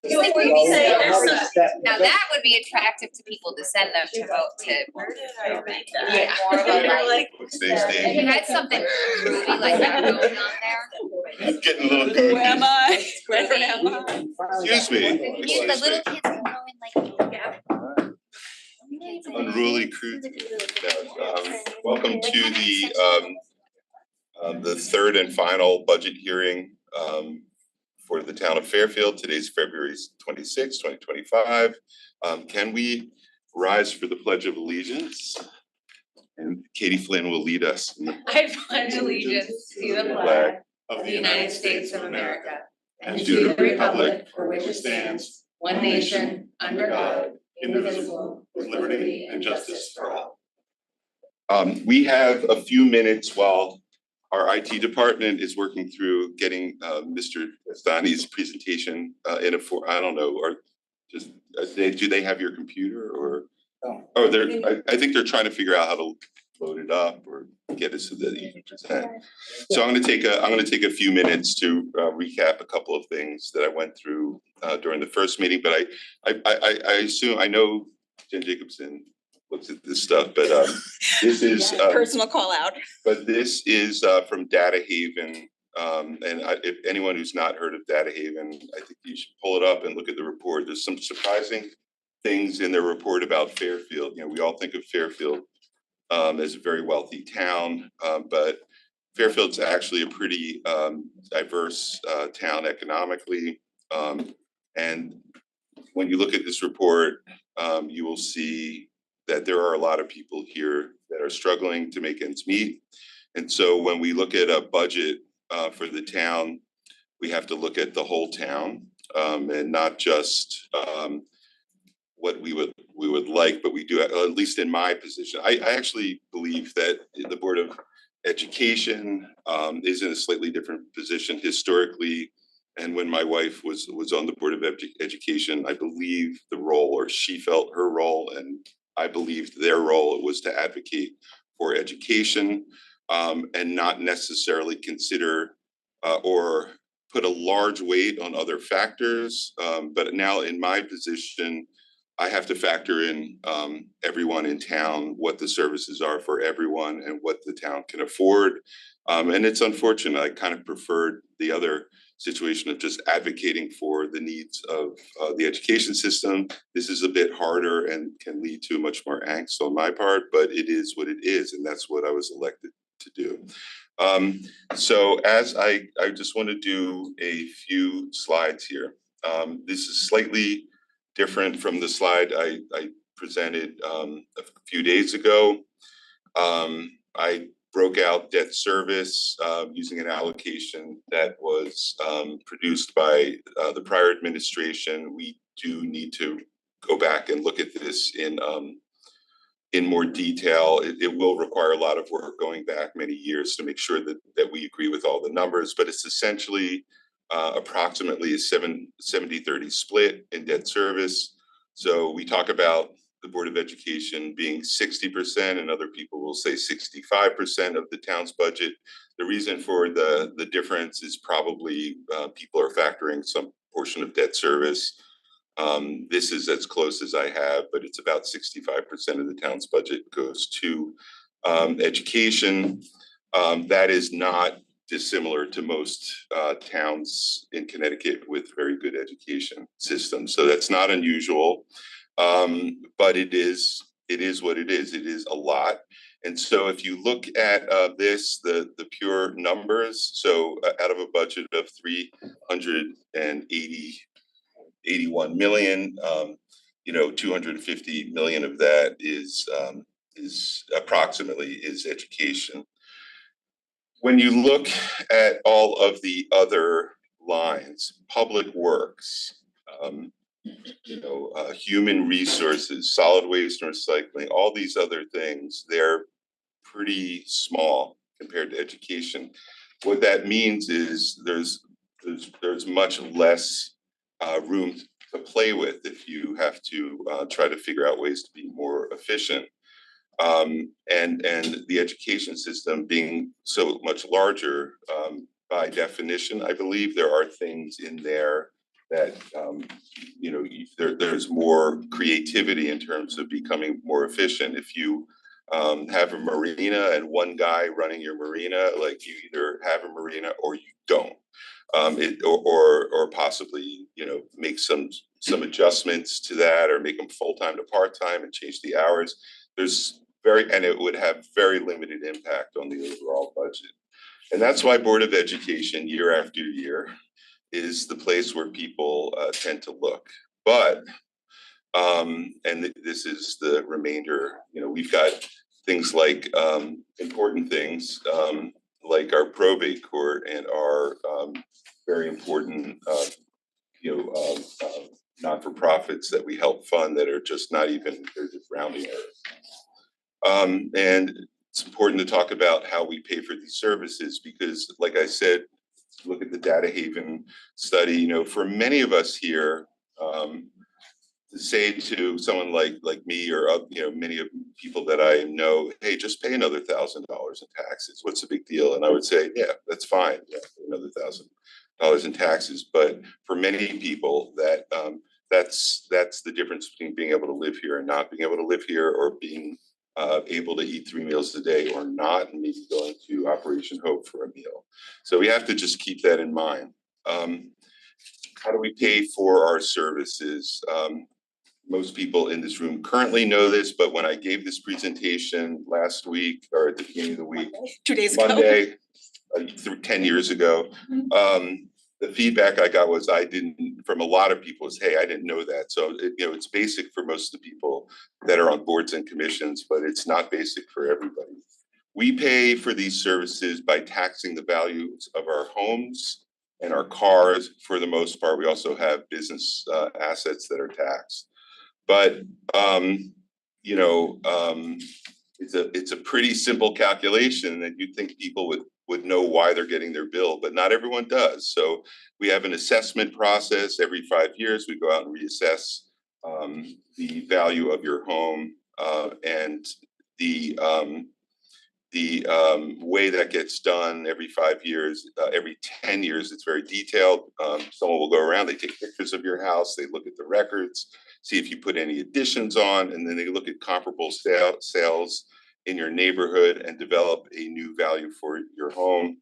Now that would be attractive to people to send them to vote to. Where did I read that? Yeah. More of a like. If you had something groovy like that going on there. Getting a little goofy. Who am I? Where am I? Excuse me. The little kids can go in like. Yeah. Unruly crew. Welcome to the third and final budget hearing for the town of Fairfield. Today's February 26, 2025. Can we rise for the Pledge of Allegiance? And Katie Flynn will lead us. I pledge allegiance to the flag of the United States of America and to the republic for which it stands, one nation, under God, indivisible, with liberty and justice for all. We have a few minutes while our IT department is working through getting Mr. Estani's presentation in a form. I don't know, or just do they have your computer or? No. Oh, I think they're trying to figure out how to load it up or get it so that you can present. So I'm going to take a few minutes to recap a couple of things that I went through during the first meeting. But I assume I know Jen Jacobson looks at this stuff, but this is Personal call out. But this is from Data Haven, and if anyone who's not heard of Data Haven, I think you should pull it up and look at the report. There's some surprising things in their report about Fairfield. You know, we all think of Fairfield as a very wealthy town, but Fairfield's actually a pretty diverse town economically. And when you look at this report, you will see that there are a lot of people here that are struggling to make ends meet. And so when we look at a budget for the town, we have to look at the whole town and not just what we would like, but we do, at least in my position. I actually believe that the Board of Education is in a slightly different position historically. And when my wife was on the Board of Education, I believe the role, or she felt her role, and I believed their role was to advocate for education and not necessarily consider or put a large weight on other factors. But now in my position, I have to factor in everyone in town, what the services are for everyone and what the town can afford. And it's unfortunate. I kind of preferred the other situation of just advocating for the needs of the education system. This is a bit harder and can lead to much more angst on my part, but it is what it is. And that's what I was elected to do. So as I just want to do a few slides here. This is slightly different from the slide I presented a few days ago. I broke out debt service using an allocation that was produced by the prior administration. We do need to go back and look at this in more detail. It will require a lot of work going back many years to make sure that we agree with all the numbers, but it's essentially approximately a 70-30 split in debt service. So we talk about the Board of Education being 60%, and other people will say 65% of the town's budget. The reason for the difference is probably people are factoring some portion of debt service. This is as close as I have, but it's about 65% of the town's budget goes to education. That is not dissimilar to most towns in Connecticut with very good education systems. So that's not unusual, but it is what it is. It is a lot. And so if you look at the pure numbers, so out of a budget of 381 million, 250 million of that is approximately education. When you look at all of the other lines, public works, human resources, solid waste and recycling, all these other things, they're pretty small compared to education. What that means is there's much less room to play with if you have to try to figure out ways to be more efficient. And the education system being so much larger, by definition, I believe there are things in there that there's more creativity in terms of becoming more efficient. If you have a marina and one guy running your marina, like you either have a marina or you don't. Or possibly make some adjustments to that, or make them full-time to part-time and change the hours. And it would have very limited impact on the overall budget. And that's why Board of Education, year after year, is the place where people tend to look. But and this is the remainder. We've got things like important things like our probate court and our very important not-for-profits that we help fund that are just not even, they're just rounding errors. And it's important to talk about how we pay for these services, because like I said, look at the Data Haven study. For many of us here, to say to someone like me or many of people that I know, hey, just pay another $1,000 in taxes. What's the big deal? And I would say, yeah, that's fine. Yeah, another $1,000 in taxes. But for many people, that's the difference between being able to live here and not being able to live here, or being able to eat 3 meals a day or not, and maybe going to Operation Hope for a meal. So we have to just keep that in mind. How do we pay for our services? Most people in this room currently know this, but when I gave this presentation last week, or at the beginning of the week, 2 days ago. Monday, 10 years ago, the feedback I got was from a lot of people is, hey, I didn't know that. So it's basic for most of the people that are on boards and commissions, but it's not basic for everybody. We pay for these services by taxing the values of our homes and our cars. For the most part, we also have business assets that are taxed. But it's a pretty simple calculation, and you'd think people would know why they're getting their bill, but not everyone does. So we have an assessment process. Every 5 years, we go out and reassess the value of your home, and the way that gets done every 5 years, every 10 years, it's very detailed. Someone will go around, they take pictures of your house, they look at the records, see if you put any additions on, and then they look at comparable sales in your neighborhood and develop a new value for your home.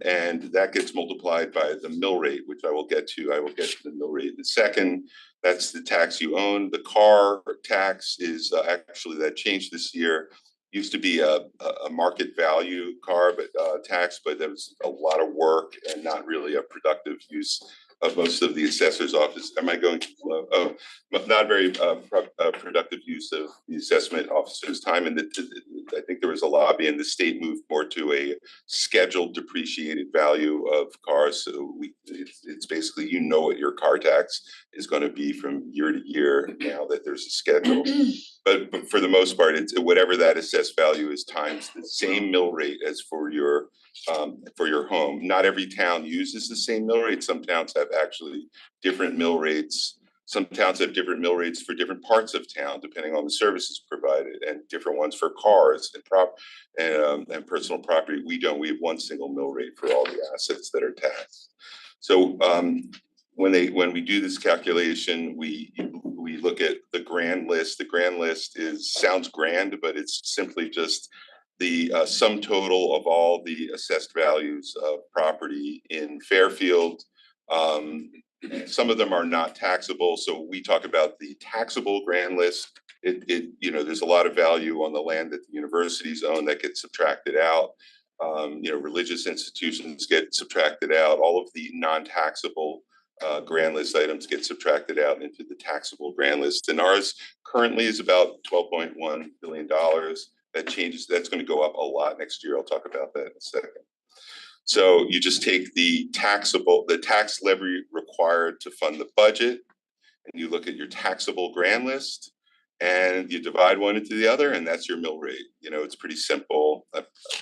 And that gets multiplied by the mill rate, which I will get to. I will get to the mill rate in a second. That's the tax you own. The car tax is actually, that changed this year. Used to be a market value car, but tax, but there was a lot of work and not really a productive use of most of the assessor's office. Am I going too slow? Oh, not very productive use of the assessment officer's time. And I think there was a lobby, and the state moved more to a scheduled depreciated value of cars. So it's basically, what your car tax is going to be from year to year now that there's a schedule. But for the most part, it's whatever that assessed value is times the same mill rate as for your home. Not every town uses the same mill rate. Some towns have actually different mill rates. Some towns have different mill rates for different parts of town, depending on the services provided, and different ones for cars and personal property. We don't. We have one single mill rate for all the assets that are taxed. So when we do this calculation, we look at the grand list. The grand list sounds grand, but it's simply just the sum total of all the assessed values of property in Fairfield. Some of them are not taxable, so we talk about the taxable grand list. There's a lot of value on the land that the universities own that gets subtracted out. Religious institutions get subtracted out. All of the non-taxable grand list items get subtracted out into the taxable grand list. And ours currently is about $12.1 billion. That changes. That's going to go up a lot next year. I'll talk about that in a second. So you just take the tax levy required to fund the budget, and you look at your taxable grand list, and you divide one into the other, and that's your mill rate. It's pretty simple.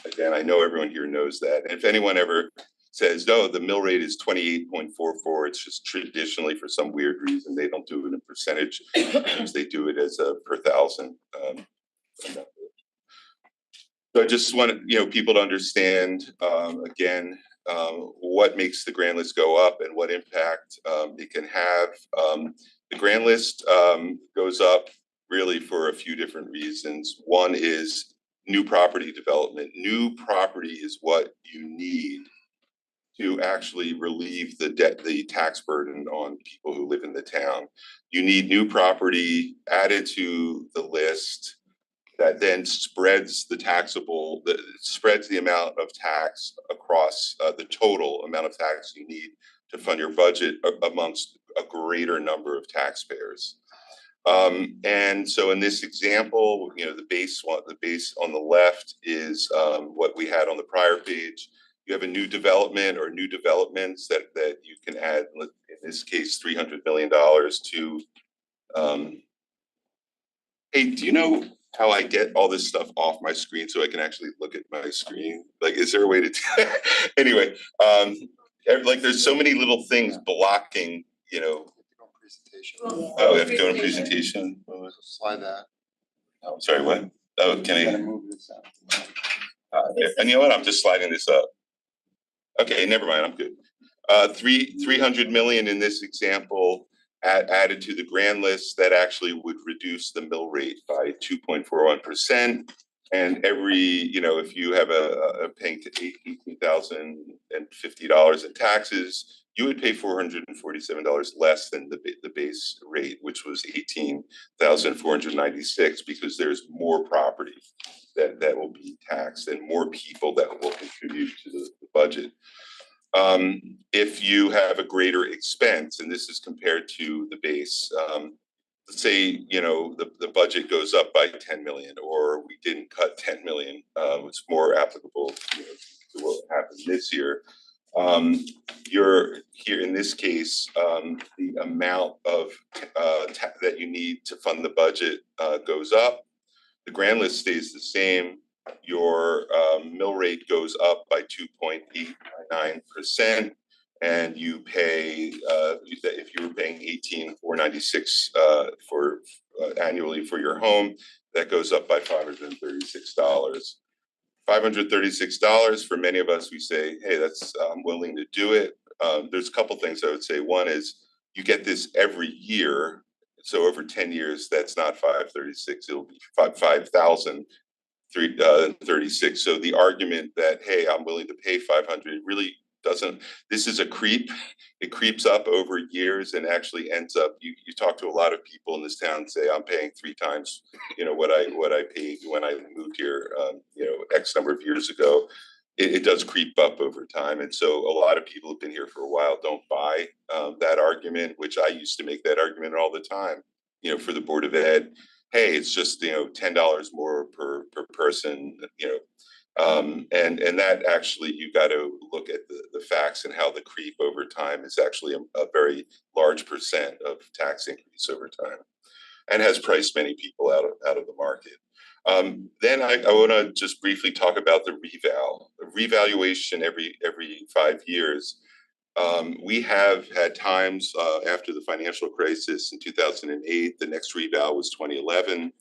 Again, I know everyone here knows that. And if anyone ever says, no, the mill rate is 28.44, it's just traditionally, for some weird reason, they don't do it in percentage. They do it as a per thousand. So I just wanted people to understand, again, what makes the grand list go up and what impact it can have. The grand list goes up really for a few different reasons. One is new property development. New property is what you need to actually relieve the tax burden on people who live in the town. You need new property added to the list that then spreads spreads the amount of tax across the total amount of tax you need to fund your budget amongst a greater number of taxpayers. And so in this example, the base on the left is what we had on the prior page. You have a new development or new developments that you can add, in this case, $300 million to. Hey, do you know how I get all this stuff off my screen so I can actually look at my screen? Like, is there a way to do anyway, like there's so many little things blocking, Presentation. Oh, we have to go to presentation. Slide that. Oh, sorry, what? Oh, can Gotta I? move this out. And you know what? I'm just sliding this up. Okay, never mind. I'm good. 300 million in this example added to the grand list that actually would reduce the mill rate by 2.41%. And every, if you have a paying to $18,050 in taxes, you would pay $447 less than the base rate, which was $18,496, because there's more property that will be taxed and more people that will contribute to the budget. If you have a greater expense, and this is compared to the base, let's say, the budget goes up by 10 million, or we didn't cut 10 million, it's more applicable to what happened this year. You're here in this case, the amount of that you need to fund the budget goes up. The grand list stays the same. Your mill rate goes up by 2.89%, and you pay if you were paying $18,496 for annually for your home, that goes up by $536. $536 for many of us, we say, hey, that's I'm willing to do it. There's a couple things I would say. One is you get this every year. So over 10 years, that's not 536, it'll be 5,036. So the argument that, hey, I'm willing to pay 500 really doesn't, this is a creep. It creeps up over years and actually ends up, you talk to a lot of people in this town and say, I'm paying 3 times, what I paid when I moved here, X number of years ago. It does creep up over time. And so a lot of people who've been here for a while don't buy that argument, which I used to make that argument all the time, for the Board of Ed. Hey, it's just, $10 more per person, and that actually, you got to look at the facts and how the creep over time is actually a very large percent of tax increase over time, and has priced many people out of the market. Then I want to just briefly talk about the revaluation every 5 years. We have had times after the financial crisis in 2008, the next reval was 2011.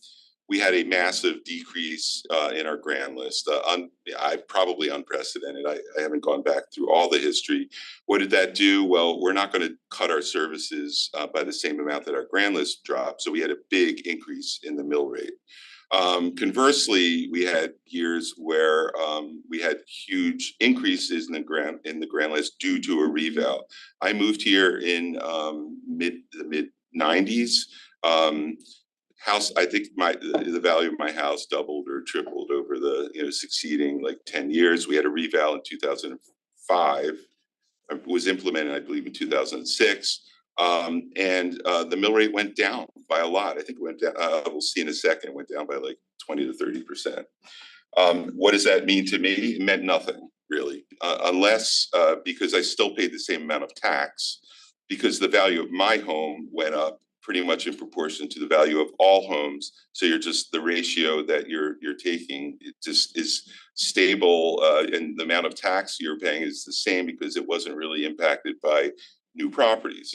We had a massive decrease in our grand list. Probably unprecedented. I haven't gone back through all the history. What did that do? Well, we're not going to cut our services by the same amount that our grand list dropped. So we had a big increase in the mill rate. Conversely, we had years where we had huge increases in the grand list due to a reval. I moved here in the mid 90s. House, I think the value of my house doubled or tripled over the succeeding like 10 years. We had a reval in 2005. It was implemented, I believe, in 2006. And the mill rate went down by a lot. I think it went down, we'll see in a second, it went down by like 20 to 30%. What does that mean to me? It meant nothing, really, unless because I still paid the same amount of tax, because the value of my home went up pretty much in proportion to the value of all homes. So you're just, the ratio that you're taking, it just is stable, and the amount of tax you're paying is the same because it wasn't really impacted by new properties.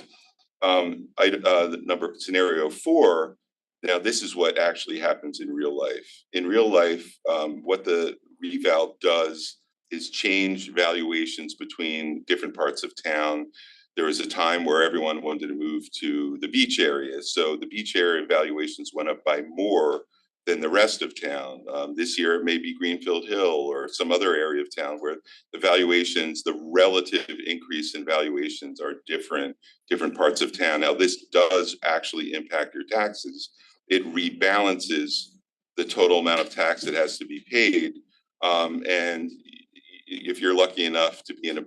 Scenario 4, now this is what actually happens in real life. In real life, what the reval does is change valuations between different parts of town. There was a time where everyone wanted to move to the beach area. So the beach area valuations went up by more than the rest of town. This year, it may be Greenfield Hill or some other area of town where the valuations, the relative increase in valuations are different parts of town. Now, this does actually impact your taxes. It rebalances the total amount of tax that has to be paid. And if you're lucky enough to be in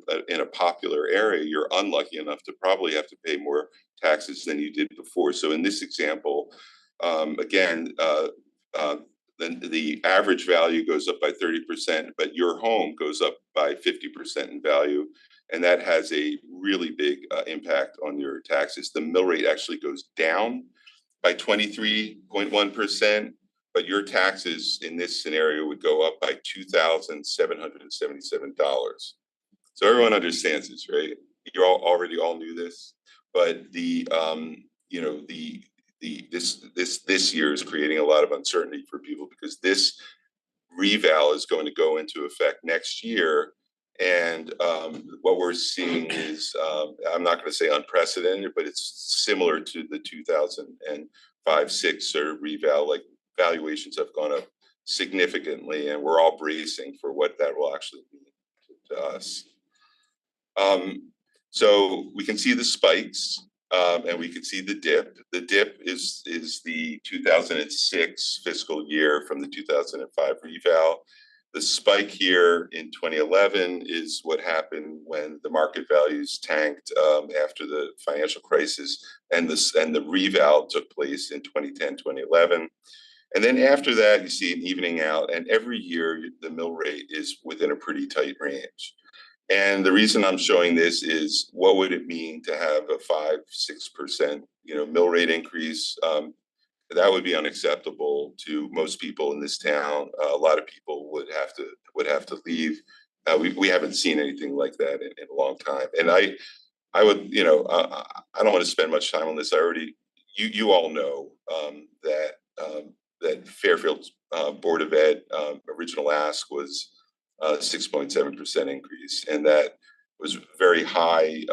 a popular area, you're unlucky enough to probably have to pay more taxes than you did before. So in this example, again, the average value goes up by 30%, but your home goes up by 50% in value. And that has a really big impact on your taxes. The mill rate actually goes down by 23.1%. But your taxes in this scenario would go up by $2,777. So everyone understands this, right? You already all knew this, but this year is creating a lot of uncertainty for people because this reval is going to go into effect next year. And what we're seeing is, I'm not going to say unprecedented, but it's similar to the 2005-06 sort of reval, like valuations have gone up significantly, and we're all bracing for what that will actually mean to us. So we can see the spikes, and we can see the dip. The dip is the 2006 fiscal year from the 2005 reval. The spike here in 2011 is what happened when the market values tanked after the financial crisis, and the reval took place in 2010, 2011. And then after that, you see an evening out, and every year the mill rate is within a pretty tight range. And the reason I'm showing this is, what would it mean to have a 5-6% mill rate increase? That would be unacceptable to most people in this town. A lot of people would have to leave. We haven't seen anything like that in a long time. And I would, I don't want to spend much time on this. You all know that Fairfield's Board of Ed original ask was 6.7% increase, and that was very high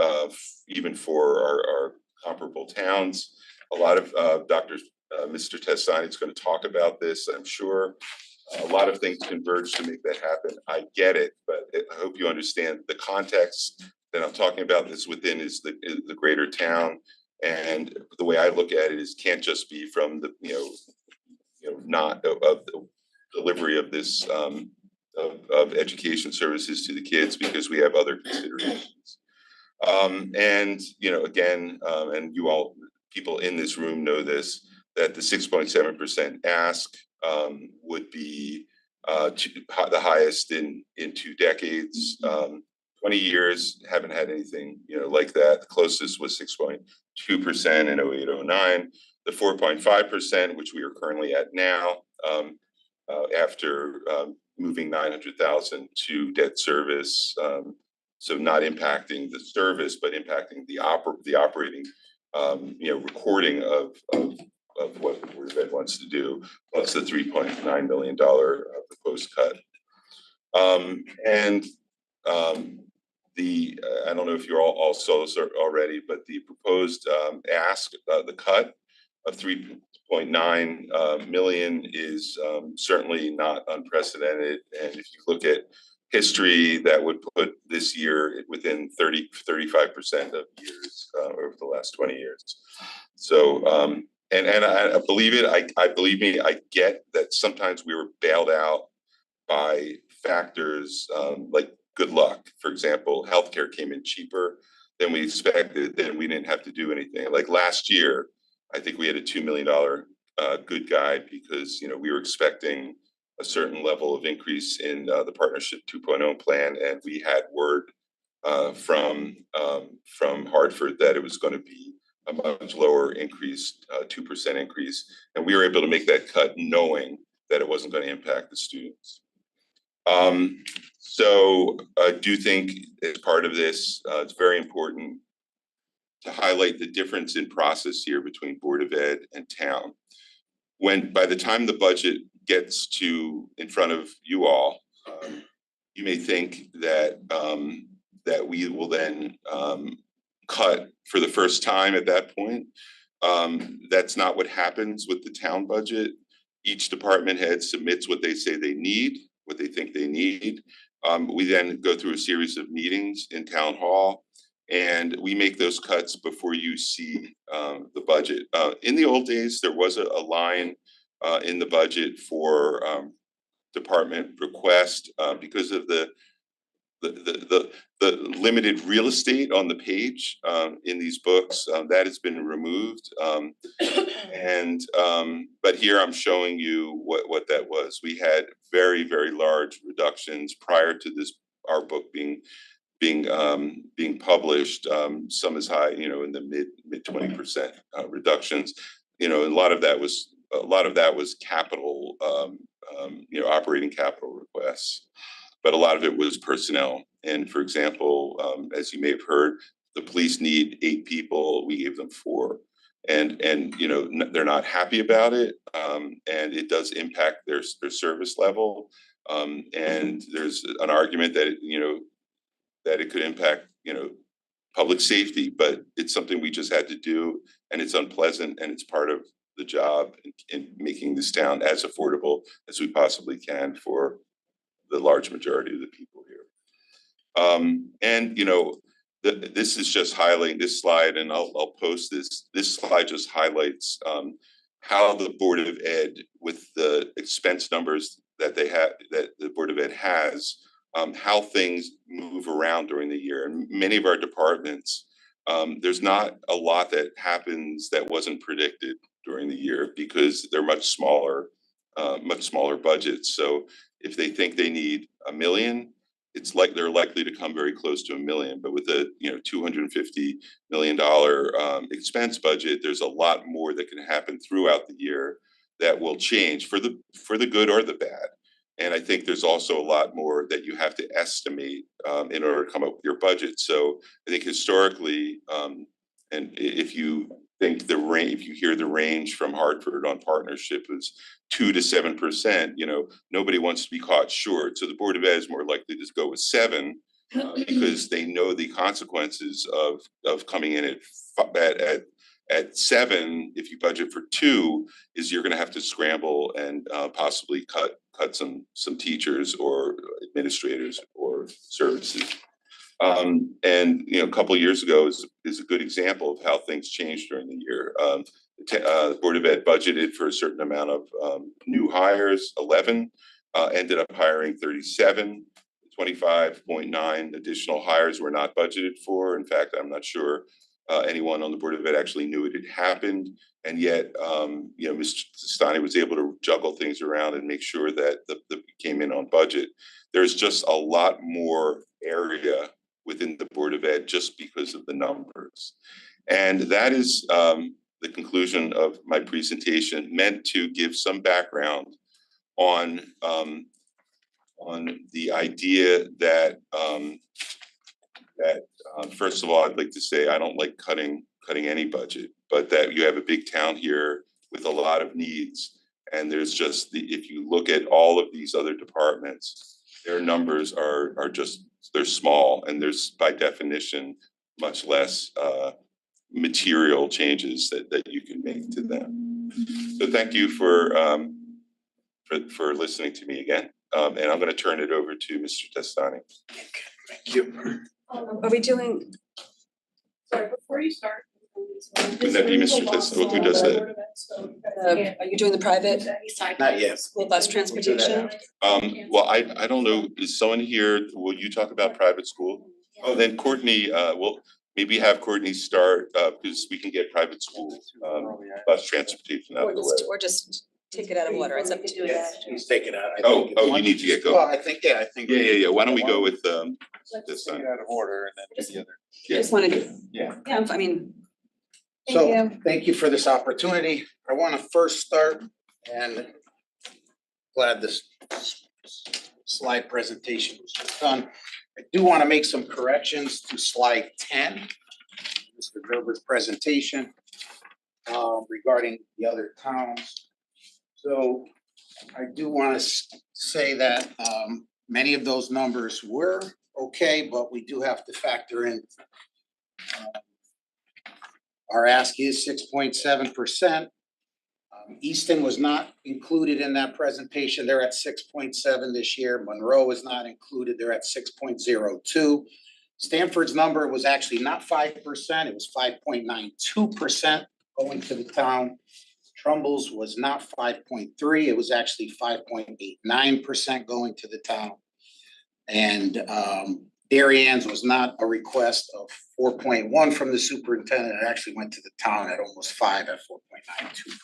even for our comparable towns. A lot of Mr. Testani is going to talk about this, I'm sure. A lot of things converge to make that happen. I get it, but I hope you understand the context that I'm talking about this within is the greater town. And the way I look at it is, can't just be from the not of the delivery of this of education services to the kids, because we have other considerations. And again, and you all, people in this room know this, that the 6.7% ask would be the highest in 2 decades. 20 years, haven't had anything like that. The closest was 6.2% in 08-09. The 4.5%, which we are currently at now, after moving 900,000 to debt service, so not impacting the service, but impacting the operating, recording of what the Board of Ed wants to do, plus the $3.9 million proposed cut. I don't know if you're all saw this already, but the proposed ask, the cut of 3.9 million is certainly not unprecedented. And if you look at history, that would put this year within 35% of years over the last 20 years. So, and I believe it, I believe me, I get that sometimes we were bailed out by factors like good luck. For example, healthcare came in cheaper than we expected, then we didn't have to do anything. Like last year, I think we had a $2 million good guy because we were expecting a certain level of increase in the Partnership 2.0 plan, and we had word from Hartford that it was going to be a much lower increase, 2% increase, and we were able to make that cut knowing that it wasn't going to impact the students. So I do think as part of this, it's very important to highlight the difference in process here between Board of Ed and town. By the time the budget gets in front of you all, you may think that that we will then cut for the first time at that point. That's not what happens with the town budget. Each department head submits what they say they need, what they think they need. We then go through a series of meetings in town hall, and we make those cuts before you see the budget. In the old days, there was a line in the budget for department request because of the limited real estate on the page in these books. That has been removed. But here I'm showing you what that was. We had very, very large reductions prior to this, our book being published, some as high, in the mid 20% reductions. And a lot of that was capital, operating capital requests, but a lot of it was personnel. And for example, as you may have heard, the police need 8 people, we gave them 4. And they're not happy about it, and it does impact their service level. And there's an argument that that it could impact public safety, but it's something we just had to do, and it's unpleasant, and it's part of the job in making this town as affordable as we possibly can for the large majority of the people here. This is just highlighting this slide, and I'll post this. This slide just highlights how the Board of Ed, with the expense numbers that they have, that the Board of Ed has, how things move around during the year. And many of our departments, there's not a lot that happens that wasn't predicted during the year because they're much smaller budgets. So if they think they need $1 million, it's like they're likely to come very close to $1 million. But with a $250 million expense budget, there's a lot more that can happen throughout the year that will change for the good or the bad. And I think there's also a lot more that you have to estimate in order to come up with your budget. So I think historically, and if you think if you hear the range from Hartford on partnership is 2 to 7%, nobody wants to be caught short. So the Board of Ed is more likely to go with 7 because they know the consequences of coming in at 7. If you budget for 2, is you're going to have to scramble and possibly cut some teachers or administrators or services. And a couple of years ago is a good example of how things changed during the year. The Board of Ed budgeted for a certain amount of new hires, 11, ended up hiring 37. 25.9 additional hires were not budgeted for. In fact, I'm not sure anyone on the Board of Ed actually knew it had happened. And yet, Mr. Stani was able to juggle things around and make sure that we came in on budget. There's just a lot more area within the Board of Ed just because of the numbers. And that is the conclusion of my presentation, meant to give some background on the idea that first of all, I'd like to say I don't like cutting any budget, but that you have a big town here with a lot of needs. And there's just if you look at all of these other departments, their numbers are just, they're small, and there's by definition much less material changes that you can make to them. So thank you for listening to me again. And I'm going to turn it over to Mr. Testani. Thank you. Are we doing? Sorry, before you start. Wouldn't that be Mr. Testani? Who does that? Are you doing the private Not yet. school bus transportation? Well, I don't know. Is someone here? Will you talk about private school? Oh, then Courtney, we'll maybe have Courtney start because we can get private school bus transportation out of the way. Or just take it out of order. It's up to you. Please take it out. Oh, you need to get going. Well, I think. Yeah. Why don't we go with Let's take it out of order and then do the other. Just wanted to. Yeah. Yeah, I mean. So, thank you for this opportunity. I want to first start, and glad this slide presentation was just done. I do want to make some corrections to slide 10, Mr. Gerber's presentation regarding the other towns. So I do want to say that many of those numbers were okay, but we do have to factor in our ask is 6.7%. Easton was not included in that presentation. They're at 6.7 this year. Monroe is not included. They're at 6.02. Stanford's number was actually not 5%. It was 5.92% going to the town. Trumbull's was not 5.3. It was actually 5.89% going to the town. And Darien was not a request of 4.1 from the superintendent. It actually went to the town at almost 5 at 4.92%.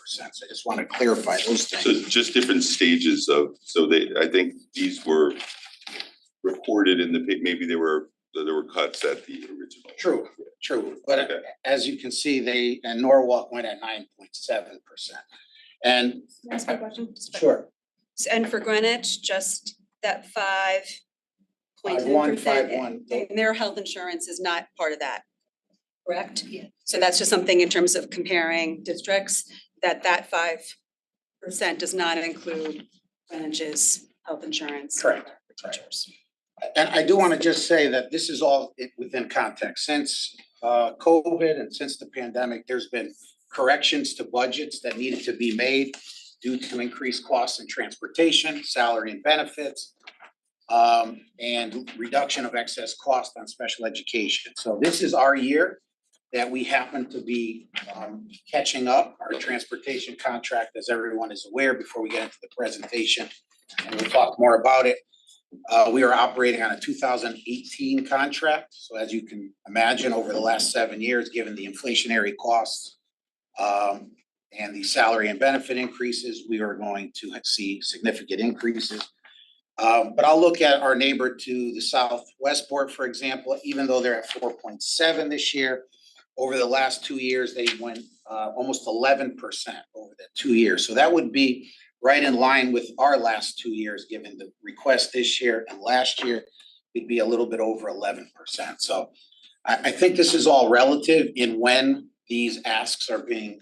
So I just want to clarify those things. So just different stages of, so I think these were recorded in the, maybe there were cuts at the original. True. But Okay. as you can see, and Norwalk went at 9.7%. And Can I ask a question? sure, And for Greenwich, just that 5.1, 5.10%, and their health insurance is not part of that, correct? Yeah. So that's just something in terms of comparing districts, that 5% does not include Greenwich's health insurance. Correct. For teachers. and I do want to just say that this is all within context. Since COVID and since the pandemic, there's been corrections to budgets that needed to be made due to increased costs in transportation, salary and benefits, and reduction of excess cost on special education. So this is our year that we happen to be catching up our transportation contract, as everyone is aware, before we get into the presentation, and we'll talk more about it. We are operating on a 2018 contract. So as you can imagine, over the last 7 years, given the inflationary costs and the salary and benefit increases, we are going to see significant increases. But I'll look at our neighbor to the south, Westport, for example. Even though they're at 4.7 this year, over the last 2 years, they went almost 11% over the 2 years. So that would be right in line with our last 2 years, given the request this year and last year, it'd be a little bit over 11%. So I think this is all relative in when these asks are being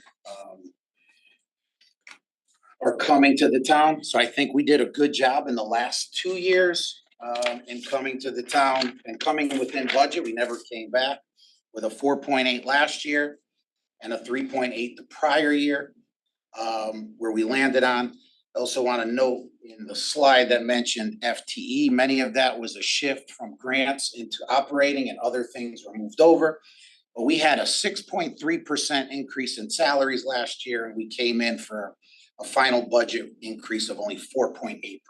are coming to the town. So I think we did a good job in the last 2 years in coming to the town and coming within budget. We never came back with a 4.8 last year and a 3.8 the prior year, where we landed on. I also want to note in the slide that mentioned FTE, many of that was a shift from grants into operating and other things were moved over. But we had a 6.3% increase in salaries last year, and we came in for a final budget increase of only 4.8%.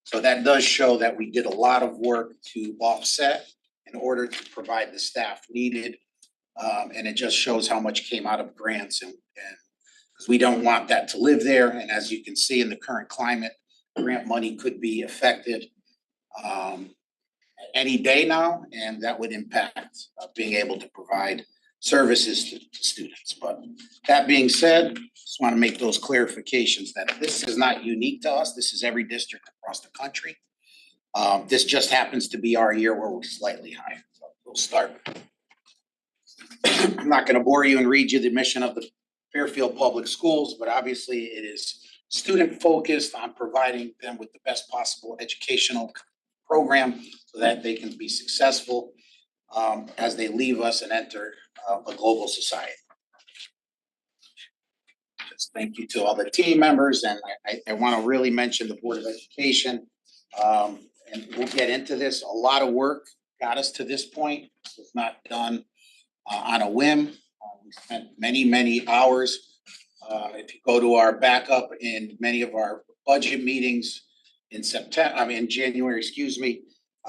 So that does show that we did a lot of work to offset in order to provide the staff needed. And it just shows how much came out of grants and because we don't want that to live there. And as you can see in the current climate, grant money could be affected any day now, and that would impact being able to provide services to students. But that being said, just want to make those clarifications that this is not unique to us. This is every district across the country. This just happens to be our year where we're slightly higher. So we'll start. I'm not going to bore you and read you the mission of the Fairfield Public Schools, but obviously it is student focused on providing them with the best possible educational program so that they can be successful as they leave us and enter a global society. Just thank you to all the team members, and I want to really mention the Board of Education. And we'll get into this. A lot of work got us to this point. It was not done on a whim. We spent many hours. If you go to our backup in many of our budget meetings in January,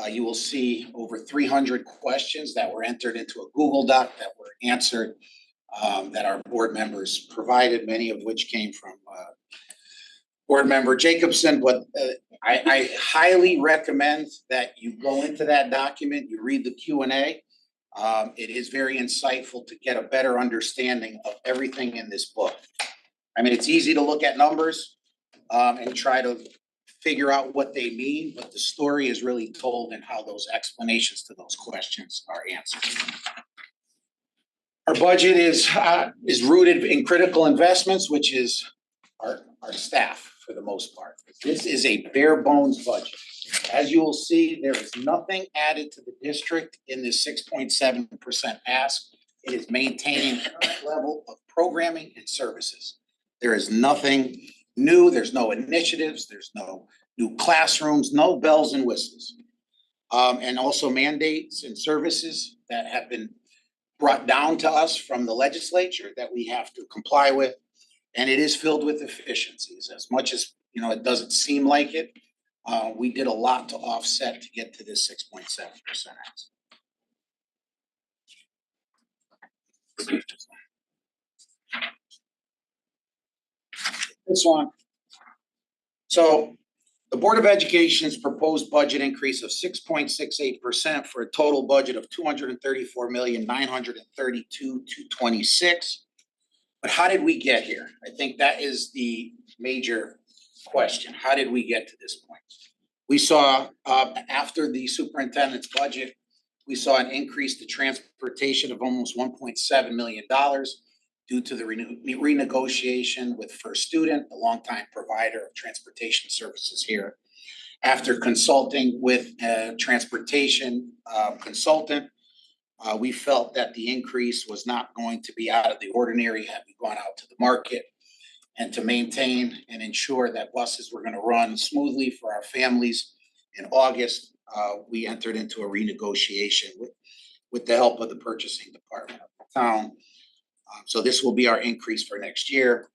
you will see over 300 questions that were entered into a Google Doc that were answered, that our board members provided, many of which came from Board Member Jacobson. But I highly recommend that you go into that document, you read the Q&A. It is very insightful to get a better understanding of everything in this book. I mean, it's easy to look at numbers and try to figure out what they mean, but the story is really told in how those explanations to those questions are answered. Our budget is rooted in critical investments, which is our staff for the most part. This is a bare bones budget. As you will see, there is nothing added to the district in this 6.7% ask. It is maintaining current level of programming and services. There is nothing new, there's no initiatives, there's no new classrooms, no bells and whistles. And also mandates and services that have been brought down to us from the legislature that we have to comply with. And it is filled with efficiencies. As much as, you know, it doesn't seem like it, we did a lot to offset to get to this 6.7%. This one. So the Board of Education's proposed budget increase of 6.68% for a total budget of $234,932,226. But how did we get here? I think that is the major question. How did we get to this point? We saw after the superintendent's budget, we saw an increase to transportation of almost $1.7 million due to the renegotiation with First Student, a longtime provider of transportation services here. After consulting with a transportation consultant, we felt that the increase was not going to be out of the ordinary had we gone out to the market. And to maintain and ensure that buses were going to run smoothly for our families in August, we entered into a renegotiation with the help of the purchasing department of the town. So this will be our increase for next year.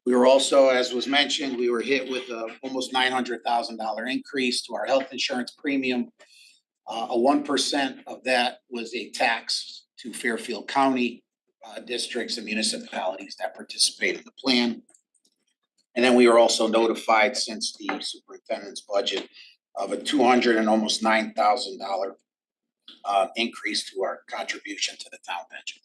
We were also, as was mentioned, we were hit with a almost $900,000 increase to our health insurance premium. A 1% of that was a tax to Fairfield County districts and municipalities that participate in the plan. And then we were also notified since the superintendent's budget of a $200,000 and almost $9,000 increase to our contribution to the town pension.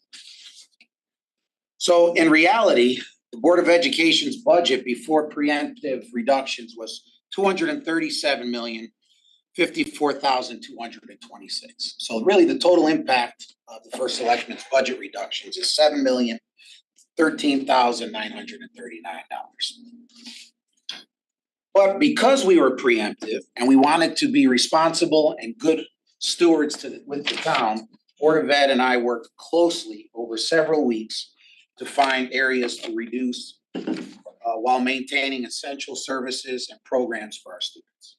So in reality, the Board of Education's budget before preemptive reductions was $237,054,226. So really the total impact of the first selectmen's budget reductions is $7,013,939. But because we were preemptive and we wanted to be responsible and good stewards with the town, Board of Ed and I worked closely over several weeks to find areas to reduce while maintaining essential services and programs for our students.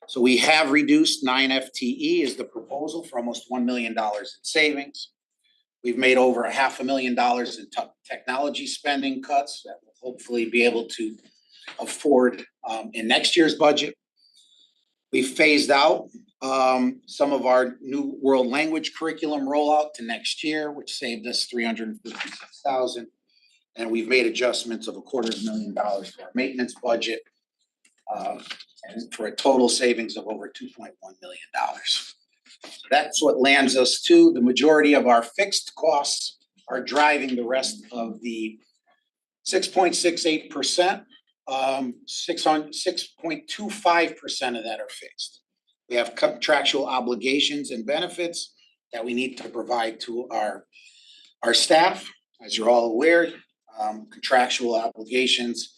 So we have reduced 9 FTE is the proposal for almost $1 million in savings. We've made over $500,000 in technology spending cuts that will hopefully be able to afford in next year's budget. We phased out some of our new world language curriculum rollout to next year, which saved us $356,000. And we've made adjustments of $250,000 to our maintenance budget, and for a total savings of over $2.1 million. That's what lands us to the majority of our fixed costs are driving the rest of the 6.68%. 6.25% of that are fixed. We have contractual obligations and benefits that we need to provide to our staff. As you're all aware, contractual obligations,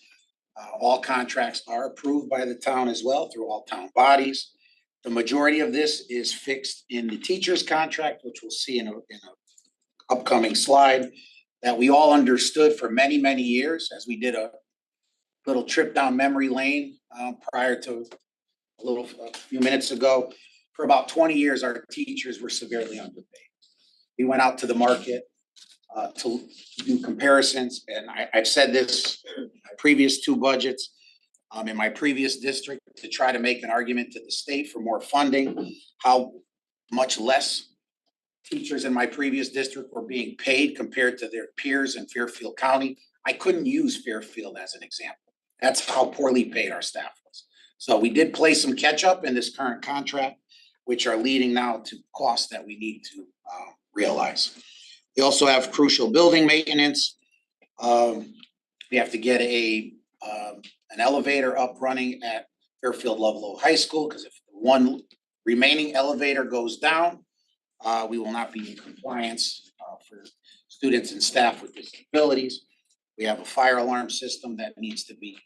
all contracts are approved by the town as well through all town bodies. The majority of this is fixed in the teacher's contract, which we'll see in a upcoming slide, that we all understood for many, many years as we did a little trip down memory lane prior to a few minutes ago. For about 20 years, our teachers were severely underpaid. We went out to the market to do comparisons, and I've said this in my previous two budgets, in my previous district, to try to make an argument to the state for more funding, how much less teachers in my previous district were being paid compared to their peers in Fairfield County. I couldn't use Fairfield as an example. That's how poorly paid our staff was. So we did play some catch up in this current contract, which are leading now to costs that we need to realize. We also have crucial building maintenance. We have to get an elevator up running at Fairfield Ludlow High School, because if one remaining elevator goes down, we will not be in compliance for students and staff with disabilities. We have a fire alarm system that needs to be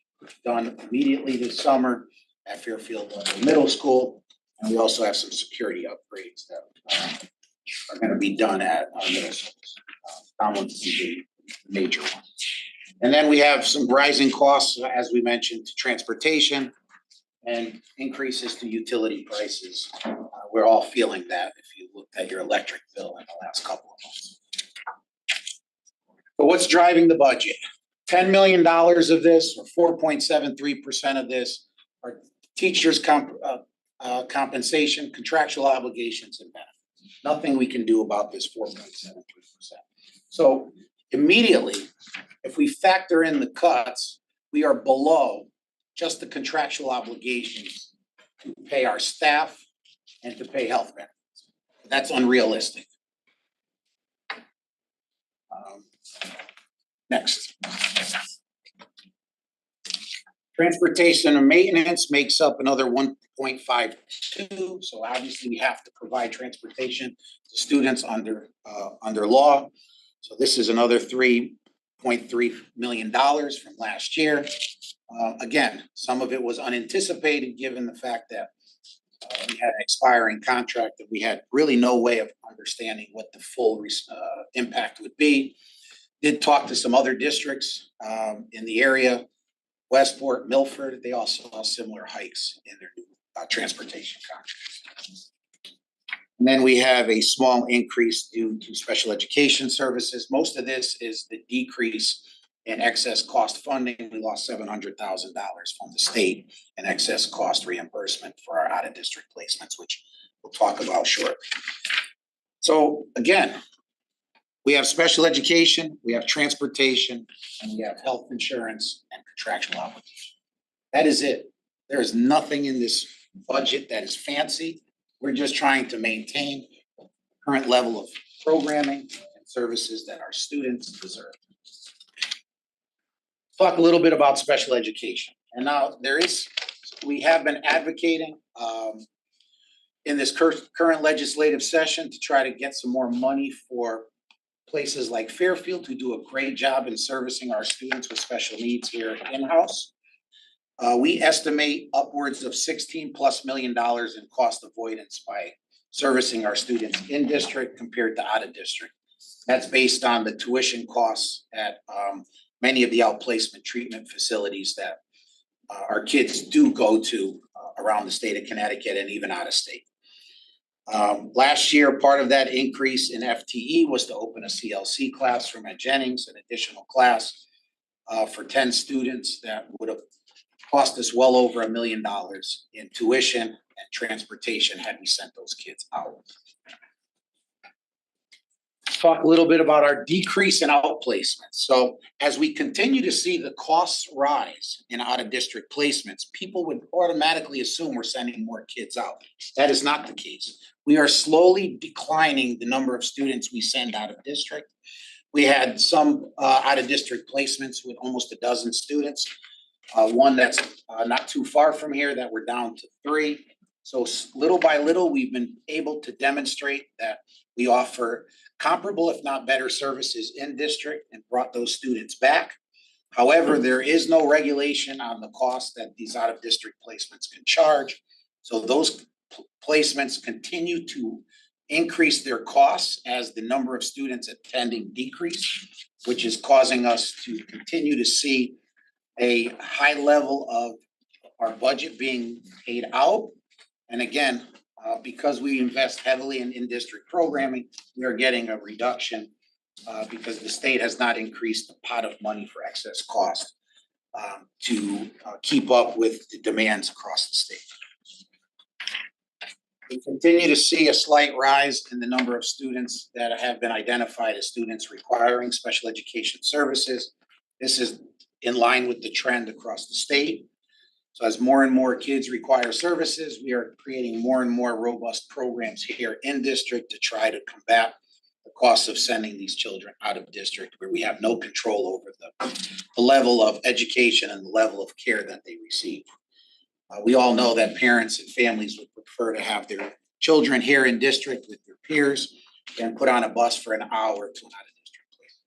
done immediately this summer at Fairfield Middle School. And we also have some security upgrades that are gonna be done at our middle schools. That one's the major one. And then we have some rising costs, as we mentioned, to transportation and increases to utility prices. We're all feeling that if you looked at your electric bill in the last couple of months. So what's driving the budget? $10 million of this, or 4.73% of this, are teachers' compensation, contractual obligations, and benefits. Nothing we can do about this 4.73%. So immediately, if we factor in the cuts, we are below just the contractual obligations to pay our staff and to pay health benefits. That's unrealistic. Next. Transportation and maintenance makes up another 1.52. So obviously we have to provide transportation to students under law. So this is another $3.3 million from last year. Again, some of it was unanticipated given the fact that we had an expiring contract that we had really no way of understanding what the full impact would be. Did talk to some other districts in the area, Westport, Milford, they all saw similar hikes in their transportation contracts. And then we have a small increase due to special education services. Most of this is the decrease in excess cost funding. We lost $700,000 from the state in excess cost reimbursement for our out-of-district placements, which we'll talk about shortly. So again, we have special education, we have transportation, and we have health insurance and contractual obligations. That is it. There is nothing in this budget that is fancy. We're just trying to maintain the current level of programming and services that our students deserve. Talk a little bit about special education. And now we have been advocating in this current legislative session to try to get some more money for places like Fairfield, who do a great job in servicing our students with special needs here in-house. We estimate upwards of $16+ million in cost avoidance by servicing our students in district compared to out of district. That's based on the tuition costs at many of the outplacement treatment facilities that our kids do go to around the state of Connecticut and even out of state. Last year, part of that increase in FTE was to open a CLC classroom at Jennings, an additional class for 10 students that would have cost us well over $1 million in tuition and transportation had we sent those kids out. Talk a little bit about our decrease in outplacements. So as we continue to see the costs rise in out-of-district placements, people would automatically assume we're sending more kids out. That is not the case. We are slowly declining the number of students we send out of district. We had some out-of-district placements with almost a dozen students. One that's not too far from here that we're down to 3. So little by little, we've been able to demonstrate that we offer comparable, if not better, services in district and brought those students back. However, there is no regulation on the cost that these out-of-district placements can charge. So those placements continue to increase their costs as the number of students attending decrease, which is causing us to continue to see a high level of our budget being paid out. And again, because we invest heavily in in-district programming, we are getting a reduction because the state has not increased the pot of money for excess cost to keep up with the demands across the state. We continue to see a slight rise in the number of students that have been identified as students requiring special education services. This is in line with the trend across the state. So as more and more kids require services, we are creating more and more robust programs here in district to try to combat the costs of sending these children out of district where we have no control over the level of education and the level of care that they receive. We all know that parents and families would prefer to have their children here in district with their peers than put on a bus for an hour to an out of district place.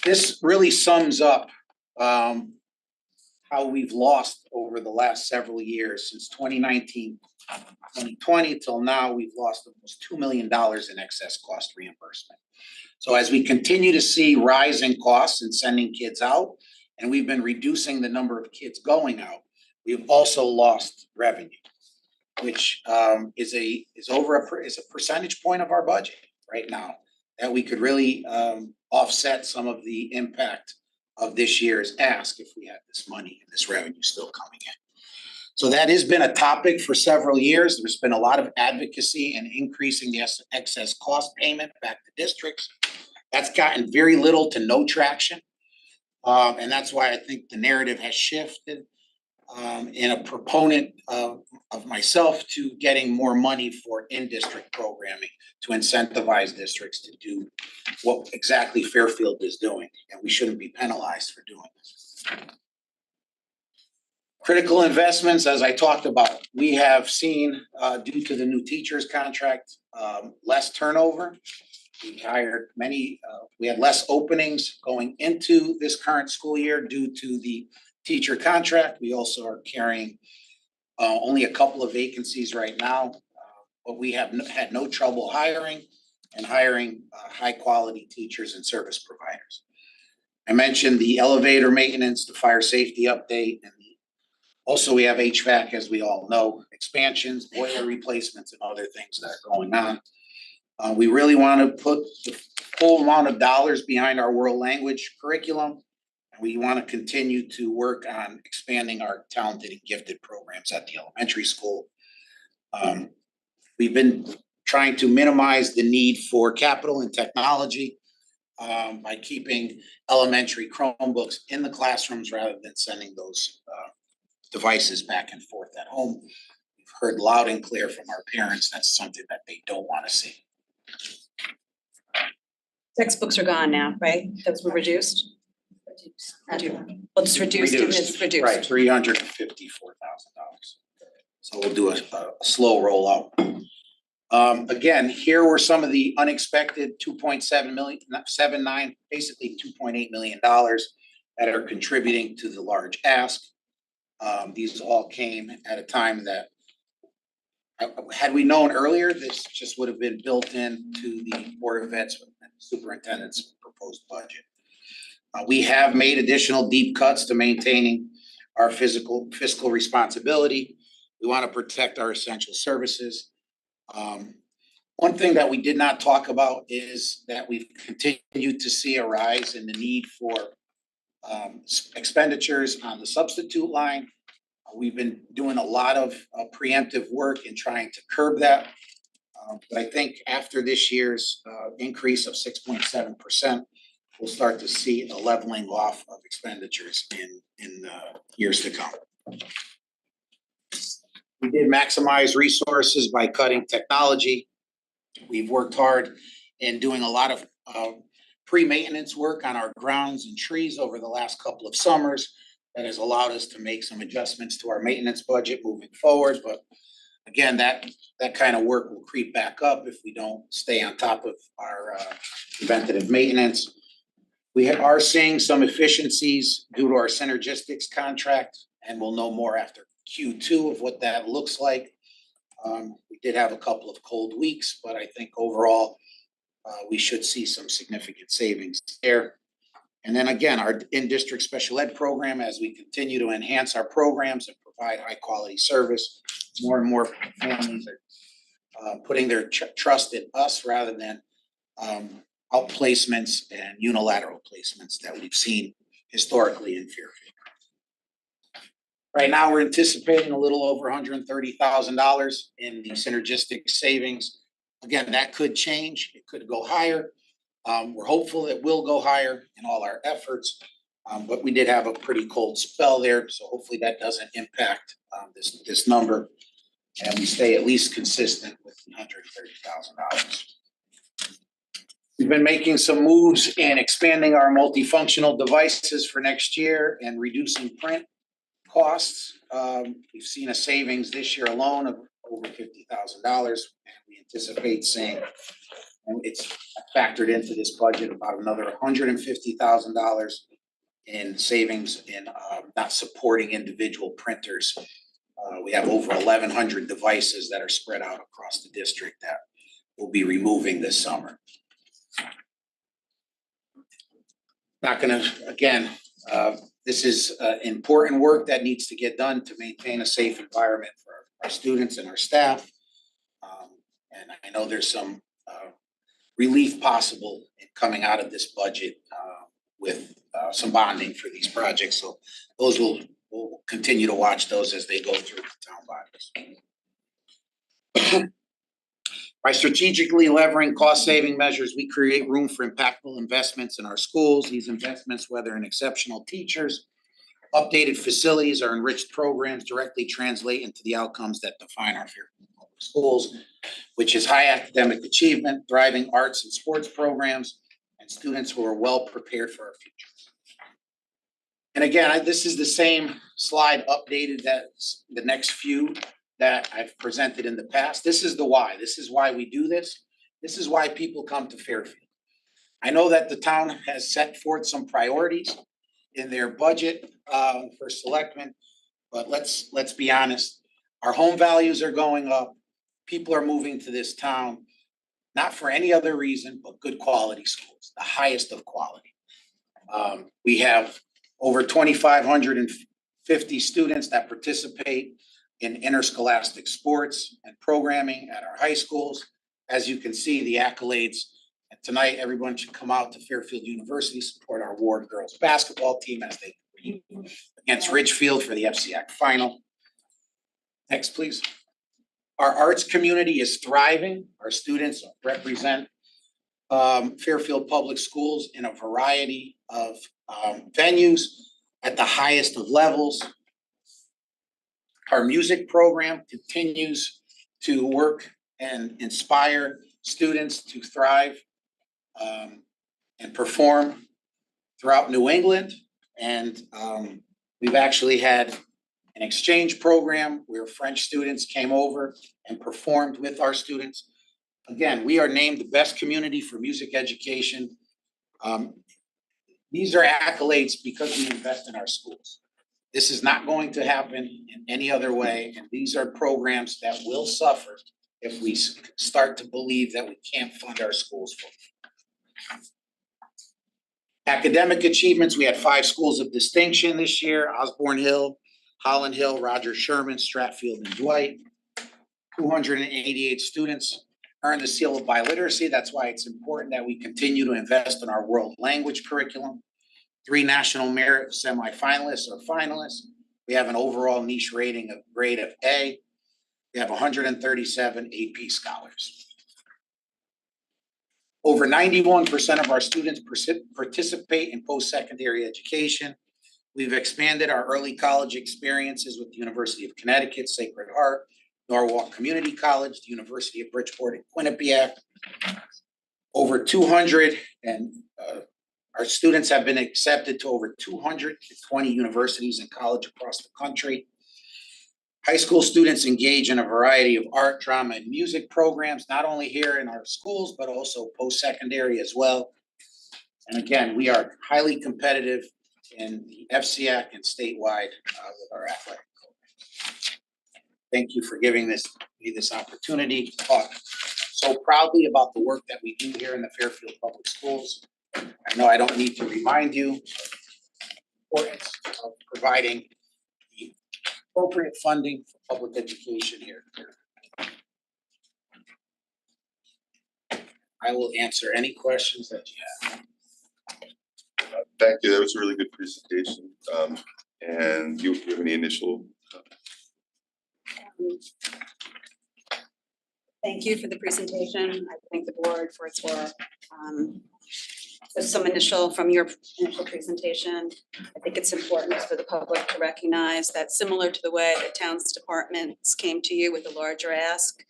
this really sums up how we've lost over the last several years since 2019, 2020 till now. We've lost almost $2 million in excess cost reimbursement. So as we continue to see rising costs in sending kids out, and we've been reducing the number of kids going out, we've also lost revenue, which is a percentage point of our budget right now that we could really offset some of the impact of this year's ask if we had this money and this revenue still coming in. So that has been a topic for several years. There's been a lot of advocacy in increasing the excess cost payment back to districts. That's gotten very little to no traction. And that's why I think the narrative has shifted. And a proponent of myself to getting more money for in-district programming to incentivize districts to do what exactly Fairfield is doing, and we shouldn't be penalized for doing this. Critical investments, as I talked about, we have seen, due to the new teachers contract, less turnover. We hired many, we had less openings going into this current school year due to the teacher contract. We also are carrying only a couple of vacancies right now, but we have had no trouble hiring high quality teachers and service providers. I mentioned the elevator maintenance, the fire safety update, and also we have HVAC, as we all know, expansions, boiler replacements, and other things that are going on. We really want to put the full amount of dollars behind our world language curriculum. We want to continue to work on expanding our talented and gifted programs at the elementary school. We've been trying to minimize the need for capital and technology by keeping elementary Chromebooks in the classrooms rather than sending those devices back and forth at home. We've heard loud and clear from our parents that's something that they don't want to see. Textbooks are gone now, right? Those were reduced? Well, it's reduced and it's reduced. Right, $354,000. So we'll do a slow rollout. Again, here were some of the unexpected 2.79, basically $2.8 million that are contributing to the large ask. These all came at a time that, had we known earlier, this just would have been built into the Board of Ed's superintendent's proposed budget. We have made additional deep cuts to maintaining our fiscal responsibility. We want to protect our essential services. One thing that we did not talk about is that we've continued to see a rise in the need for expenditures on the substitute line. We've been doing a lot of preemptive work in trying to curb that. But I think after this year's increase of 6.7%, we'll start to see a leveling off of expenditures in years to come. We did maximize resources by cutting technology. We've worked hard in doing a lot of pre-maintenance work on our grounds and trees over the last couple of summers. That has allowed us to make some adjustments to our maintenance budget moving forward. But again, that kind of work will creep back up if we don't stay on top of our preventative maintenance. We are seeing some efficiencies due to our synergistics contract, and we'll know more after Q2 of what that looks like. We did have a couple of cold weeks, but I think overall we should see some significant savings there. And then again, our in-district special ed program, as we continue to enhance our programs and provide high quality service, more and more families are putting their trust in us rather than outplacements and unilateral placements that we've seen historically in Fairfield. Right now, we're anticipating a little over $130,000 in the synergistic savings. Again, that could change. It could go higher. We're hopeful it will go higher in all our efforts, but we did have a pretty cold spell there, so hopefully that doesn't impact this number, and we stay at least consistent with $130,000. We've been making some moves in expanding our multifunctional devices for next year and reducing print costs. We've seen a savings this year alone of over $50,000, and we anticipate seeing And it's factored into this budget about another $150,000 in savings in not supporting individual printers. We have over 1,100 devices that are spread out across the district that we'll be removing this summer. Not gonna, again, this is important work that needs to get done to maintain a safe environment for our students and our staff. And I know there's some relief possible in coming out of this budget with some bonding for these projects. So those we'll continue to watch those as they go through the town bodies. By strategically levering cost-saving measures, we create room for impactful investments in our schools. These investments, whether in exceptional teachers, updated facilities, or enriched programs, directly translate into the outcomes that define our Fairfield Public Schools, which is high academic achievement, thriving arts and sports programs, and students who are well prepared for our future. And again, this is the same slide updated that's the next few that I've presented in the past. This is the why. This is why we do this. This is why people come to Fairfield. I know that the town has set forth some priorities in their budget for selectmen, but let's be honest. Our home values are going up. People are moving to this town, not for any other reason, but good quality schools, the highest of quality. We have over 2,550 students that participate in interscholastic sports and programming at our high schools. As you can see, the accolades. And tonight, everyone should come out to Fairfield University, support our Ward girls basketball team as they compete against Ridgefield for the FCAC final. Next, please. Our arts community is thriving. Our students represent Fairfield Public Schools in a variety of venues at the highest of levels. Our music program continues to work and inspire students to thrive and perform throughout New England. And we've actually had an exchange program where French students came over and performed with our students. Again, we are named the best community for music education. These are accolades because we invest in our schools. This is not going to happen in any other way, and these are programs that will suffer if we start to believe that we can't fund our schools fully. Academic achievements, we had 5 schools of distinction this year: Osborne Hill, Holland Hill, Roger Sherman, Stratfield, and Dwight. 288 students earned the seal of biliteracy. That's why it's important that we continue to invest in our world language curriculum. 3 national merit semifinalists or finalists. We have an overall niche rating of grade of A. We have 137 AP scholars. Over 91% of our students participate in post-secondary education. We've expanded our early college experiences with the University of Connecticut, Sacred Heart, Norwalk Community College, the University of Bridgeport and Quinnipiac. Over 200 and our students have been accepted to over 220 universities and colleges across the country. High school students engage in a variety of art, drama, and music programs, not only here in our schools, but also post-secondary as well. And again, we are highly competitive in the FCAC and statewide with our athletic programs. Thank you for giving me this opportunity to talk so proudly about the work that we do here in the Fairfield Public Schools. I know I don't need to remind you of the importance of providing the appropriate funding for public education here. I will answer any questions that you have. Thank you. That was a really good presentation. And you have any initial? Thank you for the presentation. I thank the board for its work. Just some initial from your initial presentation. I think it's important for the public to recognize that, similar to the way the town's departments came to you with a larger ask,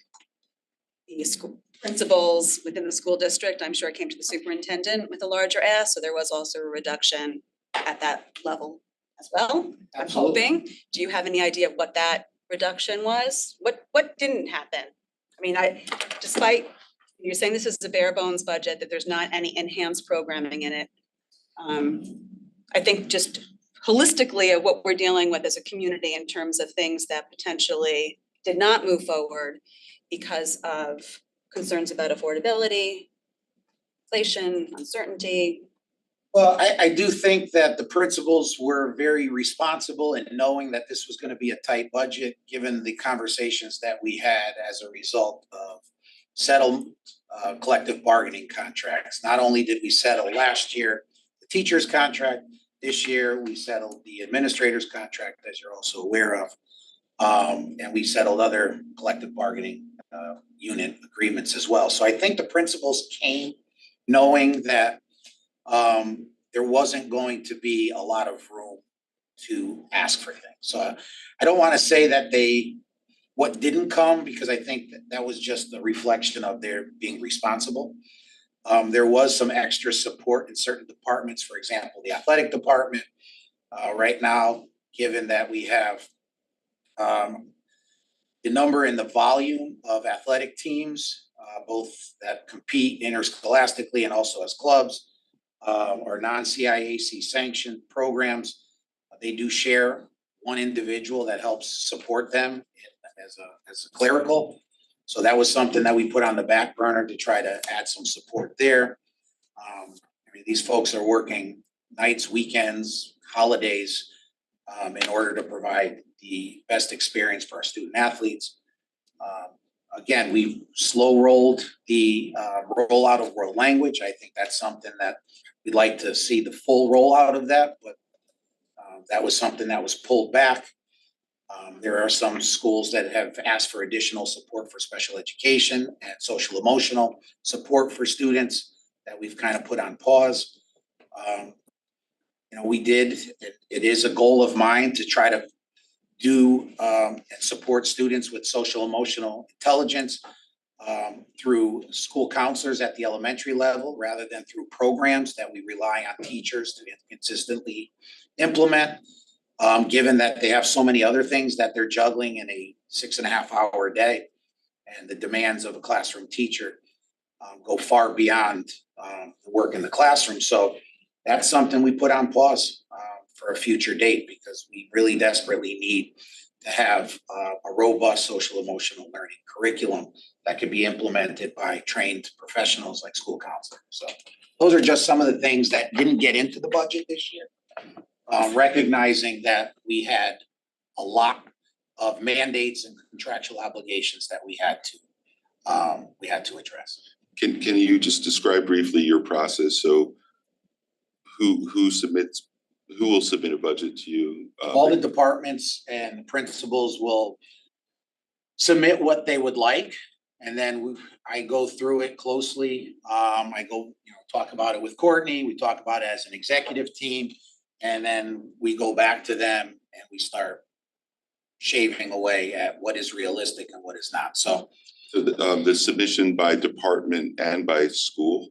the school principals within the school district, I'm sure, came to the superintendent with a larger ask. So there was also a reduction at that level as well. I'm hoping. Do you have any idea of what that reduction was? What didn't happen? I mean, despite you're saying this is a bare bones budget, that there's not any enhanced programming in it. I think just holistically of what we're dealing with as a community in terms of things that potentially did not move forward because of concerns about affordability, inflation, uncertainty. Well, I do think that the principals were very responsible in knowing that this was gonna be a tight budget, given the conversations that we had as a result of settled collective bargaining contracts. Not only did we settle last year the teacher's contract, this year we settled the administrator's contract, as you're also aware of. And we settled other collective bargaining unit agreements as well. So I think the principals came knowing that there wasn't going to be a lot of room to ask for things. So I don't want to say that what didn't come, because I think that was just a reflection of their being responsible. There was some extra support in certain departments, for example, the athletic department. Right now, given that we have the number and the volume of athletic teams, both that compete interscholastically and also as clubs, or non-CIAC sanctioned programs, they do share one individual that helps support them as a clerical. So that was something that we put on the back burner to try to add some support there. I mean, these folks are working nights, weekends, holidays, in order to provide the best experience for our student athletes. Again, we've slow rolled the rollout of world language. I think that's something that we'd like to see the full rollout of that, but that was something that was pulled back. There are some schools that have asked for additional support for special education and social emotional support for students that we've kind of put on pause. It is a goal of mine to try to do and support students with social emotional intelligence through school counselors at the elementary level, rather than through programs that we rely on teachers to consistently implement. Given that they have so many other things that they're juggling in a 6.5-hour day, and the demands of a classroom teacher go far beyond the work in the classroom. So that's something we put on pause for a future date, because we really desperately need to have a robust social emotional learning curriculum that can be implemented by trained professionals like school counselors. So those are just some of the things that didn't get into the budget this year. Recognizing that we had a lot of mandates and contractual obligations that we had to address. Can you just describe briefly your process? So who will submit a budget to you? All the departments and principals will submit what they would like, and then I go through it closely. I go, talk about it with Courtney. We talk about it as an executive team. And then we go back to them and we start shaving away at what is realistic and what is not. So the submission by department and by school,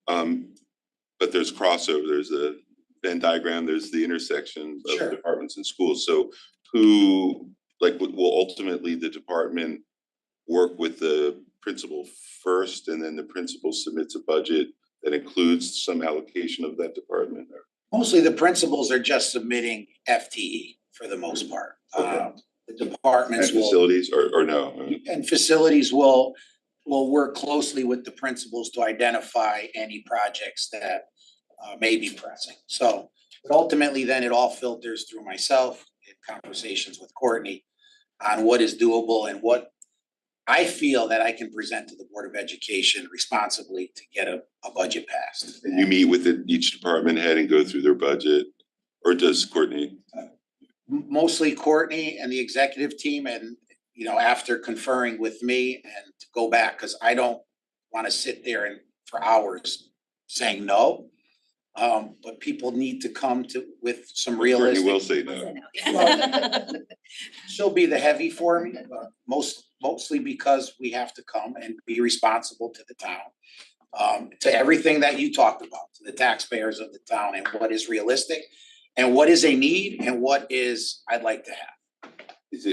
but there's crossover. There's a Venn diagram. There's the intersection of Sure. departments and schools. So who, will ultimately the department work with the principal first, and then the principal submits a budget that includes some allocation of that department? mostly the principals are just submitting FTE for the most part. Okay. The departments And will. facilities or no? And facilities will work closely with the principals to identify any projects that may be pressing. So, but ultimately then it all filters through myself in conversations with Courtney on what is doable and what I feel that I can present to the Board of Education responsibly to get a budget passed. And you meet with each department head and go through their budget, or does Courtney? Mostly Courtney and the executive team, and after conferring with me and to go back, because I don't want to sit there and for hours saying no. But people need to come with some realistic. Courtney will say no. She'll be the heavy for me, but mostly because we have to come and be responsible to the town. To everything that you talked about, to the taxpayers of the town, and what is realistic and what is a need and what is I'd like to have.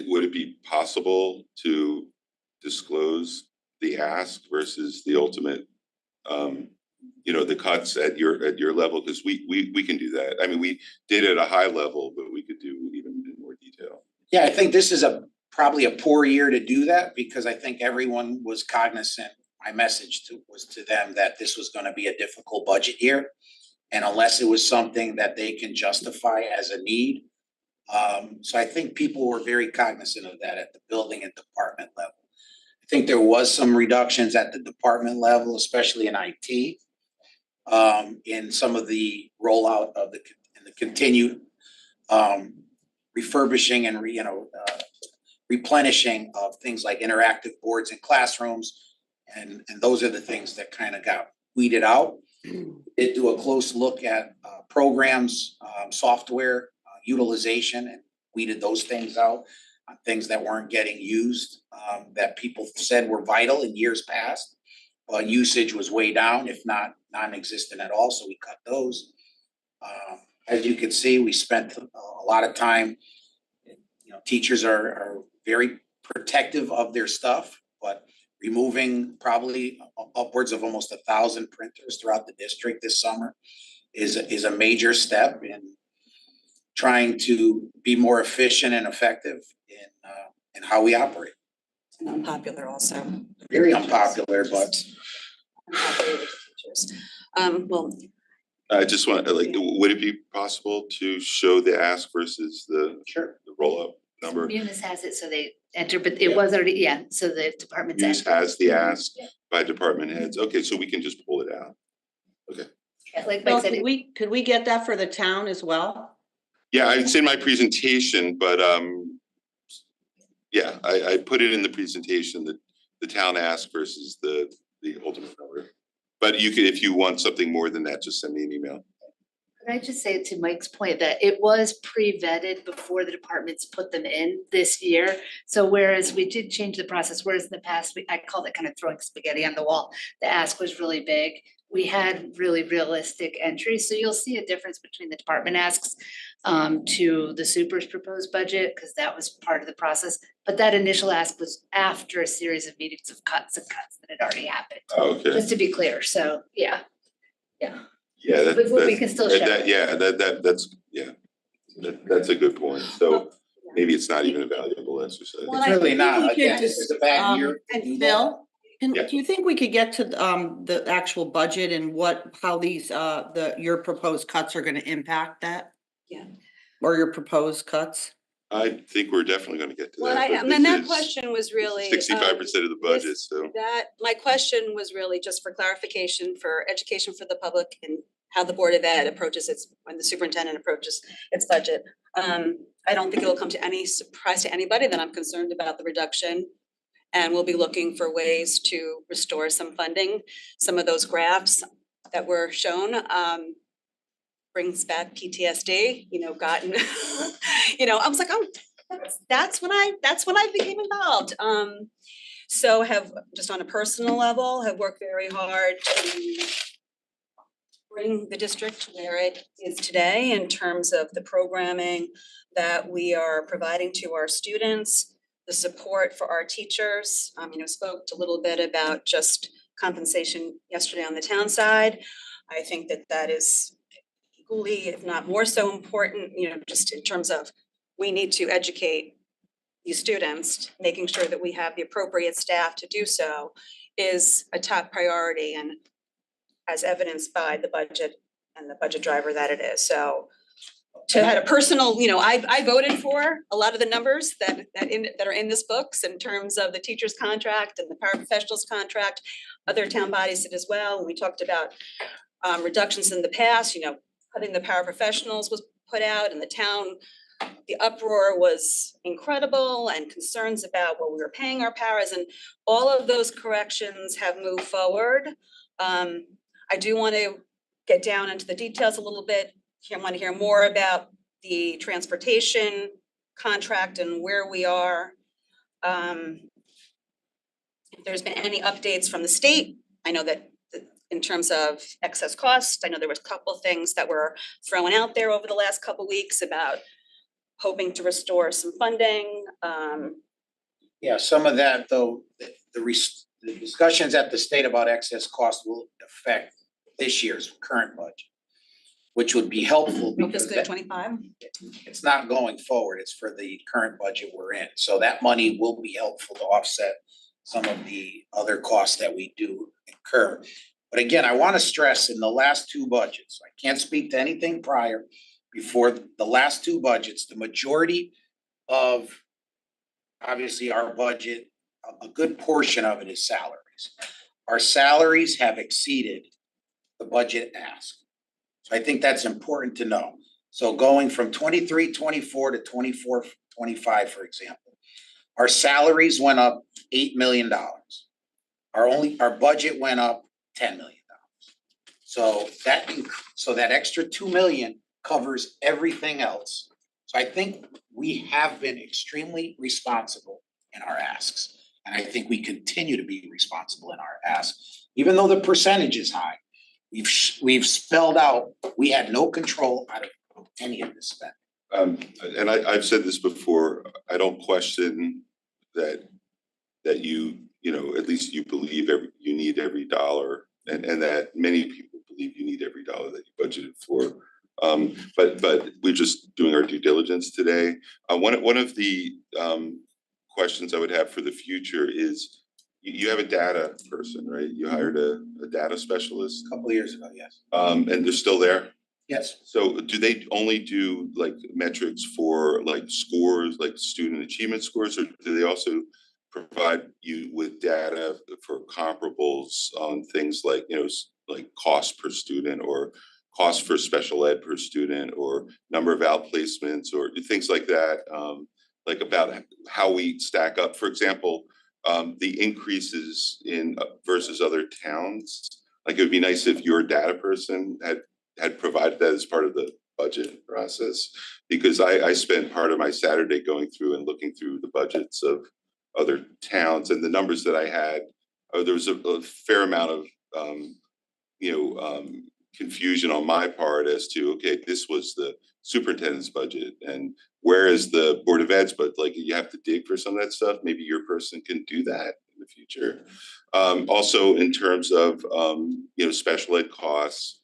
Would it be possible to disclose the ask versus the ultimate, the cuts at your level, because we can do that. I mean, we did at a high level, but we could do even in more detail. Yeah, I think this is probably a poor year to do that, because I think everyone was cognizant. My message was to them that this was gonna be a difficult budget year. And unless it was something that they can justify as a need. So I think people were very cognizant of that at the building and department level. I think there was some reductions at the department level, especially in IT. In some of the rollout of the continued refurbishing and replenishing of things like interactive boards in classrooms. And those are the things that kind of got weeded out. It do a close look at programs, software utilization, and weeded those things out. Things that weren't getting used, that people said were vital in years past. Usage was way down, if not non-existent at all, so we cut those. As you can see, we spent a lot of time, teachers are very protective of their stuff, but removing probably upwards of almost 1,000 printers throughout the district this summer is a major step in trying to be more efficient and effective in how we operate. And unpopular also. Very unpopular, but Unpopular with the teachers. Well, I just want, would it be possible to show the ask versus the sure. roll-up number? Munis has it, so they enter, but it was already, so the department's. Use entered. has the ask by department heads. Okay, so we can just pull it out. Okay. Yeah, like Well, Mike said, could we get that for the town as well? Yeah, it's in my presentation, but yeah, I put it in the presentation that the town ask versus the ultimate number. But you could, if you want something more than that, just send me an email. Could I just say to Mike's point that it was pre-vetted before the departments put them in this year? So whereas we did change the process, whereas in the past, I called it kind of throwing spaghetti on the wall. The ask was really big. We had really realistic entries. So you'll see a difference between the department asks to the super's proposed budget, because that was part of the process. But that initial ask was after a series of meetings of cuts that had already happened. Okay. Just to be clear, so, yeah. Yeah, But we can still show. That's a good point. So maybe it's not even a valuable exercise. Well, It's really I think not. we could Again, just, this is a bad year. And Bill, Yeah. do you think we could get to the actual budget and how these your proposed cuts are gonna impact that? Yeah. Or your proposed cuts? I think we're definitely gonna get to well, that. and that question was really. 65% of the budget, so. My question was really just for clarification for education for the public and how the Board of Ed approaches when the superintendent approaches its budget. I don't think it'll come to any surprise to anybody that I'm concerned about the reduction. And we'll be looking for ways to restore some funding. Some of those graphs that were shown brings back PTSD, gotten, I was like, oh, that's when I became involved. So have, just on a personal level, have worked very hard to bring the district where it is today in terms of the programming that we are providing to our students, the support for our teachers. Spoke a little bit about just compensation yesterday on the town side. I think that is equally, if not more so important, just in terms of we need to educate these students, making sure that we have the appropriate staff to do so is a top priority, and as evidenced by the budget and the budget driver that it is. So to have a personal, I voted for a lot of the numbers that are in this books in terms of the teacher's contract and the paraprofessionals contract. Other town bodies did as well. We talked about reductions in the past, cutting the paraprofessionals was put out in the town. The uproar was incredible and concerns about what we were paying our paras, and all of those corrections have moved forward. I do want to get down into the details a little bit. I want to hear more about the transportation contract and where we are. If there's been any updates from the state, I know that in terms of excess costs, I know there was a couple of things that were thrown out there over the last couple of weeks about hoping to restore some funding. Yeah, some of that though, the the discussions at the state about excess cost will affect this year's current budget, which would be helpful because Fiscal that, 25. it's not going forward, it's for the current budget we're in. So that money will be helpful to offset some of the other costs that we do incur. But again, I want to stress in the last two budgets, I can't speak to anything prior, before the last two budgets, the majority of obviously our budget, a good portion of it is salaries. Our salaries have exceeded the budget ask. So I think that's important to know. So going from 23-24 to 24-25, for example, our salaries went up $8 million. Our budget went up $10 million. So that extra 2 million covers everything else. So I think we have been extremely responsible in our asks. And I think we continue to be responsible in our asks, even though the percentage is high. We've spelled out, we had no control out of any of this spend. And I've said this before, I don't question that you know, at least you believe you need every dollar, and that many people believe you need every dollar that you budgeted for. But we're just doing our due diligence today. One of the questions I would have for the future is, you have a data person, right? You hired a data specialist, A couple of years ago, yes. and they're still there. Yes. So do they only do like metrics for like scores, like student achievement scores, or do they also provide you with data for comparables on things like, you know, like cost per student, or cost for special ed per student, or number of outplacements, or things like that, like about how we stack up? For example, the increases in versus other towns. Like, it would be nice if your data person had provided that as part of the budget process, because I spent part of my Saturday going through and looking through the budgets of other towns, and the numbers that I had, there was a fair amount of confusion on my part as to, okay, this was the superintendent's budget, and where is the Board of Ed's, but like, you have to dig for some of that stuff. Maybe your person can do that in the future. Also, in terms of special ed costs,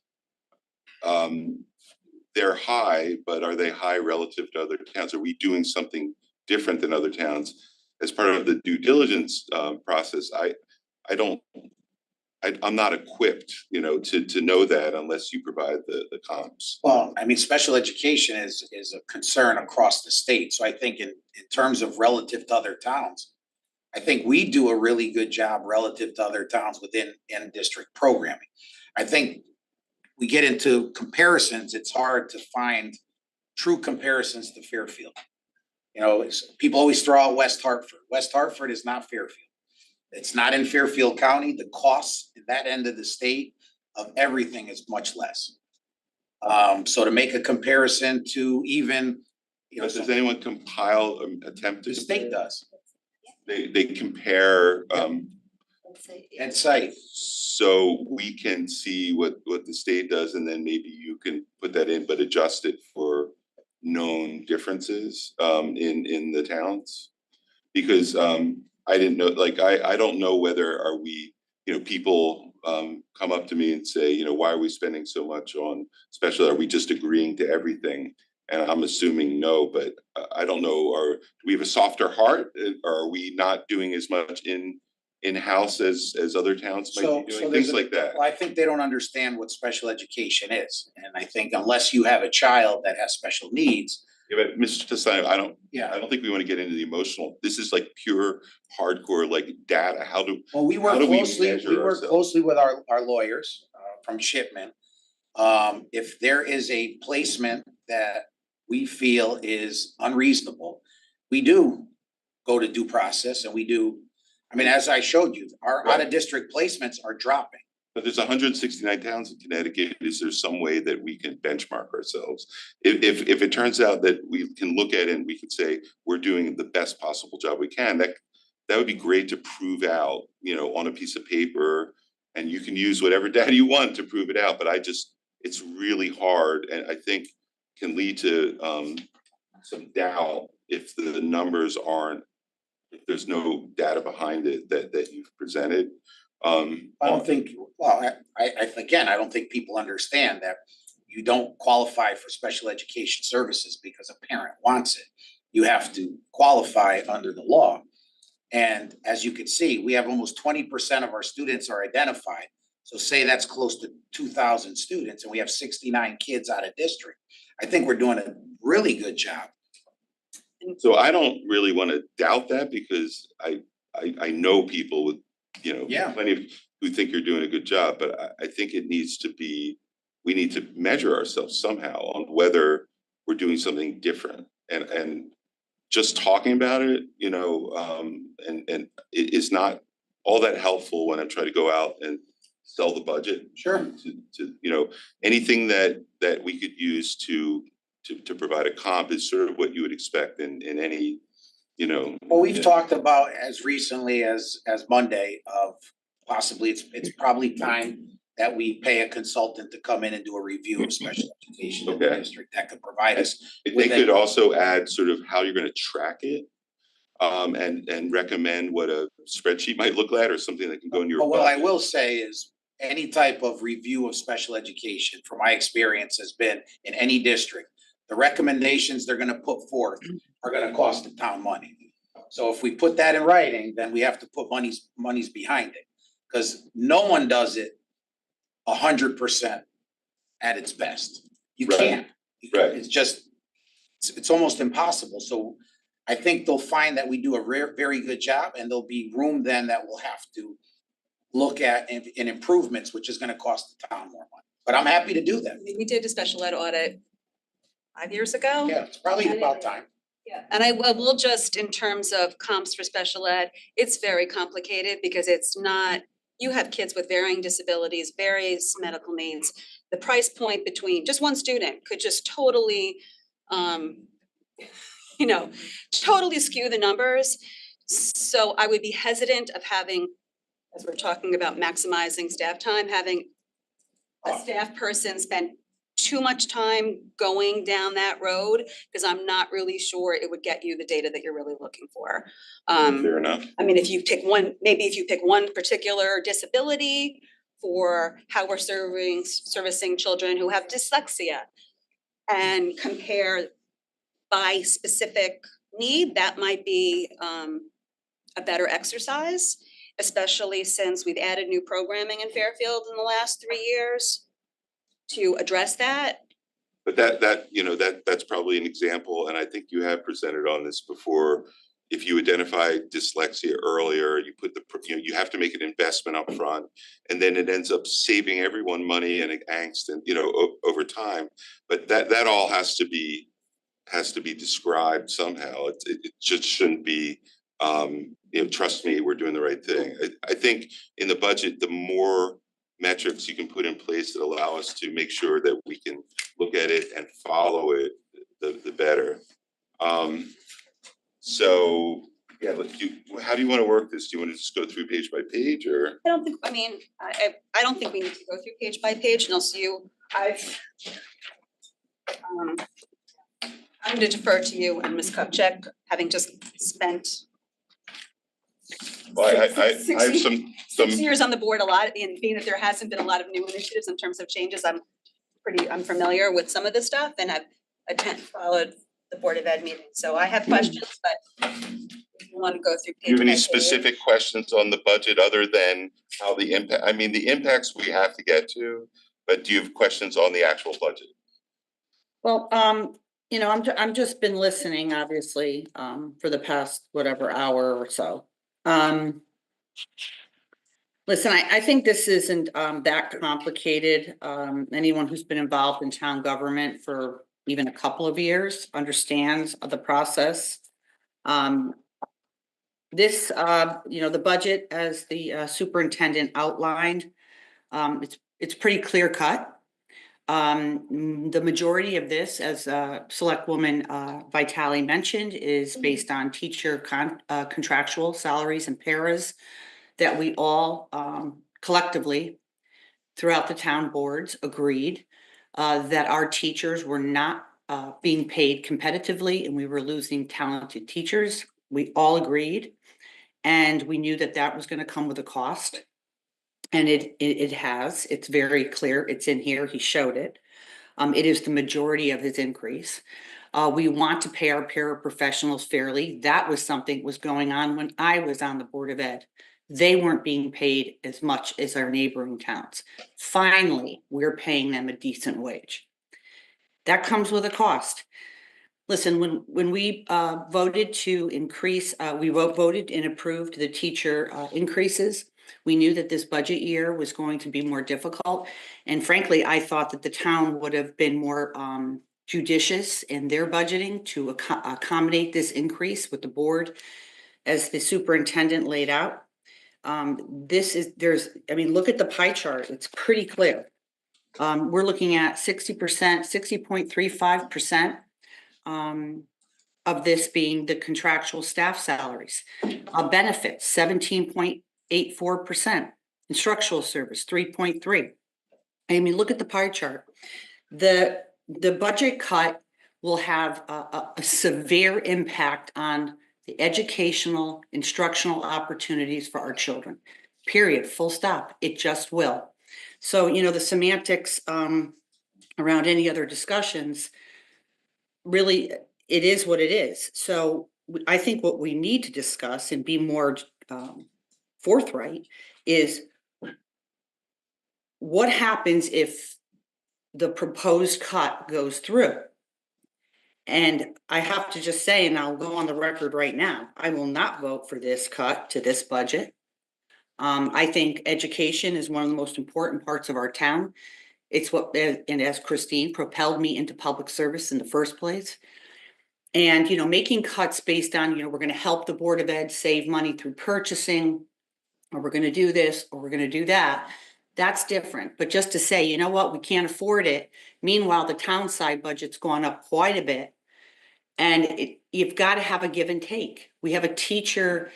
they're high, but are they high relative to other towns? Are we doing something different than other towns? As part of the due diligence process, I'm not equipped, to know that unless you provide the comps. Well, I mean, special education is a concern across the state. So I think in terms of relative to other towns, I think we do a really good job relative to other towns within in-district programming. I think we get into comparisons, it's hard to find true comparisons to Fairfield. People always throw out West Hartford. West Hartford is not Fairfield. It's not in Fairfield County. The costs in that end of the state of everything is much less. So to make a comparison to even, Does anyone compile, attempt to? The state does. They compare, And cite. so we can see what the state does, and then maybe you can put that in, but adjust it for known differences in the towns. Because I didn't know, like, I don't know whether people come up to me and say, why are we spending so much on special? Are we just agreeing to everything? And I'm assuming no, but I don't know. Do we have a softer heart, or are we not doing as much in-house as other towns might be doing? Things like that. Well, I think they don't understand what special education is. And I think unless you have a child that has special needs. Yeah, but Mr. Tessai, I don't Yeah. think we want to get into the emotional. This is like pure hardcore, like, data. Well, we work how do we closely, measure we work ourselves? closely with our lawyers from Shipman. If there is a placement that we feel is unreasonable, we do go to due process, and we do, as I showed you, our Right. out-of-district placements are dropping. But there's 169 towns in Connecticut. Is there some way that we can benchmark ourselves? If it turns out that we can look at it and we can say we're doing the best possible job we can, that would be great to prove out, on a piece of paper, and you can use whatever data you want to prove it out. But it's really hard, and I think can lead to some doubt if the numbers aren't if there's no data behind it that you've presented. I don't think, well, again, I don't think people understand that you don't qualify for special education services because a parent wants it. You have to qualify under the law. And as you can see, we have almost 20% of our students are identified. So say that's close to 2,000 students and we have 69 kids out of district. I think we're doing a really good job. So I don't really want to doubt that because I know people with, you know, Yeah. plenty of who think you're doing a good job, but I think it needs to be, we need to measure ourselves somehow on whether we're doing something different and just talking about it, you know, and it is not all that helpful when I try to go out and sell the budget. Sure. To you know, anything that we could use to provide a comp is sort of what you would expect in any, you know. Well, we've talked about as recently as Monday of possibly it's probably time that we pay a consultant to come in and do a review of special education in the Okay. district that could provide us. If they could also add sort of how you're gonna track it, and recommend what a spreadsheet might look like or something that can go in your But what I budget. will say is any type of review of special education, from my experience, has been in any district. The recommendations they're gonna put forth are gonna cost the town money. So if we put that in writing, then we have to put monies behind it. Cause no one does it 100% at its best. You Right. can't. Right. It's just, it's almost impossible. So I think they'll find that we do a very good job and there'll be room then that we'll have to look at in improvements, which is gonna cost the town more money. But I'm happy to do that. I mean, we did a special ed audit 5 years ago. Yeah, it's probably about time. And I will just, in terms of comps for special ed, it's very complicated because it's not, you have kids with varying disabilities, various medical needs. The price point between just one student could just totally, you know, totally skew the numbers. So I would be hesitant of having, as we're talking about maximizing staff time, having a staff person spend too much time going down that road, because I'm not really sure it would get you the data that you're really looking for. Fair enough. I mean, if you pick one, maybe if you pick one particular disability for how we're servicing children who have dyslexia and compare by specific need, that might be a better exercise, especially since we've added new programming in Fairfield in the last 3 years to address that. But that, you know, that's probably an example, and I think you have presented on this before. If you identify dyslexia earlier, you put you know, you have to make an investment up front, and then it ends up saving everyone money and angst and, you know, over time. But that all has to be described somehow. It just shouldn't be, you know, trust me, we're doing the right thing. I think in the budget, the more metrics you can put in place that allow us to make sure that we can look at it and follow it, the better. So yeah, how do you want to work this? Do you want to just go through page by page or? I don't think, I mean, I don't think we need to go through page by page, and also I'm gonna defer to you and Ms. Kupchak, having just spent Well, I have 6 years on the board, a lot, and being that there hasn't been a lot of new initiatives in terms of changes, I'm familiar with some of this stuff and I've followed the Board of Ed meetings, so I have questions, but if you want to go through Do you have page by any page. specific questions on the budget other than how the impact, I mean, the impacts we have to get to, but do you have questions on the actual budget? Well, you know, I'm just been listening, obviously, for the past whatever hour or so. Listen, I think this isn't that complicated. Anyone who's been involved in town government for even a couple of years understands the process. This, you know, the budget, as the superintendent outlined, it's pretty clear cut. The majority of this, as Selectwoman Vitale mentioned, is based on teacher contractual salaries and paras that we all collectively throughout the town boards agreed that our teachers were not being paid competitively and we were losing talented teachers. We all agreed. And we knew that that was gonna come with a cost. And it has, it's very clear, it's in here, he showed it. It is the majority of his increase. We want to pay our paraprofessionals fairly. That was something that was going on when I was on the Board of Ed. They weren't being paid as much as our neighboring towns. Finally, we're paying them a decent wage. That comes with a cost. Listen, when we voted to increase, we voted and approved the teacher increases. We knew that this budget year was going to be more difficult. And frankly, I thought that the town would have been more judicious in their budgeting to accommodate this increase with the board as the superintendent laid out. Look at the pie chart. It's pretty clear. We're looking at 60%, 60.35%. Of this being the contractual staff salaries, benefits 17.84%, instructional service 3.3. I mean, look at the pie chart. The budget cut will have a severe impact on the educational, instructional opportunities for our children. Period. Full stop. It just will. So, you know, the semantics around any other discussions, really, it is what it is. So I think what we need to discuss and be more forthright is what happens if the proposed cut goes through. And I have to just say, and I'll go on the record right now, I will not vote for this cut to this budget. I think education is one of the most important parts of our town. It's what, and as Christine, propelled me into public service in the first place. And, you know, making cuts based on, you know, we're going to help the Board of Ed save money through purchasing, or we're going to do this, or we're going to do that. That's different. But just to say, you know what, we can't afford it. Meanwhile, the town side budget's gone up quite a bit. And you've got to have a give and take. We have a teacher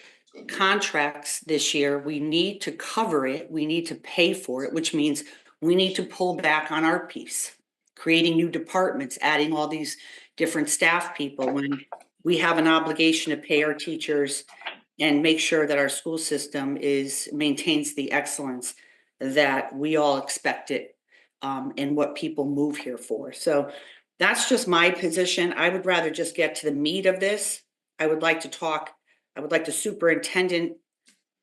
contracts this year. We need to cover it. We need to pay for it, which means we need to pull back on our piece, creating new departments, adding all these different staff people when we have an obligation to pay our teachers and make sure that our school system maintains the excellence that we all expect it and what people move here for. So that's just my position. I would rather just get to the meat of this. I would like the superintendent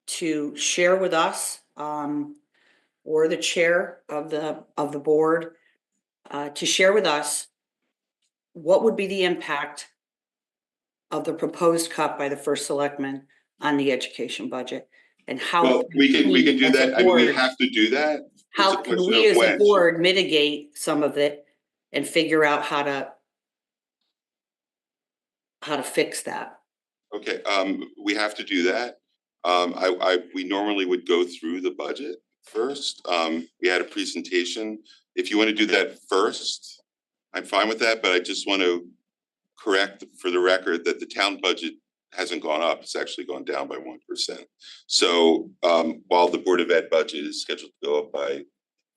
to share with us or the chair of the board to share with us what would be the impact of the proposed cut by the first selectman on the education budget, and how Well, we can do that. I mean, we have to do that. How It's a can question we of as a when. board mitigate some of it and figure out how to fix that? Okay, we have to do that. We normally would go through the budget first. We had a presentation. If you want to do that first, I'm fine with that, but I just want to correct for the record that the town budget hasn't gone up, it's actually gone down by 1%. So while the Board of Ed budget is scheduled to go up by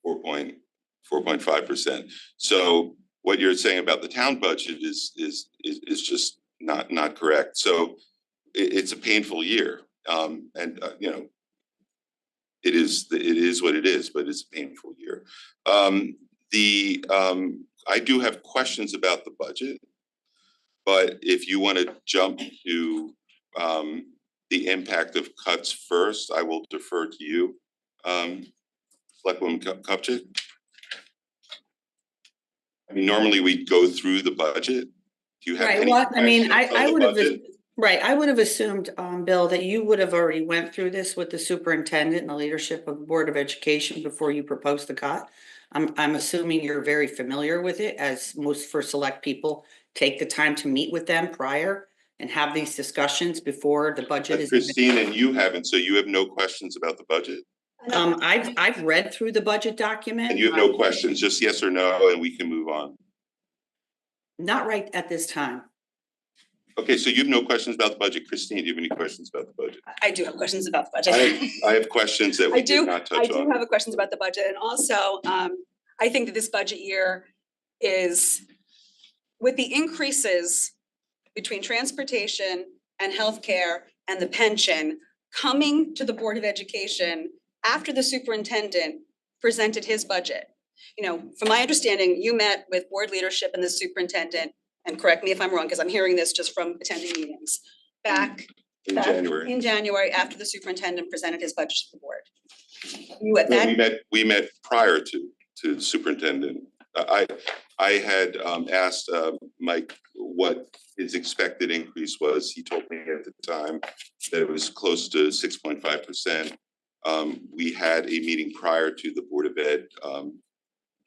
4.5%. So what you're saying about the town budget is just not correct. So it's a painful year. You know, it is what it is, but it's a painful year. I do have questions about the budget, but if you want to jump to the impact of cuts first, I will defer to you, Selectwoman Kupchak. I mean, normally we go through the budget. Do you have Right, any well, I mean, questions I on the would have, budget? right, I would have assumed, Bill, that you would have already went through this with the superintendent and the leadership of the Board of Education before you proposed the cut. I'm assuming you're very familiar with it, as most first select people take the time to meet with them prior and have these discussions before the budget is. Christine, and you haven't, so you have no questions about the budget? I've read through the budget document. And you have no questions, just yes or no, and we can move on. Not right at this time. Okay, so you have no questions about the budget. Christine, do you have any questions about the budget? I do have questions about the budget. I have questions that we did not touch on. I do have questions about the budget, and also I think that this budget year is, with the increases between transportation and healthcare and the pension coming to the Board of Education after the superintendent presented his budget. You know, from my understanding, you met with board leadership and the superintendent, and correct me if I'm wrong, because I'm hearing this just from attending meetings, back In January. in January, after the superintendent presented his budget to the board. You at No, that, we met prior to the superintendent. I had asked Mike what his expected increase was. He told me at the time that it was close to 6.5%. We had a meeting prior to the Board of Ed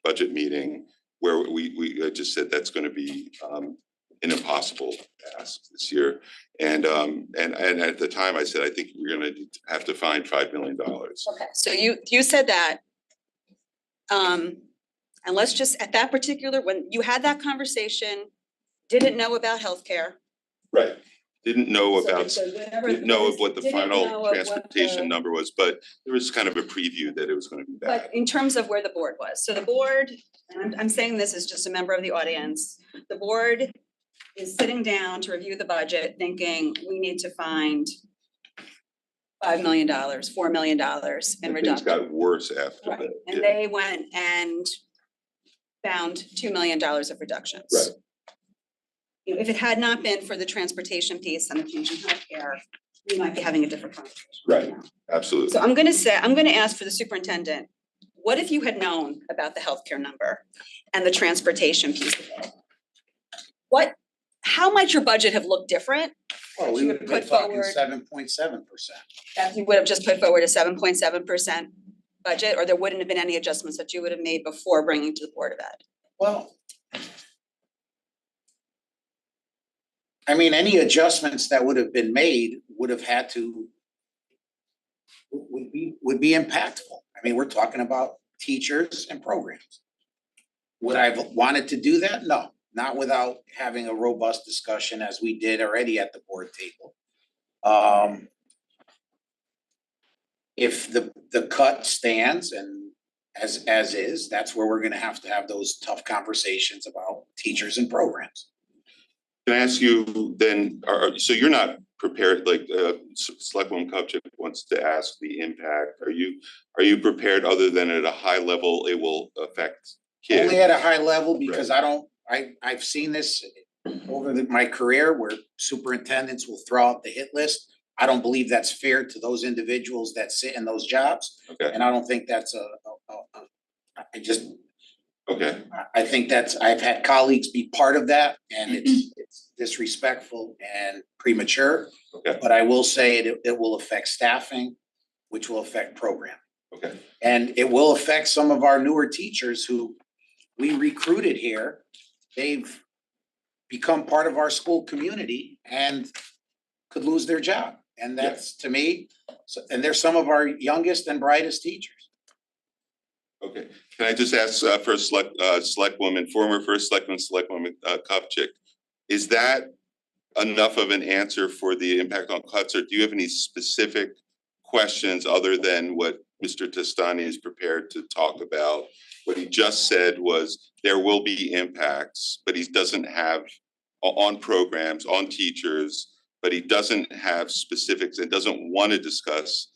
budget meeting where we just said that's going to be an impossible ask this year. And at the time I said, I think we're going to have to find $5 million. okay, so you said that. And let's just, at that particular, when you had that conversation, didn't know about healthcare. Right. Didn't know So- about, so whatever- didn't know of what the didn't know final of what transportation the- number was, but there was kind of a preview that it was going to be bad. But in terms of where the board was, so the board, and I'm saying this as just a member of the audience, the board is sitting down to review the budget, thinking we need to find $5 million, $4 million in And things reduction. got worse after Right, that. and Yeah. they went and found $2 million of reductions. Right. You know, if it had not been for the transportation piece and the change in healthcare, we might be having a different conversation. Right. now. Absolutely. So I'm gonna ask for the superintendent, what if you had known about the healthcare number and the transportation piece of it? How might your budget have looked different? Well, we You would have been put talking forward- 7.7%. That you would have just put forward a 7.7% budget, or there wouldn't have been any adjustments that you would have made before bringing to the Board of Ed? Well, I mean, any adjustments that would have been made would have had to would be impactful. I mean, we're talking about teachers and programs. Would I have wanted to do that? No, not without having a robust discussion as we did already at the board table. If the cut stands and as is, that's where we're gonna have to have those tough conversations about teachers and programs. Can I ask you then, so you're not prepared, like Selectwoman Kupchak wants to ask the impact. Are you prepared other than at a high level, it will affect kids? Only at a high level because I've seen this over my career where superintendents will throw out the hit list. I don't believe that's fair to those individuals that sit in those jobs. Okay, And I don't think that's okay, I think I've had colleagues be part of that and it's disrespectful and premature. okay, But I will say it will affect staffing, which will affect programming. okay. And it will affect some of our newer teachers who we recruited here. They've become part of our school community and could lose their job. And that's, to me, and they're some of our youngest and brightest teachers. Okay, can I just ask first Selectwoman, former First Selectwoman Kupchak, is that enough of an answer for the impact on cuts, or do you have any specific questions other than what Mr. Testani is prepared to talk about? What he just said was there will be impacts, but he doesn't have on programs, on teachers, but he doesn't have specifics and doesn't want to discuss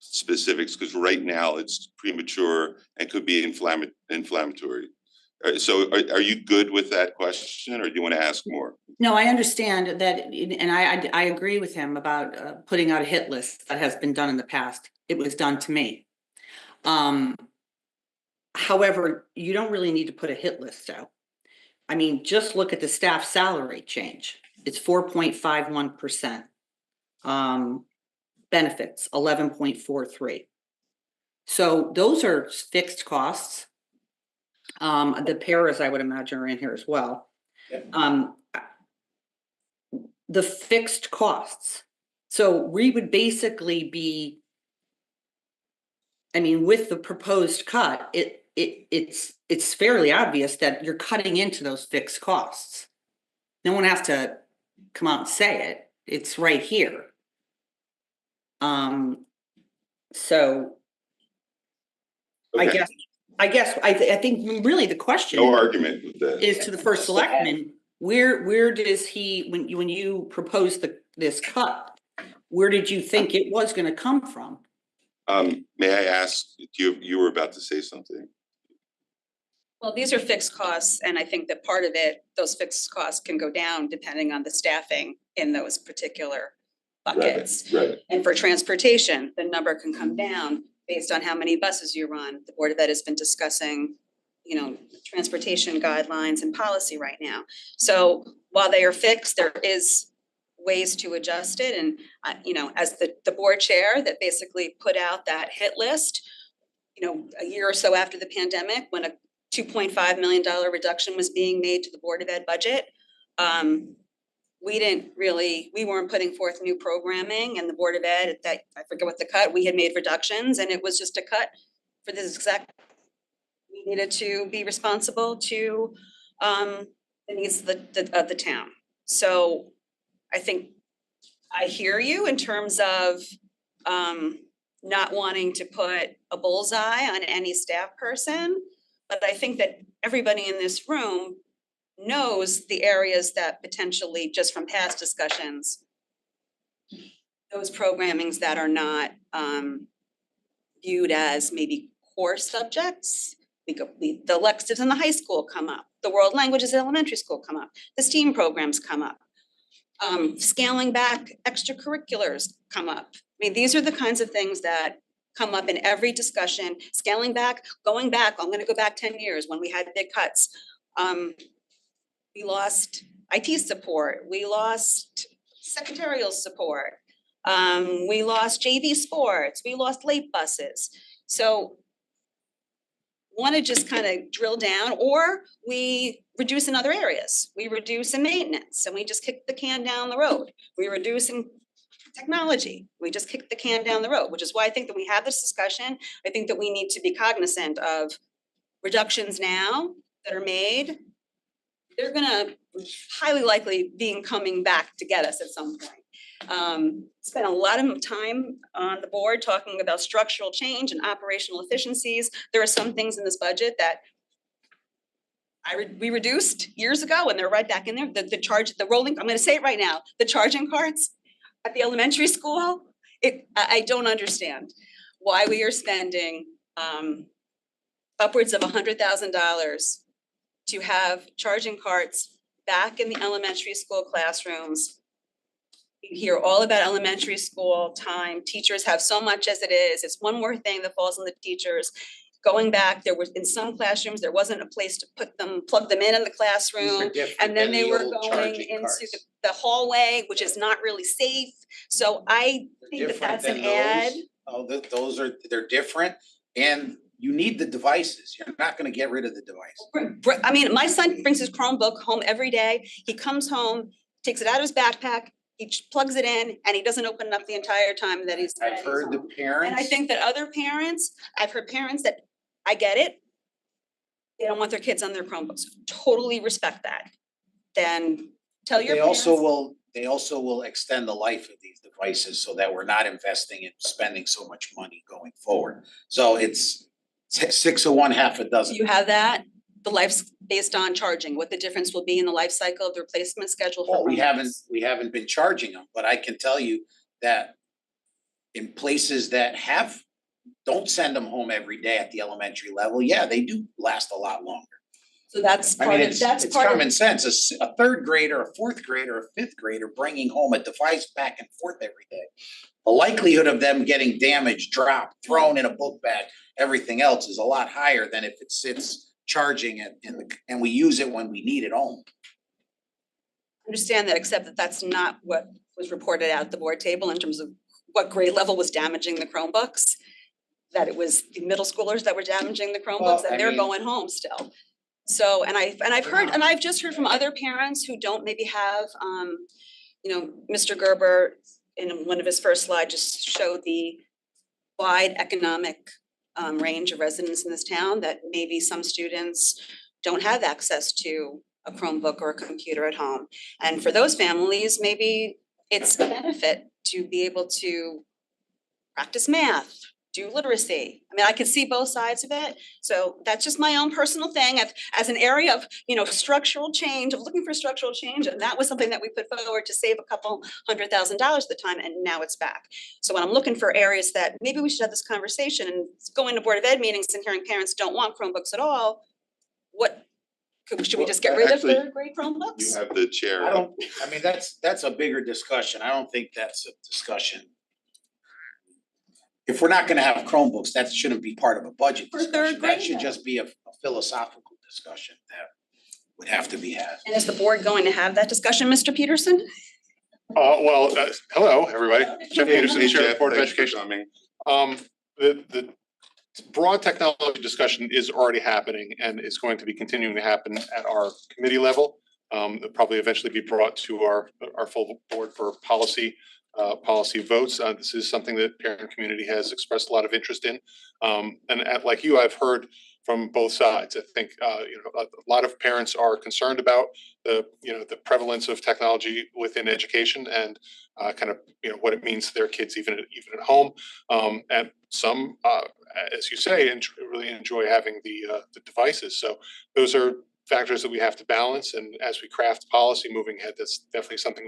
specifics because right now it's premature and could be inflammatory. So are you good with that question or do you want to ask more? No, I understand that, and I agree with him about putting out a hit list that has been done in the past. It was done to me. However, you don't really need to put a hit list out. I mean, just look at the staff salary change. It's 4.51%. Benefits, 11.43. So those are fixed costs. The paras, I would imagine, are in here as well. Yep. The fixed costs. So we would basically be, I mean, with the proposed cut, it's fairly obvious that you're cutting into those fixed costs. No one has to come out and say it. It's right here. So Okay. I think really the question No argument with that. is to the first selectman, where does he, when you propose the this cut, where did you think it was gonna come from? May I ask, you were about to say something? Well, these are fixed costs, and I think that part of it, those fixed costs can go down depending on the staffing in those particular buckets. Right. And for transportation, the number can come down based on how many buses you run. The Board of Ed has been discussing, transportation guidelines and policy right now. So while they are fixed, there is ways to adjust it. And, as the board chair that basically put out that hit list, a year or so after the pandemic, when a $2.5 million reduction was being made to the Board of Ed budget, we weren't putting forth new programming, and the Board of Ed, that, I forget what the cut, we had made reductions, and it was just a cut for this exact, we needed to be responsible to the needs of the town. So I think I hear you in terms of not wanting to put a bullseye on any staff person, but I think that everybody in this room knows the areas that potentially, just from past discussions, those programmings that are not viewed as maybe core subjects. The electives in the high school come up, the world languages in elementary school come up, the STEAM programs come up. Scaling back extracurriculars come up. I mean, these are the kinds of things that come up in every discussion. Scaling back, going back, I'm gonna go back 10 years when we had big cuts. We lost IT support, we lost secretarial support, we lost JV sports, we lost late buses. So want to just kind of drill down, or we reduce in other areas. We reduce in maintenance and we just kick the can down the road. We reduce in technology, we just kick the can down the road, which is why I think that we have this discussion. I think that we need to be cognizant of reductions now that are made. They're gonna highly likely being coming back to get us at some point. Spent a lot of time on the board talking about structural change and operational efficiencies. There are some things in this budget that we reduced years ago, and they're right back in there. The rolling, I'm gonna say it right now, the charging carts at the elementary school, I don't understand why we are spending upwards of $100,000 to have charging carts back in the elementary school classrooms. You hear all about elementary school time. Teachers have so much as it is. It's one more thing that falls on the teachers. Going back, there was, in some classrooms, there wasn't a place to plug them in the classroom. And then they were going into the hallway, which is not really safe. So I think that that's an ad. Oh, they're different, and you need the devices. You're not gonna get rid of the device. I mean, my son brings his Chromebook home every day. He comes home, takes it out of his backpack, he plugs it in, and he doesn't open it up the entire time that he's. I've heard the parents. And I think that other parents, I've heard parents that, I get it. They don't want their kids on their Chromebooks. Totally respect that. Then tell your parents. They also will extend the life of these devices so that we're not investing in spending so much money going forward. So it's 6 of one, half a dozen. You have that, the life's based on charging, what the difference will be in the life cycle of the replacement schedule for. Well, we haven't been charging them, but I can tell you that in places that don't send them home every day at the elementary level, yeah, they do last a lot longer. So that's I part mean, of, that's it's part of. common sense. A third grader, a fourth grader, a fifth grader bringing home a device back and forth every day. The likelihood of them getting damaged, dropped, thrown in a book bag, everything else is a lot higher than if it sits charging it and we use it when we need it home. Understand that, except that that's not what was reported out at the board table in terms of what grade level was damaging the Chromebooks. That it was the middle schoolers that were damaging the Chromebooks, and they're going home still. So, and I've just heard from other parents who don't maybe have, Mr. Gerber in one of his first slides just showed the wide economic range of residents in this town, that maybe some students don't have access to a Chromebook or a computer at home. And for those families, maybe it's a benefit to be able to practice math, do literacy. I mean, I can see both sides of it. So that's just my own personal thing as an area of, structural change, of looking for structural change. And that was something that we put forward to save a couple $100,000 at the time, and now it's back. So when I'm looking for areas that maybe we should have this conversation and going to Board of Ed meetings and hearing parents don't want Chromebooks at all, should we just get rid of Actually, third grade You Chromebooks? have the chair. That's a bigger discussion. I don't think that's a discussion. If we're not gonna have Chromebooks, that shouldn't be part of a budget For third discussion. That grade, should though. just be a philosophical discussion that would have to be had. And is the board going to have that discussion, Mr. Peterson? Hello, everybody. Jeff Hey, Peterson, hey, Chair of Jeff, the Board of thanks for Education. coming. The broad technology discussion is already happening and is going to be continuing to happen at our committee level. It'll probably eventually be brought to our full board for policy votes. This is something that parent community has expressed a lot of interest in. Like you, I've heard from both sides. I think a lot of parents are concerned about the prevalence of technology within education and kind of what it means to their kids even at home. And some, as you say, really enjoy having the devices. So those are factors that we have to balance. And as we craft policy moving ahead, that's definitely something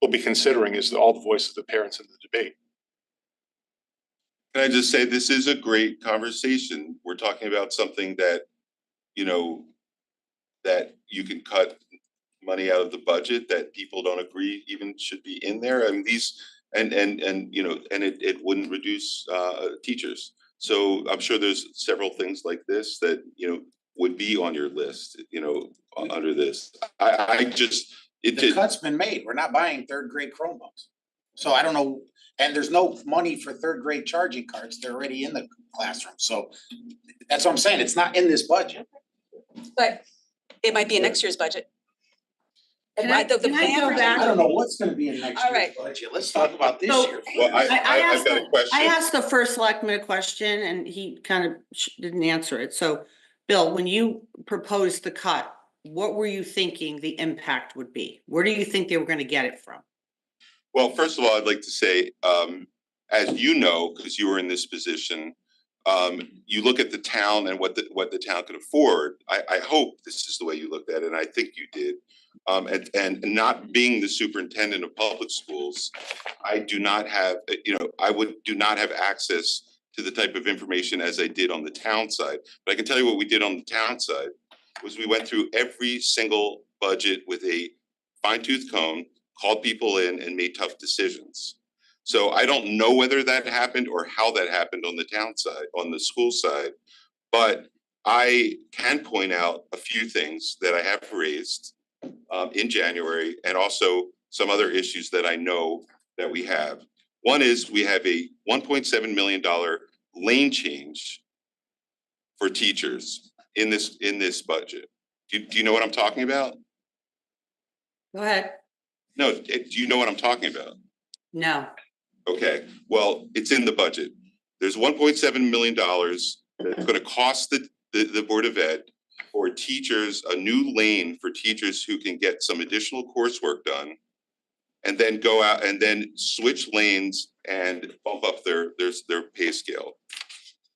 we'll be considering, is all the voice of the parents in the debate. Can I just say, this is a great conversation. We're talking about something that, that you can cut money out of the budget that people don't agree even should be in there. I mean, and it wouldn't reduce teachers. So I'm sure there's several things like this that, would be on your list, under this. The cut's been made. We're not buying third grade Chromebooks. So I don't know, and there's no money for third grade charging cards. They're already in the classroom. So that's what I'm saying. It's not in this budget. But it might be in next year's budget. Can I go back? I don't know what's gonna be in next All year's right. budget. Let's talk about this So- year. Well, I've asked got a question. I asked the first selectman a question and he kind of didn't answer it. So, Bill, when you proposed the cut, what were you thinking the impact would be? Where do you think they were gonna get it from? Well, first of all, I'd like to say, as you know, because you were in this position, you look at the town and what the town can afford. I hope this is the way you looked at it, and I think you did. And not being the superintendent of public schools, I do not have, do not have access to the type of information as I did on the town side. But I can tell you what we did on the town side was we went through every single budget with a fine-tooth comb, called people in and made tough decisions. So I don't know whether that happened or how that happened on the town side, on the school side, but I can point out a few things that I have raised in January, and also some other issues that I know that we have. One is we have a $1.7 million lane change for teachers in this budget. Do you know what I'm talking about? Go ahead. No, do you know what I'm talking about? No. Okay, well, it's in the budget. There's $1.7 million that's gonna cost the Board of Ed for teachers, a new lane for teachers who can get some additional coursework done. And then go out and then switch lanes and bump up their pay scale.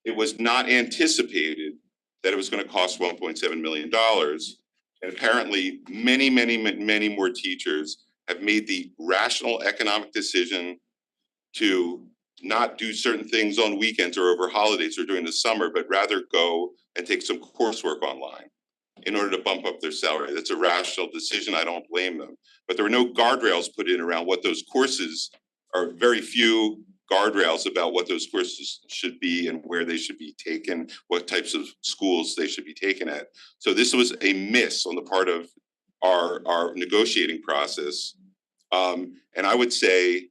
It was not anticipated that it was gonna cost $1.7 million. And apparently, many more teachers have made the rational economic decision to not do certain things on weekends or over holidays or during the summer, but rather go and take some coursework online in order to bump up their salary. That's a rational decision. I don't blame them. But there were no guardrails put in around what those courses are, very few guardrails about what those courses should be and where they should be taken, what types of schools they should be taken at. So this was a miss on the part of our negotiating process. And I would say,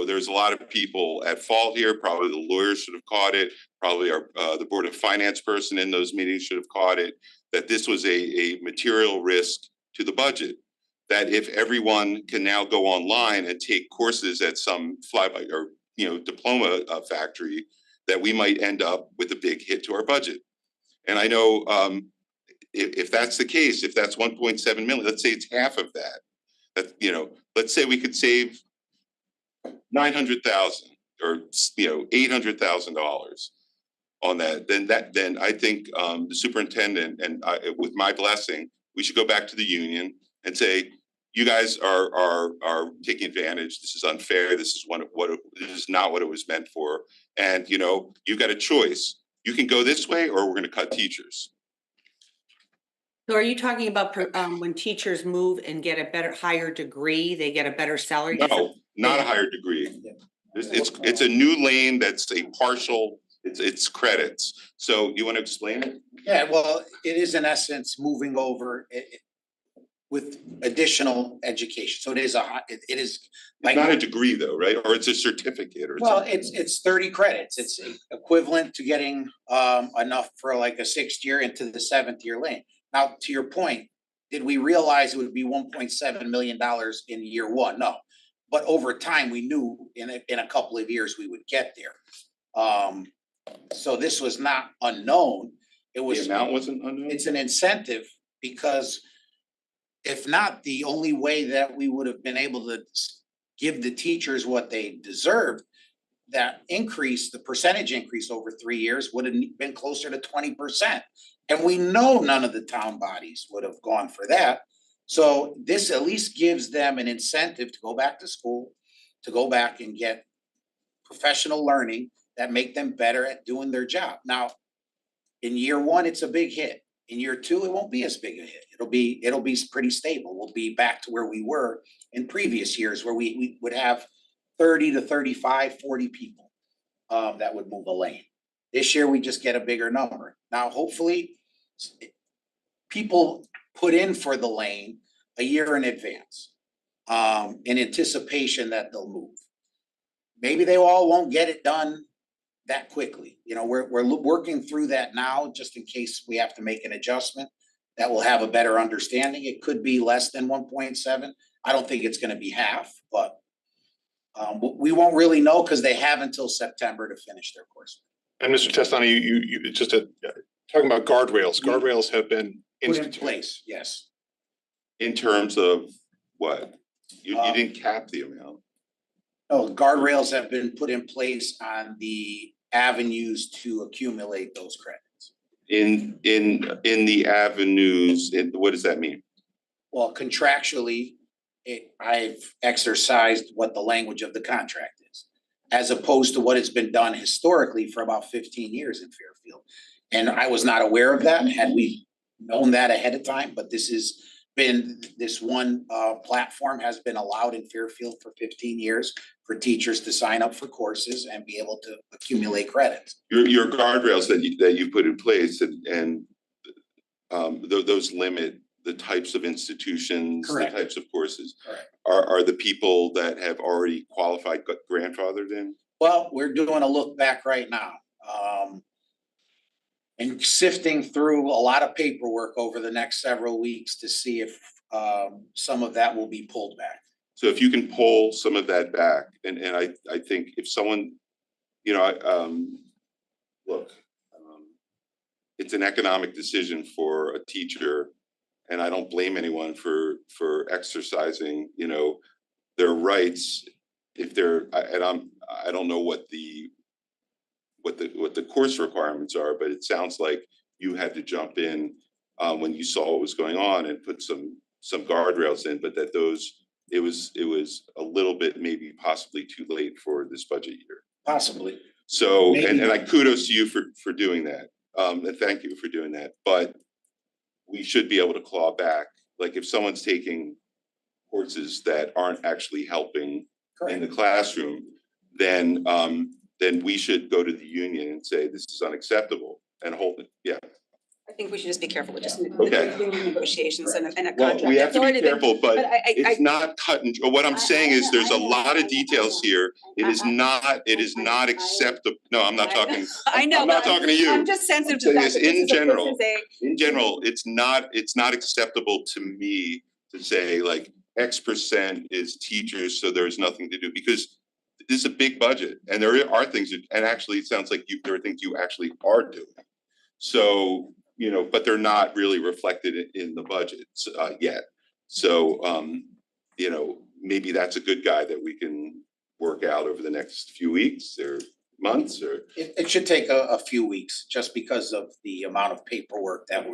there's a lot of people at fault here. Probably the lawyers should have caught it. Probably the Board of Finance person in those meetings should have caught it, that this was a material risk to the budget. That if everyone can now go online and take courses at some flyby or diploma factory, that we might end up with a big hit to our budget. And I know if that's the case, if that's 1.7 million, let's say it's half of that. That let's say we could save 900,000 or, you know, $800,000 on that, then I think the superintendent and I, with my blessing, we should go back to the union and say, you guys are taking advantage. This is unfair. This is this is not what it was meant for. And you know, you've got a choice. You can go this way, or we're going to cut teachers. So are you talking about when teachers move and get a better, higher degree, they get a better salary? No, not a higher degree. It's a new lane that's a partial. It's credits. So you want to explain it? Yeah, well, it is in essence moving over with additional education. So it is it is like. Not a degree though, right? Or it's a certificate or Well, something. it's 30 credits. It's equivalent to getting enough for like a 6th year into the 7th year lane. Now, to your point, did we realize it would be $1.7 million in year 1? No. But over time, we knew in a couple of years we would get there. So this was not unknown. It was. The amount wasn't unknown? It's an incentive because if not, the only way that we would have been able to give the teachers what they deserved, that increase, the percentage increase over 3 years would have been closer to 20%. And we know none of the town bodies would have gone for that. So this at least gives them an incentive to go back to school, to go back and get professional learning that make them better at doing their job. Now, in year 1, it's a big hit. In year 2, it won't be as big a hit. It'll be pretty stable. We'll be back to where we were in previous years where we would have 30 to 35, 40 people that would move a lane. This year, we just get a bigger number. Now, hopefully, people put in for the lane a year in advance in anticipation that they'll move. Maybe they all won't get it done that quickly. You know, we're working through that now, just in case we have to make an adjustment that will have a better understanding. It could be less than 1.7. I don't think it's going to be half, but we won't really know because they have until September to finish their course. And Mr. Testani, you just talking about guardrails. Guardrails have been Put in place, yes. In terms of what? You didn't cap the amount. No, guardrails have been put in place on the avenues to accumulate those credits. In the avenues, what does that mean? Well, contractually, I've exercised what the language of the contract is, as opposed to what has been done historically for about 15 years in Fairfield. And I was not aware of that, had we known that ahead of time, but this one platform has been allowed in Fairfield for 15 years for teachers to sign up for courses and be able to accumulate credits. Your guardrails that you put in place and those limit the types of institutions, Correct. the types of courses. Correct. Are the people that have already qualified grandfathered in? Well, we're doing a look back right now. And sifting through a lot of paperwork over the next several weeks to see if some of that will be pulled back. So if you can pull some of that back, and I think if someone, you know, look, it's an economic decision for a teacher, and I don't blame anyone for exercising, you know, their rights if they're, I don't know what the course requirements are, but it sounds like you had to jump in when you saw what was going on and put some guardrails in, but that it was a little bit maybe possibly too late for this budget year. Possibly. So, Maybe. and I kudos to you for doing that. And thank you for doing that. But we should be able to claw back. Like if someone's taking courses that aren't actually helping in the classroom, then we should go to the union and say, this is unacceptable and hold it. Yeah. I think we should just be careful with just Okay. negotiations and a contract. Well, we have It's to be already been- careful, but I- it's not cut and, what I'm saying is there's a lot of details here. It is not acceptable. No, I'm not talking, I know. I'm not but talking to you. I'm just sensitive to saying that. is that this in is a- general. this is a- In general, it's not acceptable to me to say like X% is teachers, so there's nothing to do, because this is a big budget and there are things that, and actually it sounds like there are things you actually are doing. So, you know, but they're not really reflected in the budget yet. So, you know, maybe that's a good guy that we can work out over the next few weeks or months or? It should take a few weeks, just because of the amount of paperwork that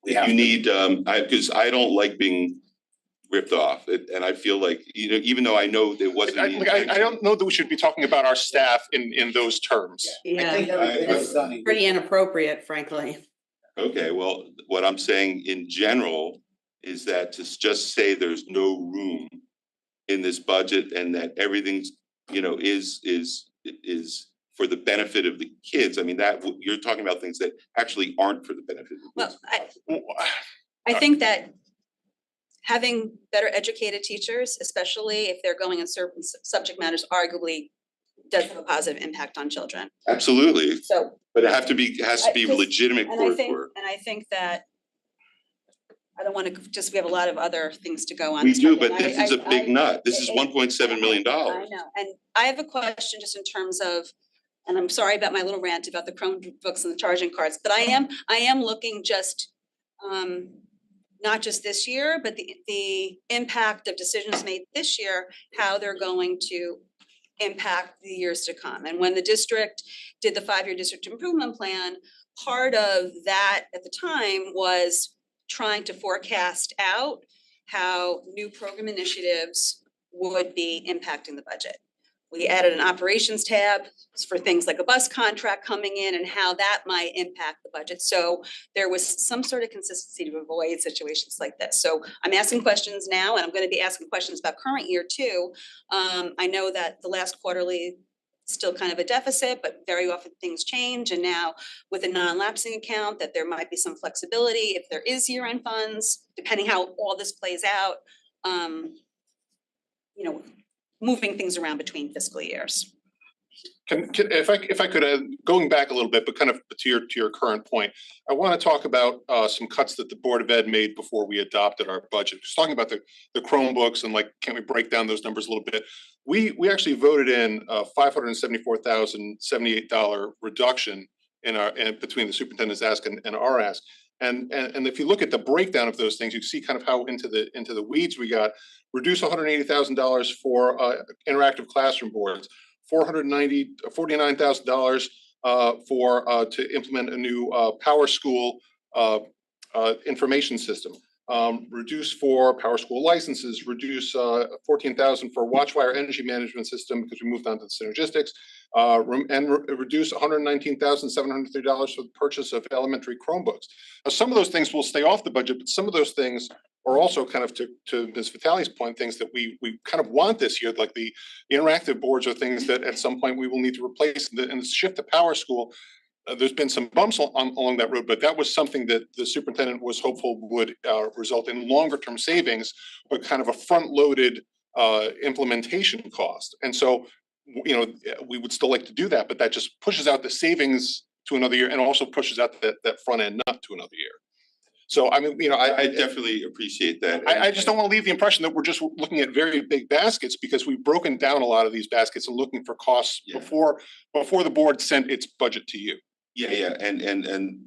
we have. You need, because I don't like being ripped off, and I feel like, even though I know there wasn't. the I intention- don't know that we should be talking about our staff in those terms. I think everything is done in good Pretty inappropriate, frankly. Okay, well, what I'm saying in general is that to just say there's no room in this budget and that everything's, is for the benefit of the kids. I mean, that you're talking about things that actually aren't for the benefit of the Well, kids. I think that having better educated teachers, especially if they're going in certain subject matters, arguably does have a positive impact on children. Absolutely, So, but it has to be just- legitimate and I think, coursework. and I think that I don't want to we have a lot of other things to go on. We this do, budget. but this is a big nut. This is $1.7 million. I know, and I have a question just in terms of, and I'm sorry about my little rant about the Chromebooks and the charging cards, but I am looking just, not just this year, but the impact of decisions made this year, how they're going to impact the years to come. And when the district did the 5-year district improvement plan, part of that at the time was trying to forecast out how new program initiatives would be impacting the budget. We added an operations tab for things like a bus contract coming in and how that might impact the budget. So there was some sort of consistency to avoid situations like this. So I'm asking questions now, and I'm going to be asking questions about current year too. I know that the last quarterly still kind of a deficit, but very often things change. And now with a non-lapsing account, that there might be some flexibility if there is year-end funds, depending how all this plays out, moving things around between fiscal years. If I could, going back a little bit, but kind of to your current point, I want to talk about some cuts that the Board of Ed made before we adopted our budget. Just talking about the Chromebooks and can we break down those numbers a little bit? We actually voted in a $574,078 reduction in between the superintendent's ask and our ask. And if you look at the breakdown of those things, you see kind of how into the weeds we got. Reduce $180,000 for interactive classroom boards. $49,000 for to implement a new Power School information system. Reduce for Power School licenses, reduce $14,000 for Watchwire energy management system because we moved on to the synergistics, and reduce $119,703 for the purchase of elementary Chromebooks. Now, some of those things will stay off the budget, but some of those things are also kind of to Ms. Vitale's point, things that we kind of want this year, like the interactive boards are things that at some point we will need to replace. And the shift to Power School, there's been some bumps along that road, but that was something that the superintendent was hopeful would result in longer term savings, but kind of a front loaded implementation cost. And so, we would still like to do that, but that just pushes out the savings to another year and also pushes out that front end nut to another year. So, I mean, I definitely appreciate that. I just don't want to leave the impression that we're just looking at very big baskets, because we've broken down a lot of these baskets and looking for costs before the board sent its budget to you. Yeah, and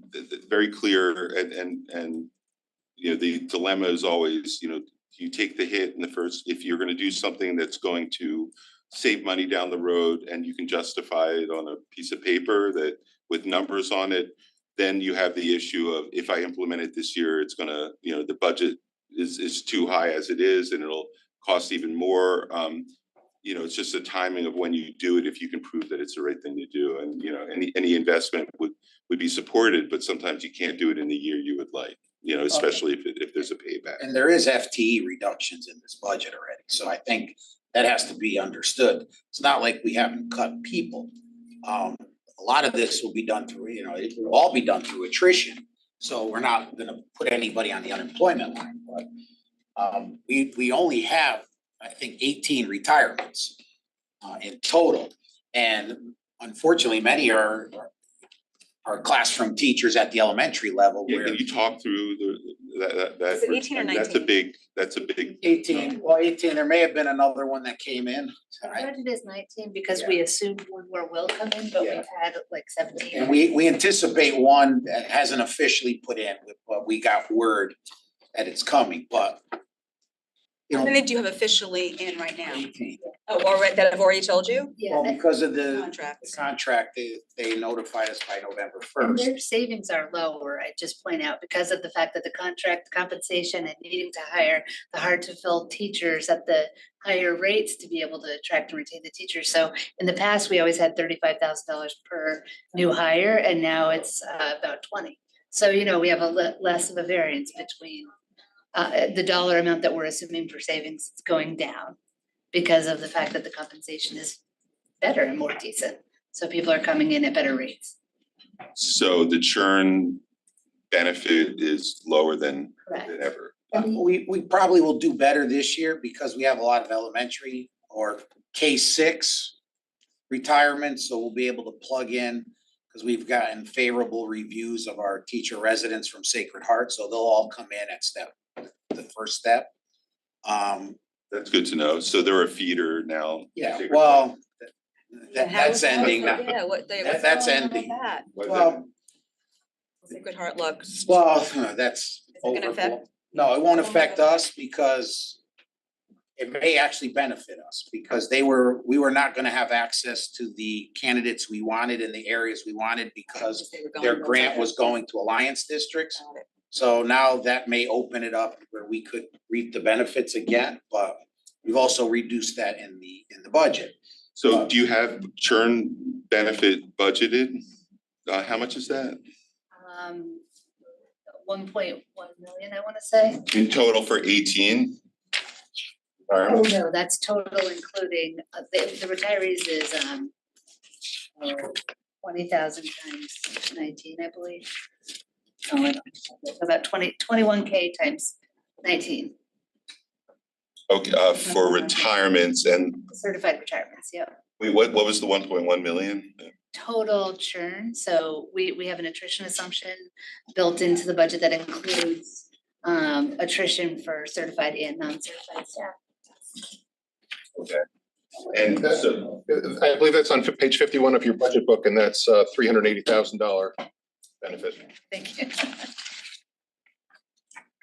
very clear, and the dilemma is always, you take the hit in the first, if you're going to do something that's going to save money down the road and you can justify it on a piece of paper that with numbers on it, then you have the issue of, if I implement it this year, it's gonna, the budget is too high as it is and it'll cost even more. It's just the timing of when you do it, if you can prove that it's the right thing to do. And, any investment would be supported, but sometimes you can't do it in the year you would like, especially if there's a payback. And there is FTE reductions in this budget already, so I think that has to be understood. It's not like we haven't cut people. A lot of this will be done through, it will all be done through attrition. So we're not gonna put anybody on the unemployment line, but we only have, I think, 18 retirements in total. And unfortunately, many are classroom teachers at the elementary level. Yeah, where can you talk through that? Is it 18 or 19? That's a big. 18, well, 18, there may have been another one that came in. I heard it is 19 because we assumed one more will come in, but Yeah. we've had like 17. And we anticipate one that hasn't officially put in, but we got word that it's coming, but you How know, many do you have officially in right now? 18. Oh, already, that I've already told you? Yeah, Well, because of the Contracts. contract, they notified us by November and 1st. their savings are lower, I just point out, because of the fact that the contract compensation and needing to hire the hard to fill teachers at the higher rates to be able to attract and retain the teachers. So in the past, we always had $35,000 per new hire, and now it's about 20. So, you know, we have a less of a variance between the dollar amount that we're assuming for savings is going down because of the fact that the compensation is better and more decent. So people are coming in at better rates. So the churn benefit is lower than Correct. ever. We probably will do better this year because we have a lot of elementary or K-6 retirements, so we'll be able to plug in, because we've gotten favorable reviews of our teacher residents from Sacred Heart, so they'll all come in at the first step. That's good to know. So they're a feeder now. Yeah, Sacred well, And how that's was that? ending now. Yeah, what's That's going on with ending. that? What's Well, Sacred Heart looks. well, that's Is it gonna over. affect- No, it won't affect us because it may actually benefit us because we were not gonna have access to the candidates we wanted in the areas we wanted because They were going their to grant that. was going to alliance districts. Got it. So now that may open it up where we could reap the benefits again, but we've also reduced that in the budget. So do you have churn benefit budgeted? How much is that 1.1 million, I wanna say. in total for 18? Oh, no, that's total including, the retirees is, 20,000 times 19, I believe. Oh, I don't know, about 21K times 19, Okay, for retirements and, certified retirements, yeah. wait, what was the 1.1 million? Total churn, so we have an attrition assumption built into the budget that includes attrition for certified and non-certified staff. Okay. And so, I believe that's on page 51 of your budget book, and that's $380,000 benefit. Thank you.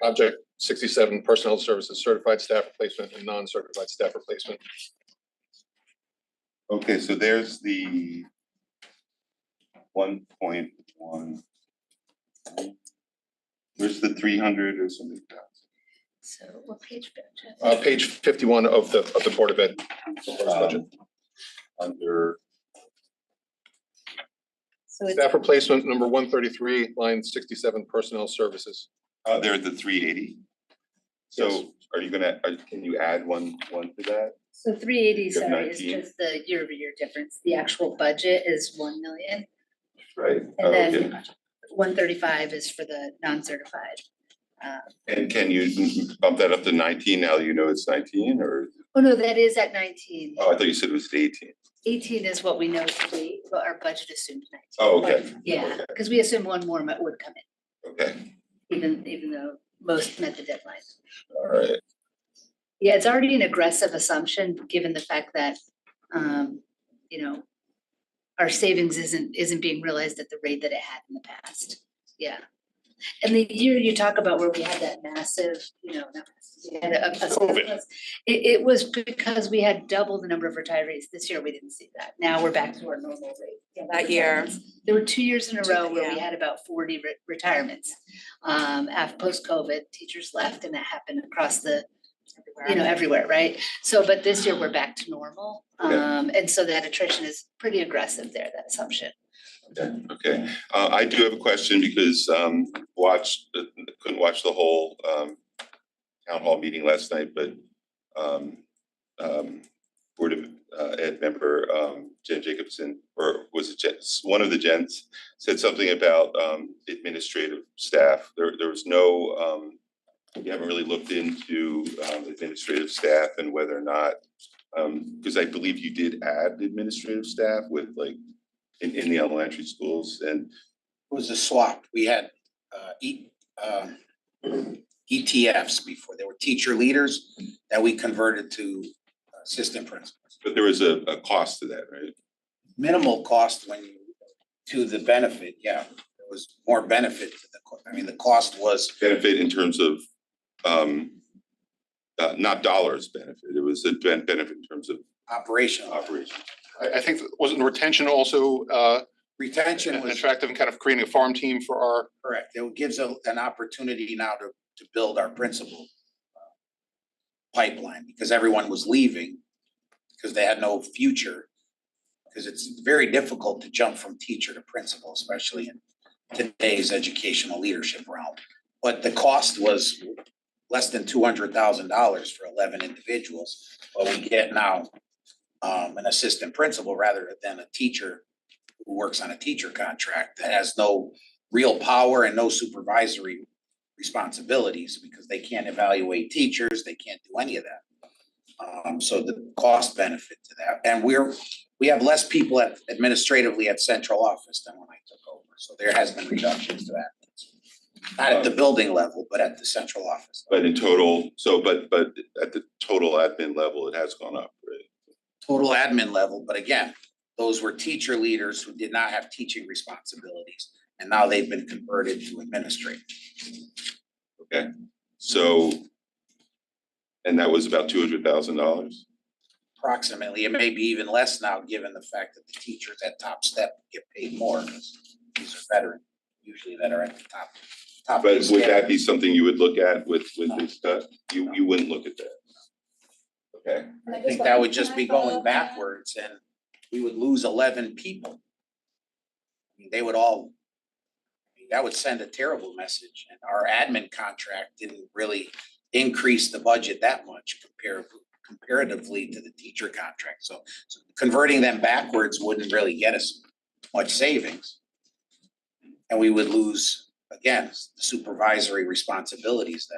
Object 67, personnel services, certified staff replacement and non-certified staff replacement. okay, so there's the 1.1. Where's the 300 or something? So what page? Jeff? Page 51 of the Board of Ed proposed budget. Under, So it's, Staff replacement number 133, line 67, personnel services. they're at the 380. So are you gonna, can you add one to that? so 380, You have sorry, is 19. just the year-over-year difference. The actual budget is 1 million. Right? And Okay. then 135 is for the non-certified. And can you bump that up to 19 now that you know it's 19 or, Oh, no, that is at 19. oh, I thought you said it was 18. 18 is what we know to be, but our budget assumes 19. Oh, okay. Yeah, Okay. because we assume one more would come in, Okay, even though most met the deadline. all right. Yeah, it's already an aggressive assumption, given the fact that, you know, our savings isn't being realized at the rate that it had in the past. Yeah. And the year you talk about where we had that massive, you know, we had a surplus, it was because we had double the number of retirees. This year, we didn't see that. Now we're back to our normal rate. Yeah, that year. There were 2 years in a row where we Yeah. had about 40 retirements. After post-COVID, teachers left and that happened across the, you know, everywhere, right? So, but this year we're back to normal. Okay. And so that attrition is pretty aggressive there, that assumption. Okay, I do have a question because couldn't watch the whole town hall meeting last night, but Board of Ed member Jen Jacobson, or was it one of the gents, said something about administrative staff. There was no, you haven't really looked into administrative staff and whether or not, because I believe you did add administrative staff with like in the elementary schools and. It was a swap. We had ETFs before. They were teacher leaders that we converted to assistant principals. But there was a cost to that, right? Minimal cost to the benefit, yeah. There was more benefit to the cost. I mean, the cost was, Benefit in terms of not dollars benefit, it was a benefit in terms of Operational. operation. I think, wasn't the retention also Retention was attractive in kind of creating a farm team for our? correct. It gives an opportunity now to build our principal pipeline, because everyone was leaving because they had no future. Because it's very difficult to jump from teacher to principal, especially in today's educational leadership realm. But the cost was less than $200,000 for 11 individuals. But we get now an assistant principal rather than a teacher who works on a teacher contract that has no real power and no supervisory responsibilities, because they can't evaluate teachers, they can't do any of that. So the cost benefit to that, and we have less people administratively at central office than when I took over, so there has been reductions to that. Not at the building level, but at the central office. But in total, but at the total admin level, it has gone up, right? Total admin level, but again, those were teacher leaders who did not have teaching responsibilities, and now they've been converted to administrative. Okay, so, and that was about $200,000? Approximately, it may be even less now, given the fact that the teachers at top step get paid more, because these are veterans usually that are at the top. But would scale. that be something you would look at with this cut? You wouldn't look at that? Okay, I think that would just be going backwards, and we would lose 11 people. I mean, they would all, that would send a terrible message, and our admin contract didn't really increase the budget that much comparatively to the teacher contract. So converting them backwards wouldn't really get us much savings. And we would lose, again, the supervisory responsibilities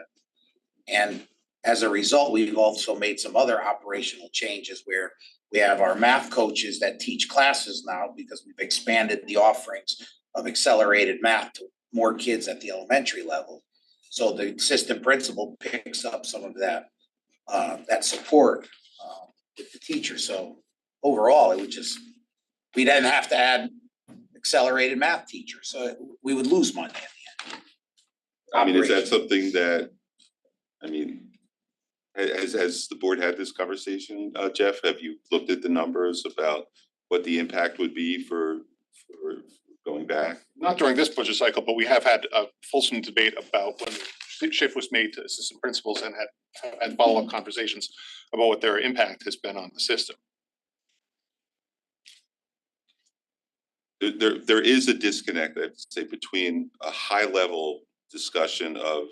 and as a result, we've also made some other operational changes where we have our math coaches that teach classes now, because we've expanded the offerings of accelerated math to more kids at the elementary level. So the assistant principal picks up some of that support with the teacher. So overall, it would just, we didn't have to add accelerated math teachers, so we would lose money at the end. I mean, is that something that, I mean, has the board had this conversation, Jeff? Have you looked at the numbers about what the impact would be for going back? Not during this budget cycle, but we have had a fulsome debate about when the shift was made to assistant principals, and had follow-up conversations about what their impact has been on the system. There is a disconnect, I'd say, between a high level discussion of,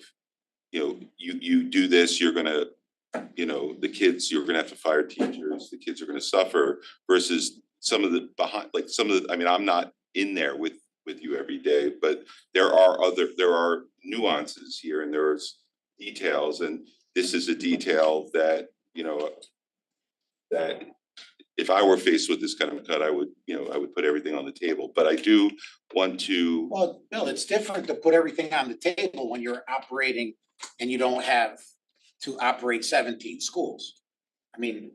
you do this, you're gonna, the kids, you're gonna have to fire teachers, the kids are gonna suffer, versus some of the I mean, I'm not in there with you every day, but there are nuances here, and there's details, and this is a detail that, that if I were faced with this kind of a cut, I would put everything on the table. But I do want to. Well, Bill, it's different to put everything on the table when you're operating and you don't have to operate 17 schools. I mean,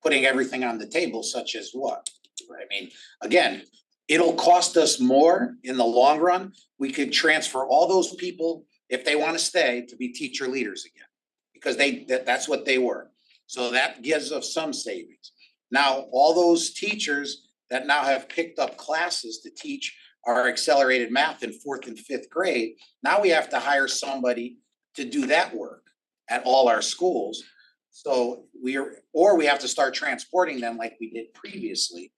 putting everything on the table such as what? I mean, again, it'll cost us more in the long run. We could transfer all those people, if they want to stay, to be teacher leaders again, because that's what they were. So that gives us some savings. Now, all those teachers that now have picked up classes to teach our accelerated math in 4th and 5th grade, now we have to hire somebody to do that work at all our schools. So we have to start transporting them like we did previously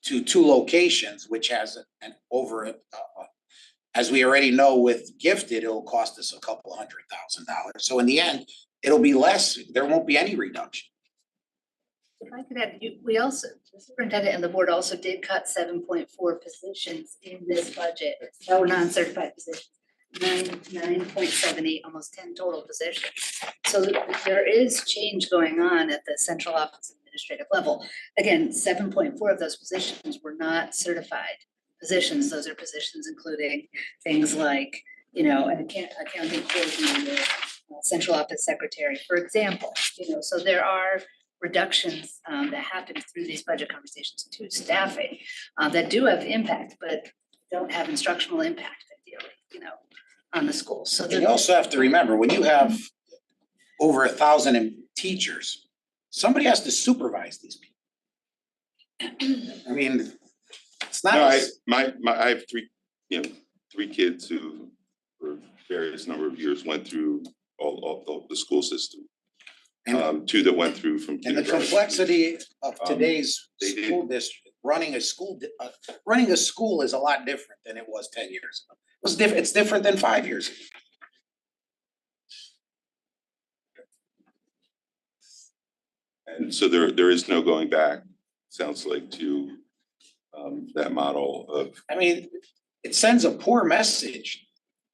to 2 locations, which has as we already know with gifted, it'll cost us a couple $100,000. So in the end, it'll be less, there won't be any reduction. If I could add, we also, the superintendent and the board also did cut 7.4 positions in this budget. No non-certified positions, 9.78, almost 10 total positions. So there is change going on at the central office administrative level. Again, 7.4 of those positions were not certified positions. Those are positions including things like, an accounting coordinator, central office secretary, for example. So there are reductions that happen through these budget conversations to staffing that do have impact, but don't have instructional impact, ideally, on the schools. So you also have to remember, when you have over 1,000 teachers. Somebody has to supervise these people. I mean, it's not. No, I have three kids who for various number of years went through all the school system. Two that went through from And the kindergarten. complexity of today's they did- school district, running a school is a lot different than it was 10 years ago. It's different than 5 years ago. And so there is no going back, sounds like, to that model of, I mean, it sends a poor message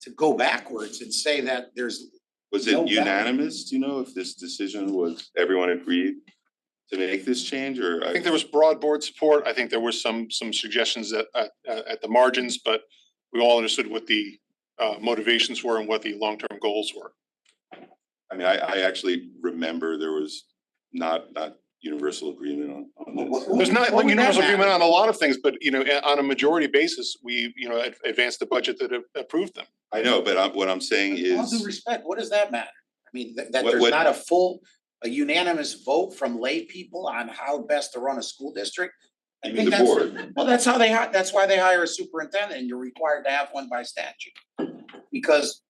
to go backwards and say that there's. was No it value. unanimous, do you know, if this decision was, everyone agreed to make this change, or? I think there was broad board support. I think there were some suggestions at the margins, but we all understood what the motivations were and what the long-term goals were. I mean, I actually remember there was not universal agreement on this. There's not What would universal that agreement matter? on a lot of things, but on a majority basis, we advanced the budget that approved them. I know, but what I'm saying With all due is, respect, what does that matter? I mean, that What- there's what- not a unanimous vote from lay people on how best to run a school district? I You think mean the that's, board? well, that's how that's why they hire a superintendent, and you're required to have one by statute. Because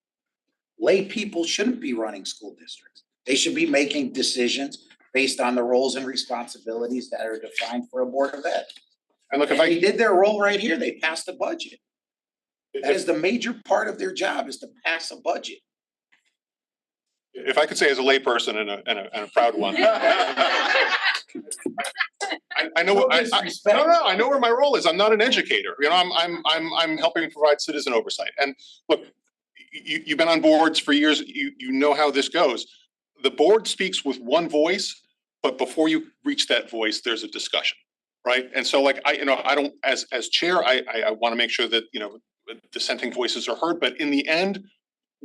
lay people shouldn't be running school districts. They should be making decisions based on the roles and responsibilities that are defined for a board of ed. And look, if And they I, did their role right here, they passed the budget. That is the major part of their job, is to pass a budget. if I could say as a layperson and a proud one. I know, No I disrespect. I know where my role is. I'm not an educator. I'm helping provide citizen oversight. And look, you've been on boards for years. You know how this goes. The board speaks with one voice, but before you reach that voice, there's a discussion, right? And so like, I don't, as chair, I want to make sure that, dissenting voices are heard, but in the end,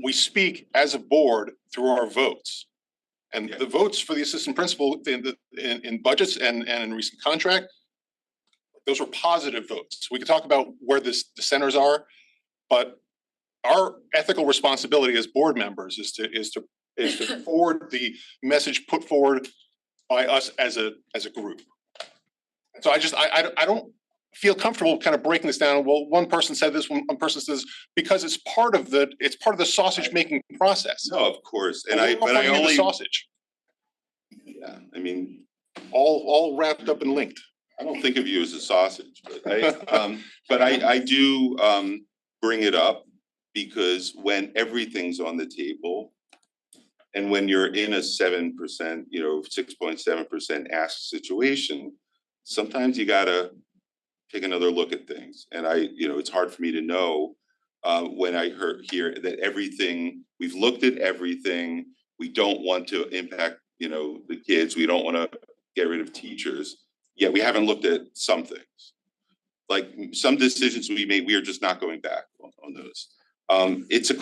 we speak as a board through our votes. And the votes for the assistant principal in budgets and in recent contract, those were positive votes. We could talk about where the dissenters are, but our ethical responsibility as board members is to forward the message put forward by us as a group. So I don't feel comfortable kind of breaking this down. Well, one person said this, one person says, because it's part of the sausage making process. no, of course, and We're I putting in the only, sausage, yeah, I mean, all wrapped up and linked. I don't think of you as a sausage, but I do bring it up because when everything's on the table and when you're in a 7%, 6.7% ask situation, sometimes you gotta take another look at things. And it's hard for me to know when I hear that we've looked at everything, we don't want to impact, the kids, we don't want to get rid of teachers, yet we haven't looked at some things. Like some decisions we made, we are just not going back on those. It's a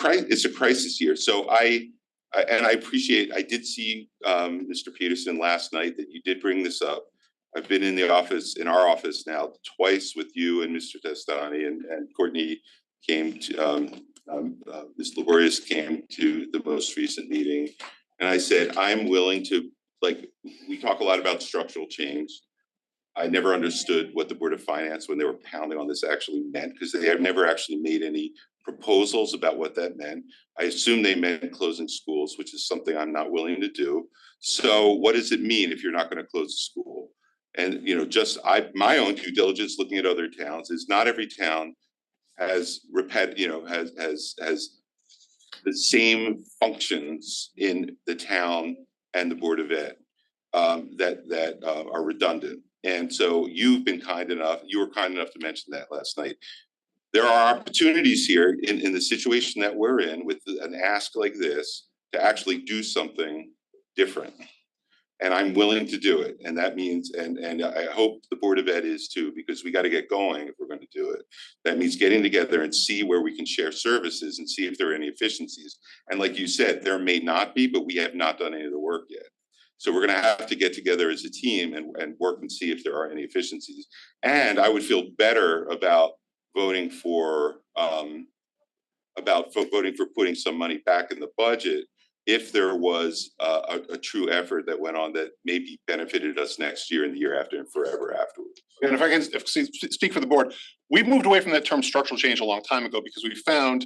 crisis here. So I appreciate, I did see Mr. Peterson last night that you did bring this up. I've been in our office now twice with you and Mr. Testani, and Courtney came to, Ms. Laborious came to the most recent meeting. And I said, I'm willing to, we talk a lot about structural change. I never understood what the Board of Finance, when they were pounding on this, actually meant, because they have never actually made any proposals about what that meant. I assume they meant closing schools, which is something I'm not willing to do. So what does it mean if you're not going to close a school? And my own due diligence looking at other towns is not every town has has the same functions in the town and the Board of Ed that are redundant. And so you were kind enough to mention that last night. There are opportunities here in the situation that we're in with an ask like this to actually do something different. And I'm willing to do it. And that means, and I hope the Board of Ed is too, because we got to get going if we're going to do it. That means getting together and see where we can share services and see if there are any efficiencies. And like you said, there may not be, but we have not done any of the work yet. So we're going to have to get together as a team and work and see if there are any efficiencies. And I would feel better about voting for putting some money back in the budget if there was a true effort that went on that maybe benefited us next year and the year after and forever afterwards. And if I can speak for the board, we've moved away from that term structural change a long time ago because we found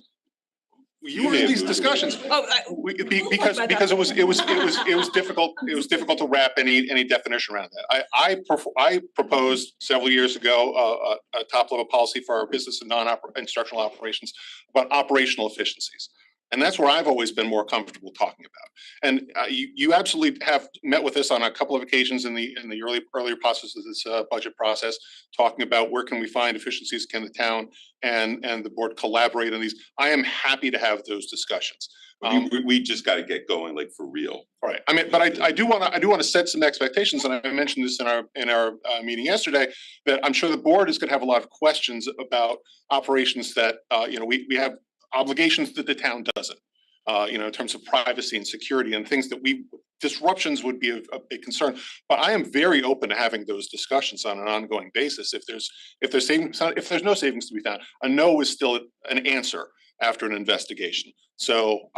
you were may in have these moved discussions. Because it was difficult to wrap any definition around that. I proposed several years ago a top level policy for our business and instructional operations about operational efficiencies. And that's where I've always been more comfortable talking about. And you absolutely have met with us on a couple of occasions in the earlier process of this budget process, talking about where can we find efficiencies, can the town and the board collaborate on these. I am happy to have those discussions. We just got to get going, like, for real. All right. I mean, but I do want to set some expectations, and I mentioned this in our meeting yesterday, that I'm sure the board is going to have a lot of questions about operations that we have obligations that the town doesn't. In terms of privacy and security and things that disruptions would be a big concern. But I am very open to having those discussions on an ongoing basis. If there's no savings to be found, a no is still an answer after an investigation. So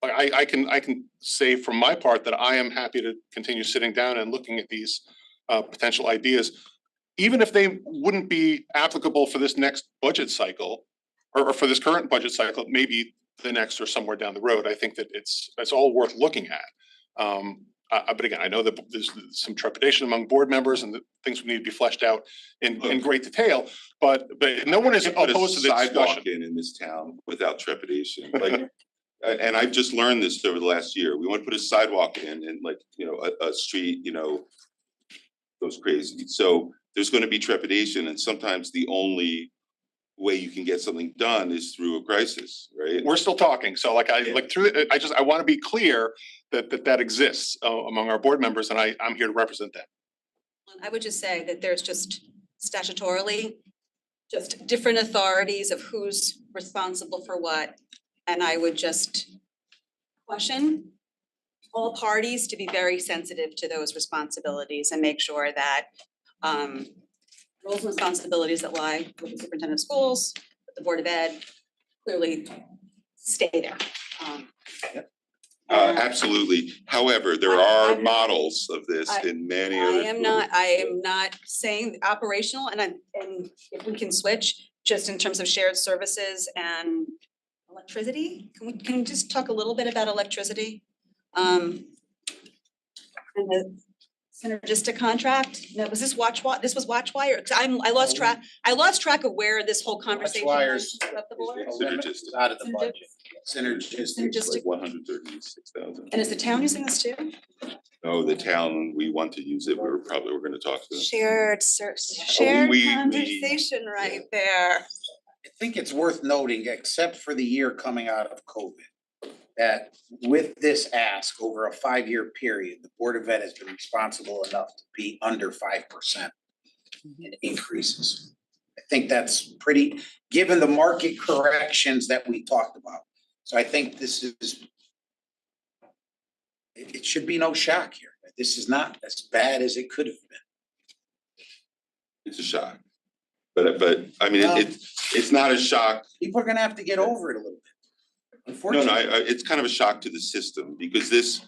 I can say from my part that I am happy to continue sitting down and looking at these potential ideas, even if they wouldn't be applicable for this next budget cycle or for this current budget cycle, maybe the next or somewhere down the road. I think that it's all worth looking at. But again, I know that there's some trepidation among board members and that things would need to be fleshed out in great detail, but no one is opposed to the discussion. In this town without trepidation, like, and I've just learned this over the last year. We want to put a sidewalk in and, like, a street, goes crazy. So there's going to be trepidation, and sometimes the only way you can get something done is through a crisis, right? We're still talking, so I want to be clear that exists among our board members, and I'm here to represent that. I would just say that there's just statutorily just different authorities of who's responsible for what. And I would just caution all parties to be very sensitive to those responsibilities and make sure that roles and responsibilities that lie with the superintendent of schools, with the Board of Ed, clearly stay there. Absolutely. However, there are models of this in many other. I am not saying operational, and if we can switch just in terms of shared services and electricity, can we just talk a little bit about electricity? And the synergistic contract. No, was this this was Watchwire? Because I lost track of where this whole conversation was throughout the board. Synergistic. Out of the budget. Synergistic. Like 136,000. And is the town using this too? No, the town, we want to use it. We're going to talk to them. Shared conversation right there. I think it's worth noting, except for the year coming out of COVID, that with this ask over a 5-year period, the Board of Ed has been responsible enough to be under 5% in increases. I think that's pretty, given the market corrections that we talked about. So I think this is, it should be no shock here. This is not as bad as it could have been. It's a shock. But I mean, it's not a shock. People are gonna have to get over it a little bit. Unfortunately. No, it's kind of a shock to the system because this,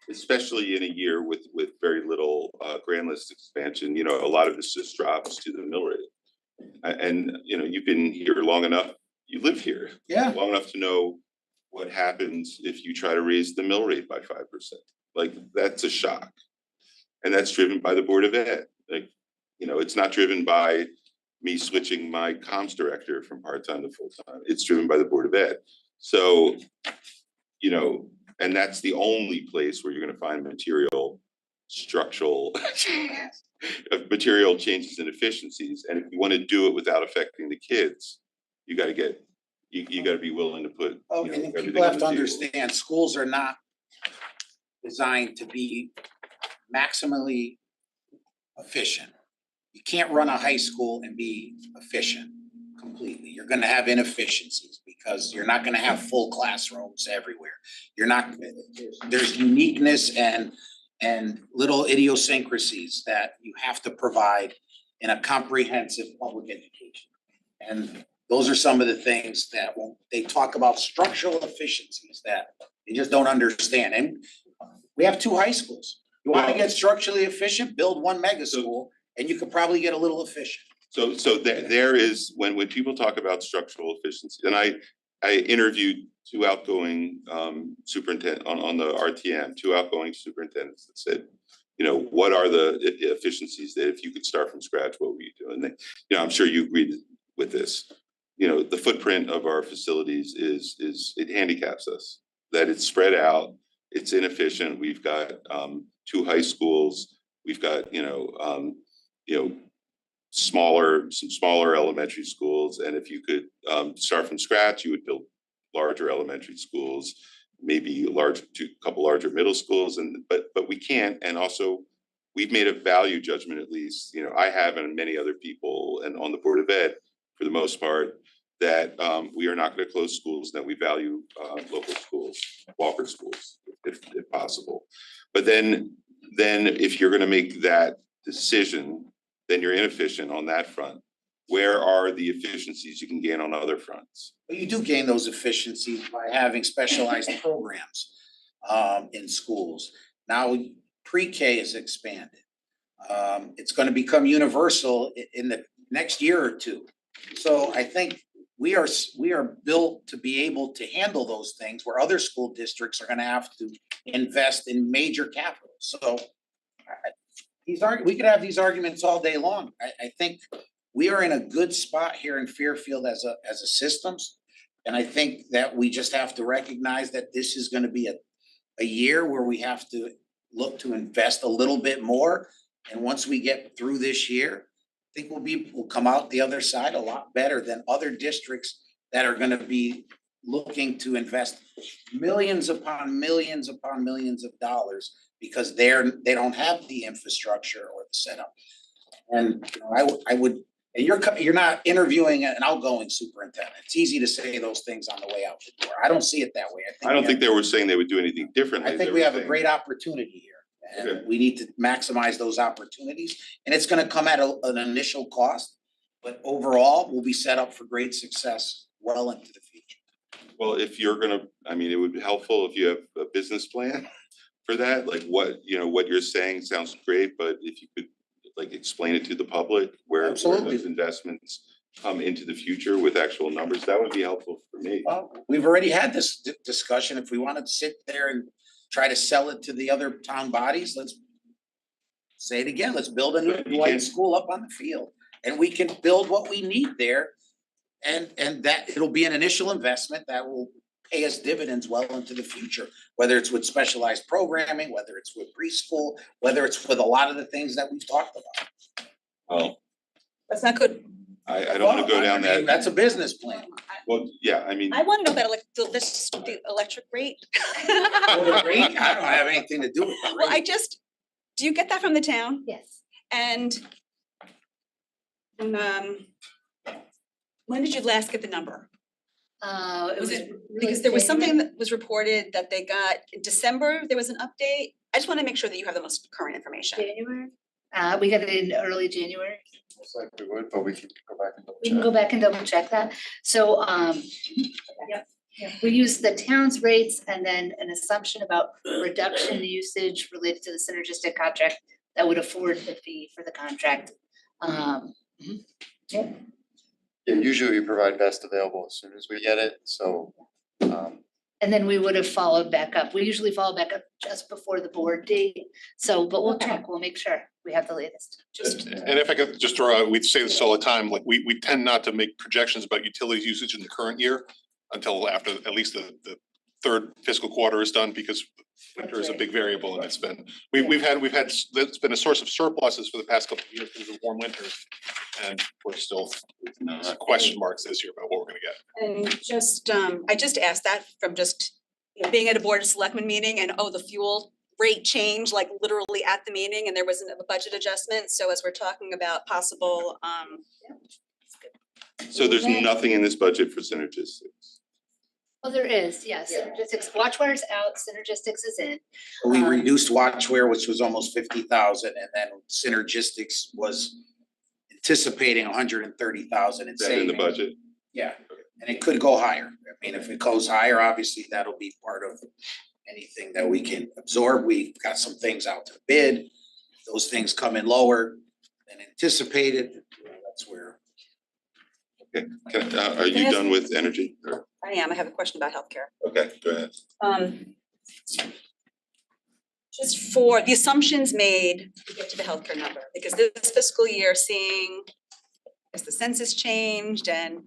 especially in a year with very little grand list expansion, a lot of this just drops to the mill rate. And you've been here long enough, you live here. Yeah. Long enough to know what happens if you try to raise the mill rate by 5%. Like, that's a shock. And that's driven by the Board of Ed. Like, it's not driven by me switching my comms director from part-time to full-time. It's driven by the Board of Ed. So, and that's the only place where you're going to find structural material changes and efficiencies. And if you want to do it without affecting the kids, you got to be willing to put. And people have to understand, schools are not designed to be maximally efficient. You can't run a high school and be efficient completely. You're gonna have inefficiencies because you're not gonna have full classrooms everywhere. There's uniqueness and little idiosyncrasies that you have to provide in a comprehensive public education. And those are some of the things that they talk about structural efficiencies that They just don't understand. And we have 2 high schools. You wanna get structurally efficient, build 1 mega school, and you could probably get a little efficient. So there is, when people talk about structural efficiency, and I interviewed 2 outgoing superintendent on the RTM, 2 outgoing superintendents that said, you know, what are the efficiencies that if you could start from scratch, what would you do? And they, you know, I'm sure you agreed with this. You know, the footprint of our facilities is it handicaps us, that it's spread out, it's inefficient. We've got 2 high schools, we've got, some smaller elementary schools. And if you could start from scratch, you would build larger elementary schools, maybe couple larger middle schools, but we can't. And also, we've made a value judgment, at least, you know, I have, and many other people, and on the Board of Ed, for the most part, that we are not going to close schools, that we value local schools, Wofford schools, if possible. But then if you're going to make that decision, then you're inefficient on that front. Where are the efficiencies you can gain on other fronts? But you do gain those efficiencies by having specialized programs in schools. Now, pre-K is expanded. It's gonna become universal in the next year or 2. So I think we are built to be able to handle those things where other school districts are gonna have to invest in major capital. So we could have these arguments all day long. I think we are in a good spot here in Fairfield as a systems. And I think that we just have to recognize that this is gonna be a year where we have to look to invest a little bit more. And once we get through this year, I think we'll come out the other side a lot better than other districts that are gonna be looking to invest millions upon millions upon millions of dollars because they don't have the infrastructure or the setup. And you know, I would, and you're not interviewing an outgoing superintendent. It's easy to say those things on the way out the door. I don't see it that way. I don't think they were saying they would do anything differently. I think we have a great opportunity here, and we need to maximize those opportunities. And it's gonna come at an initial cost, but overall, we'll be set up for great success well into the future. Well, if you're gonna, I mean, it would be helpful if you have a business plan for that, like what you're saying sounds great, but if you could like explain it to the public where those investments come into the future with actual numbers, that would be helpful for me. Well, we've already had this discussion. If we wanted to sit there and try to sell it to the other town bodies, let's say it again, let's build a new light school up on the field. And we can build what we need there. And that it'll be an initial investment that will pay us dividends well into the future, whether it's with specialized programming, whether it's with preschool, whether it's with a lot of the things that we've talked about. Well, That's not good. I don't want to go down that. That's a business plan. Well, yeah, I mean. I want to know about the electric rate. Well, the rate, I don't have anything to do with the Well, rate. do you get that from the town? Yes. And when did you last get the number? It Was was it, because there was something that was reported that they got in December, there was an update. I just want to make sure that you have the most current information. January. We got it in early January. Most likely would, but we can go back and double We can check. go back and double check that. So, we use the town's rates and then an assumption about reduction in usage related to the synergistic contract that would afford the fee for the contract. Yeah. Yeah, usually we provide best available as soon as we get it, so. And then we would have followed back up. We usually follow back up just before the board date. So, but we'll check, we'll make sure we have the latest. And if I could just throw out, we say this all the time, like we tend not to make projections about utilities usage in the current year until after at least the 3rd fiscal quarter is done, because winter is a big variable, and it's been, it's been a source of surpluses for the past couple of years because of warm winters. And we're still question marks this year about what we're gonna get. And just, I just asked that from just being at a Board of Selectmen meeting and, the fuel rate change, like literally at the meeting, and there wasn't a budget adjustment. So as we're talking about possible, So there's nothing in this budget for synergistics. Well, there is, yes. Synergistics, Watchwire's out, Synergistics is in. We reduced Watchware, which was almost 50,000, and then Synergistics was anticipating 130,000 in Is that in the savings. budget? Yeah, And it could go higher. I mean, if it goes higher, obviously that'll be part of anything that we can absorb. We've got some things out to bid. If those things come in lower than anticipated, that's where. Okay, are you done with energy? Or- I am, I have a question about healthcare. Okay, go ahead. Just for the assumptions made to get to the healthcare number, because this fiscal year seeing as the census changed and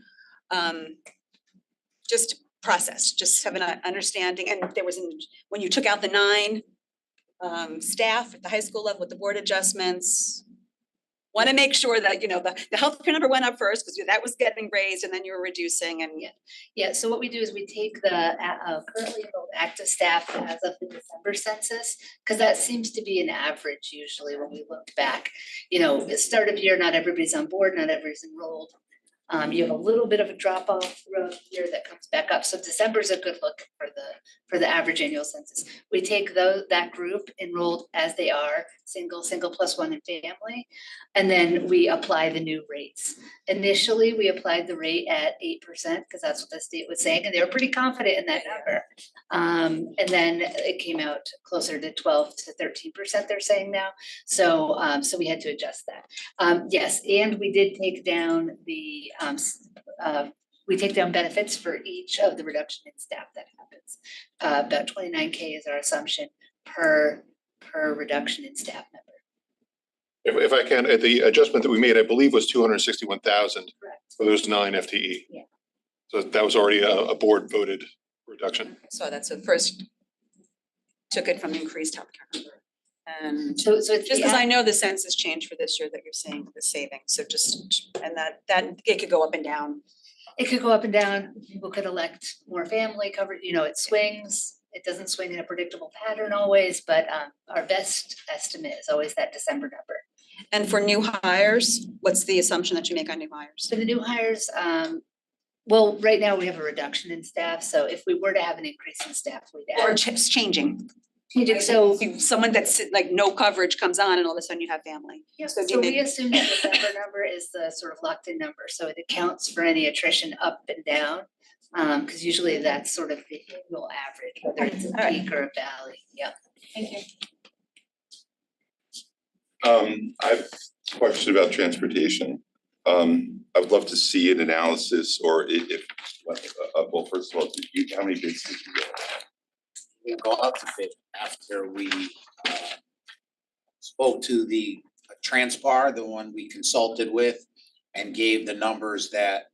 just process, just have an understanding, and there was, when you took out the 9 staff at the high school level with the board adjustments. Want to make sure that, you know, the healthcare number went up first because that was getting raised and then you were reducing and. Yeah, so what we do is we take the currently enrolled active staff as of the December census, because that seems to be an average usually when we look back. You know, at start of year, not everybody's on board, not everybody's enrolled. You have a little bit of a drop off throughout the year that comes back up. So December's a good look for the average annual census. We take that group enrolled as they are, single plus one and family, and then we apply the new rates. Initially, we applied the rate at 8% because that's what the state was saying, and they were pretty confident in that number. And then it came out closer to 12 to 13%, they're saying now. So we had to adjust that. Yes, and we did take down the we take down benefits for each of the reduction in staff that happens. About 29K is our assumption per reduction in staff member. If I can, the adjustment that we made, I believe was 261,000 Correct. for those 9 FTE. Yeah. So that was already a board voted reduction. So that's the first, took it from increased healthcare number. And So it's just the because I know the census changed for this year that you're seeing the savings, so just, and that it could go up and down. It could go up and down. People could elect more family coverage, you know, it swings. It doesn't swing in a predictable pattern always, but our best estimate is always that December number. And for new hires, what's the assumption that you make on new hires? So the new hires, well, right now we have a reduction in staff, so if we were to have an increase in staff, we'd Or add. it's changing? So, Someone that's like no coverage comes on and all of a sudden you have family. yeah, So do so you we make- assume the December number is the sort of locked in number, so it accounts for any attrition up and down. Because usually that's sort of the annual average, whether it's a All right. peak or a valley, yeah. Thank you. I have a question about transportation. I would love to see an analysis or if well, first of all, how many bids did you get? We go out to bid after we spoke to the Transpar, the one we consulted with, and gave the numbers that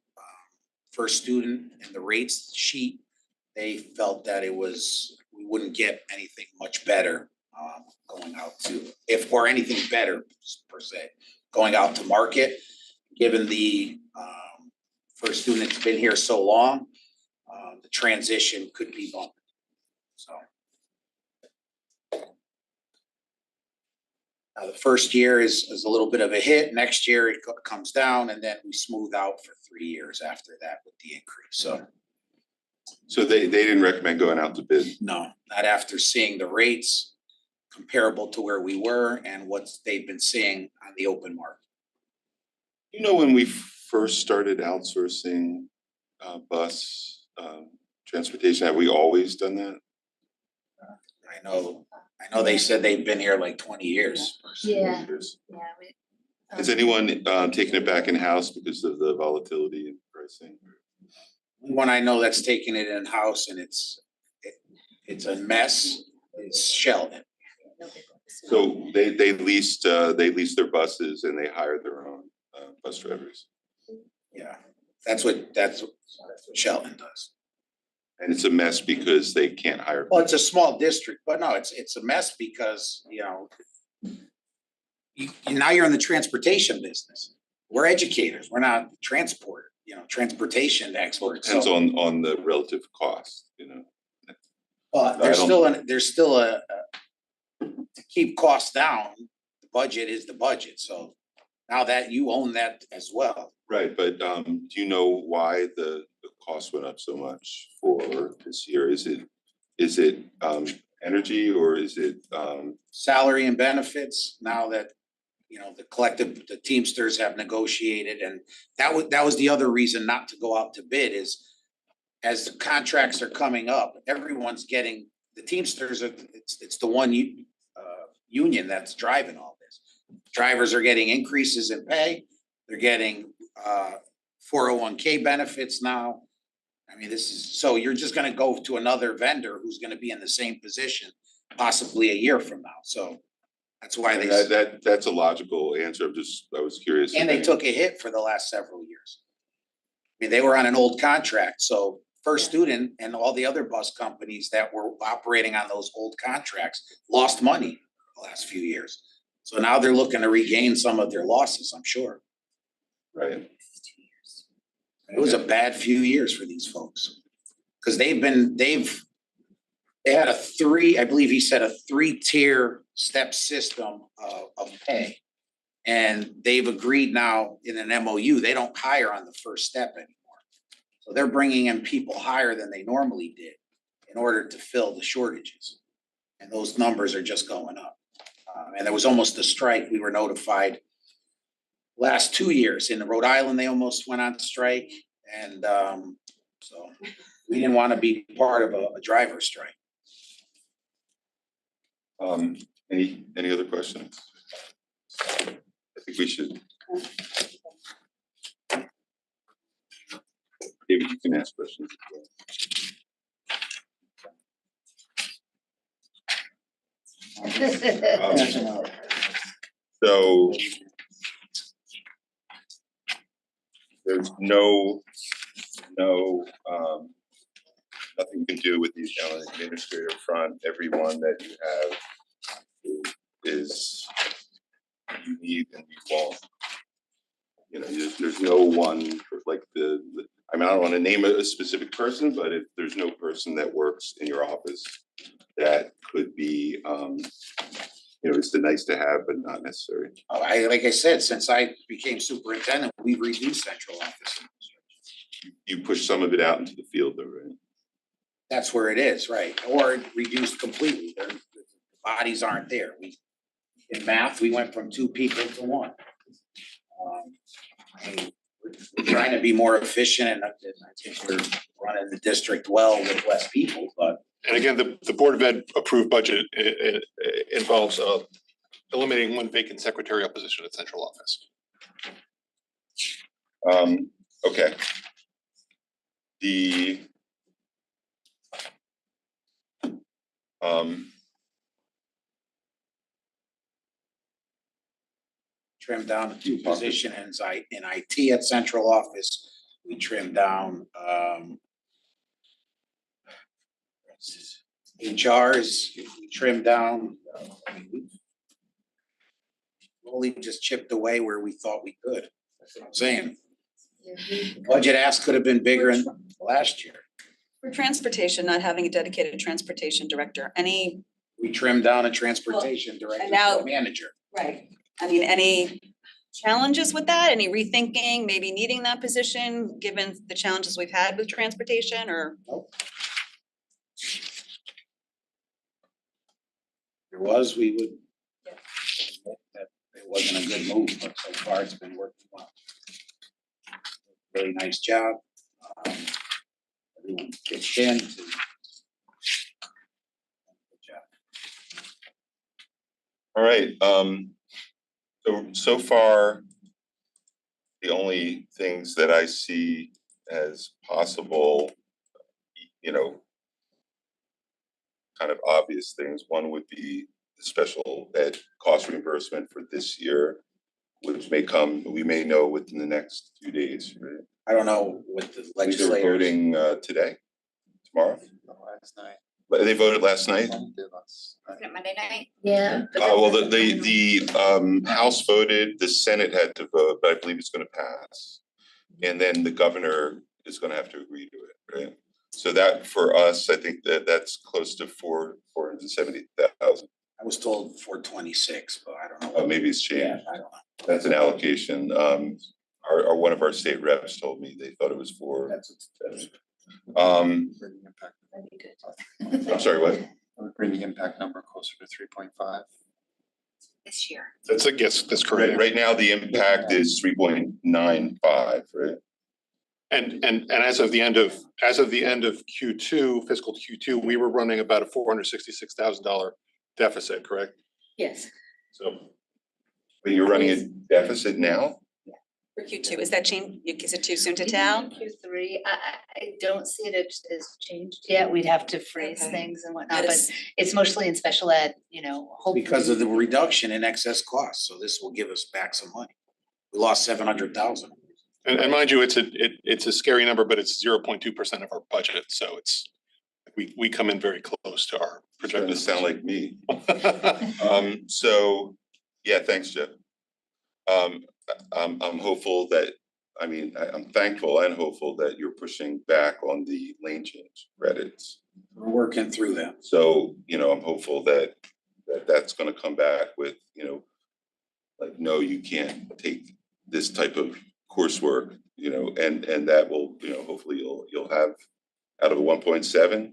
for student and the rates sheet, they felt that we wouldn't get anything much better going out to, if or anything better per se, going out to market, given the for a student that's been here so long, the transition could be bumpy. So. The first year is a little bit of a hit. Next year it comes down, and then we smooth out for 3 years after that with the increase. So they didn't recommend going out to bid? No, not after seeing the rates comparable to where we were and what they've been seeing on the open market. You know, when we first started outsourcing bus transportation, have we always done that? I know they said they've been here like 20 years. Yeah. Years. Yeah, Has anyone taken it back in-house because of the volatility in pricing? One I know that's taking it in-house and it's a mess, is Sheldon. So they leased their buses and they hired their own bus drivers. Yeah, that's what Sheldon does. And it's a mess because they can't hire. Well, it's a small district, but no, it's a mess because, now you're in the transportation business. We're educators, we're not transportation experts. Depends So, on the relative cost, but there's still a to keep costs down, the budget is the budget. So now that you own that as well. Right, but do you know why the cost went up so much for this year? Is it energy or is it Salary and benefits, now that, you know, the Teamsters have negotiated, and that was the other reason not to go out to bid is as the contracts are coming up, everyone's getting, the Teamsters are, it's the one union that's driving all this. Drivers are getting increases in pay, they're getting 401k benefits now. I mean, so you're just gonna go to another vendor who's gonna be in the same position possibly a year from now, so that's why they. That's a logical answer, I was curious. And they took a hit for the last several years. I mean, they were on an old contract, so First Student and all the other bus companies that were operating on those old contracts lost money the last few years. So now they're looking to regain some of their losses, I'm sure. Right. It was a bad few years for these folks. Cause they had I believe he said a 3-tier step system of pay. And they've agreed now in an MOU, they don't hire on the first step anymore. So they're bringing in people higher than they normally did in order to fill the shortages. And those numbers are just going up. And there was almost a strike, we were notified last 2 years. In Rhode Island, they almost went on strike. And so we didn't want to be part of a driver strike. Any other questions? I think we should. David, you can ask questions. So there's nothing you can do with the administrative front. Everyone that you have is unique and you won't. You know, there's no one like I mean, I don't want to name a specific person, but if there's no person that works in your office that could be, you know, it's the nice to have, but not necessary. Like I said, since I became superintendent, we've reduced central office. You push some of it out into the field though, right? That's where it is, right? Or reduced completely. The bodies aren't there. In math, we went from 2 people to 1. We're trying to be more efficient, and I think we're running the district well with less people, but. And again, the Board of Ed approved budget involves eliminating 1 vacant secretarial position at central office. Okay. The trimmed down the 2 positions in IT at central office. We trimmed down HRs, we trimmed down. We only just chipped away where we thought we could. That's what I'm saying. Budget ask could have been bigger in last year. For transportation, not having a dedicated transportation director, We trimmed down a transportation director, manager. Right. I mean, any challenges with that? Any rethinking, maybe needing that position, given the challenges we've had with transportation, or? Nope. There was, we would. That it wasn't a good move, but so far it's been working well. Really nice job. Everyone pitched in. Good job. all right. So far, the only things that I see as possible, you know, kind of obvious things. One would be the special ed cost reimbursement for this year, which we may know within the next 2 days, right? I don't know what the I think they're legislators. voting today, tomorrow. Last night. But they voted last night. Monday night? Yeah. Well, the House voted, the Senate had to vote, but I believe it's going to pass. And then the governor is going to have to agree to it, right? So that for us, I think that's close to 470,000. I was told 426, but I don't know. Oh, maybe it's changed. Yeah, I don't know. That's an allocation. One of our state reps told me they thought it was I'm sorry, what? That would bring the impact number closer to 3.5. this year. That's a guess, that's correct. Right now, the impact is 3.95, right? And as of the end of Q2, fiscal Q2, we were running about a $466,000 deficit, correct? Yes. So. But you're running a deficit now? For Q2, is that change, is it too soon to tell? Q3, I don't see it as changed yet. We'd have to freeze Okay. things and whatnot, But but it's- it's mostly in special ed, you know, hopefully. Because of the reduction in excess costs, so this will give us back some money. We lost 700,000. And mind you, it's a scary number, but it's 0.2% of our budget, so it's, we come in very close to our Starting to projected. sound like me. So, yeah, thanks, Jeff. I'm hopeful that, I'm thankful and hopeful that you're pushing back on the lane change credits. We're working through that. So, I'm hopeful that that's gonna come back with, like, no, you can't take this type of coursework, and that will, hopefully you'll have out of a 1.7,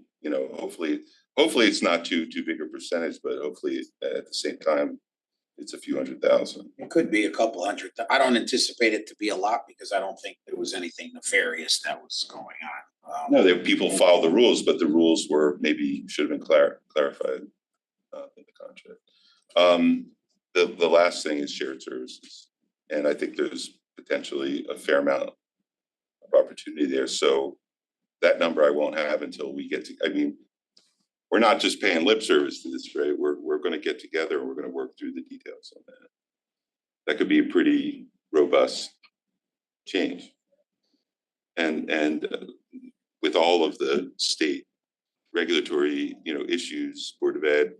hopefully it's not too big a percentage, but hopefully at the same time, it's a few $100,000. It could be a couple hundred. I don't anticipate it to be a lot because I don't think there was anything nefarious that was going on. No, there people follow the rules, but the rules were maybe should have been clarified in the contract. The last thing is shared services, and I think there's potentially a fair amount of opportunity there. So that number I won't have until we get to. We're not just paying lip service to this, right? We're going to get together and we're going to work through the details on that. That could be a pretty robust change. And with all of the state regulatory, issues, Board of Ed,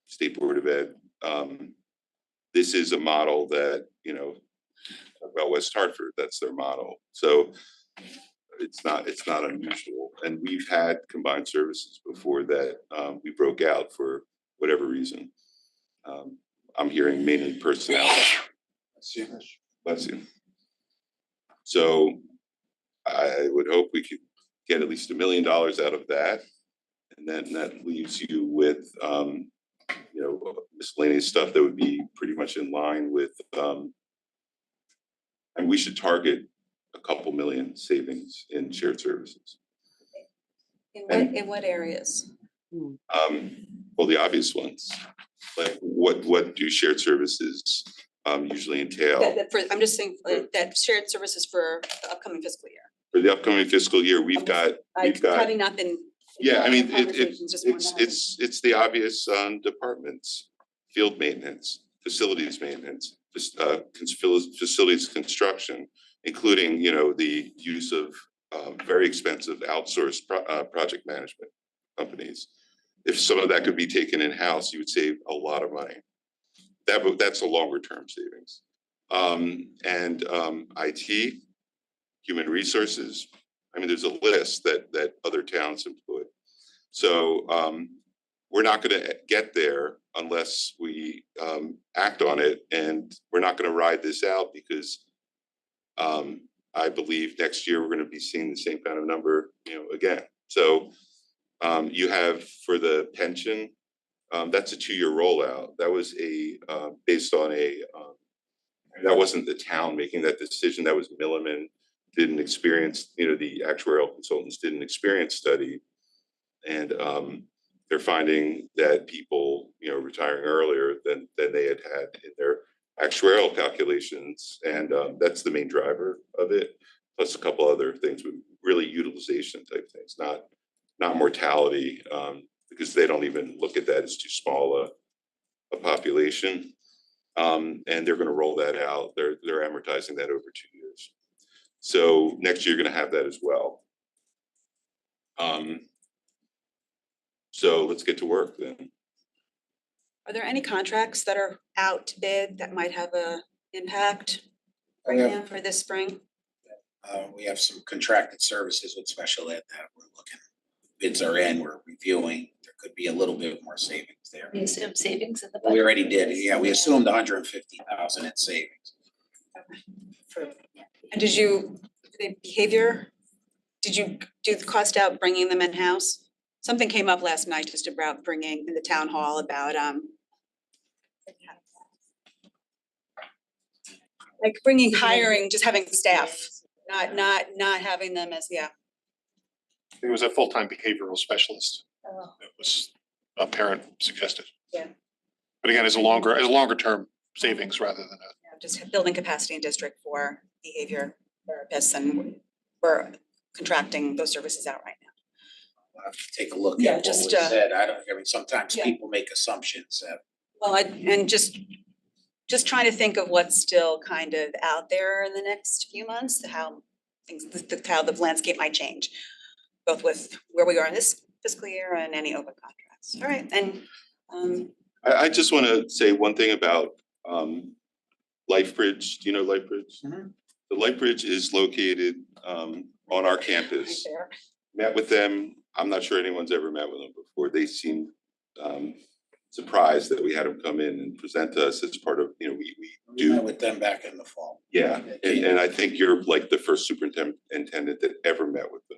State Board of Ed, this is a model that, about West Hartford, that's their model. So it's not unusual. And we've had combined services before that we broke out for whatever reason. I'm hearing mainly personnel. Bless you. So I would hope we could get at least $1 million out of that. And then that leaves you with, miscellaneous stuff that would be pretty much in line with, and we should target a couple million savings in shared services. In what areas? Well, the obvious ones, like what do shared services usually entail? I'm just saying that shared services for the upcoming fiscal year. For the upcoming fiscal year, we've got. Having not been. Yeah, Conversations, just wanted to have- it's the obvious departments, field maintenance, facilities maintenance, facilities construction, including, the use of very expensive outsourced project management companies. If some of that could be taken in-house, you would save a lot of money. That's a longer term savings. And IT, human resources, there's a list that other towns employ. So we're not gonna get there unless we act on it, and we're not gonna ride this out because I believe next year we're gonna be seeing the same kind of number, again. So you have for the pension, that's a 2-year rollout. That was based on that wasn't the town making that decision. That was Milliman didn't experience, the actuarial consultants didn't experience study. And they're finding that people, retiring earlier than they had in their actuarial calculations. And that's the main driver of it, plus a couple other things with really utilization type things, not mortality, because they don't even look at that as too small a population. And they're going to roll that out. They're amortizing that over 2 years. So next year you're going to have that as well. So let's get to work then. Are there any contracts that are out to bid that might have a impact right Yeah. now for this spring? We have some contracted services with special ed that we're looking. Bids are in, we're reviewing. There could be a little bit more savings there. We assume savings in the We budget. already did. Yeah, we assumed 150,000 in savings. And did you, the behavior, did you do the cost out bringing them in-house? Something came up last night just about bringing in the town hall about like bringing, hiring, just having staff, not having them as, yeah. It was a full-time behavioral specialist. Oh. It was a parent suggested. Yeah. But again, as a longer term savings rather than a. Yeah, just building capacity in district for behavior therapists, and we're contracting those services out right now. I'll have to take a look Yeah, at what just, was said. I mean, sometimes yeah. people make assumptions that. Well, and just trying to think of what's still kind of out there in the next few months, how things, how the landscape might change, both with where we are in this fiscal year and any open contracts. All right, and I just want to say one thing about LifeBridge. Do you know LifeBridge? Mhm. The LifeBridge is located on our campus. there. Met with them. I'm not sure anyone's ever met with them before. They seemed surprised that we had them come in and present to us as part of, we We met do. with them back in the fall. Yeah, and I think you're like the first superintendent that ever met with them.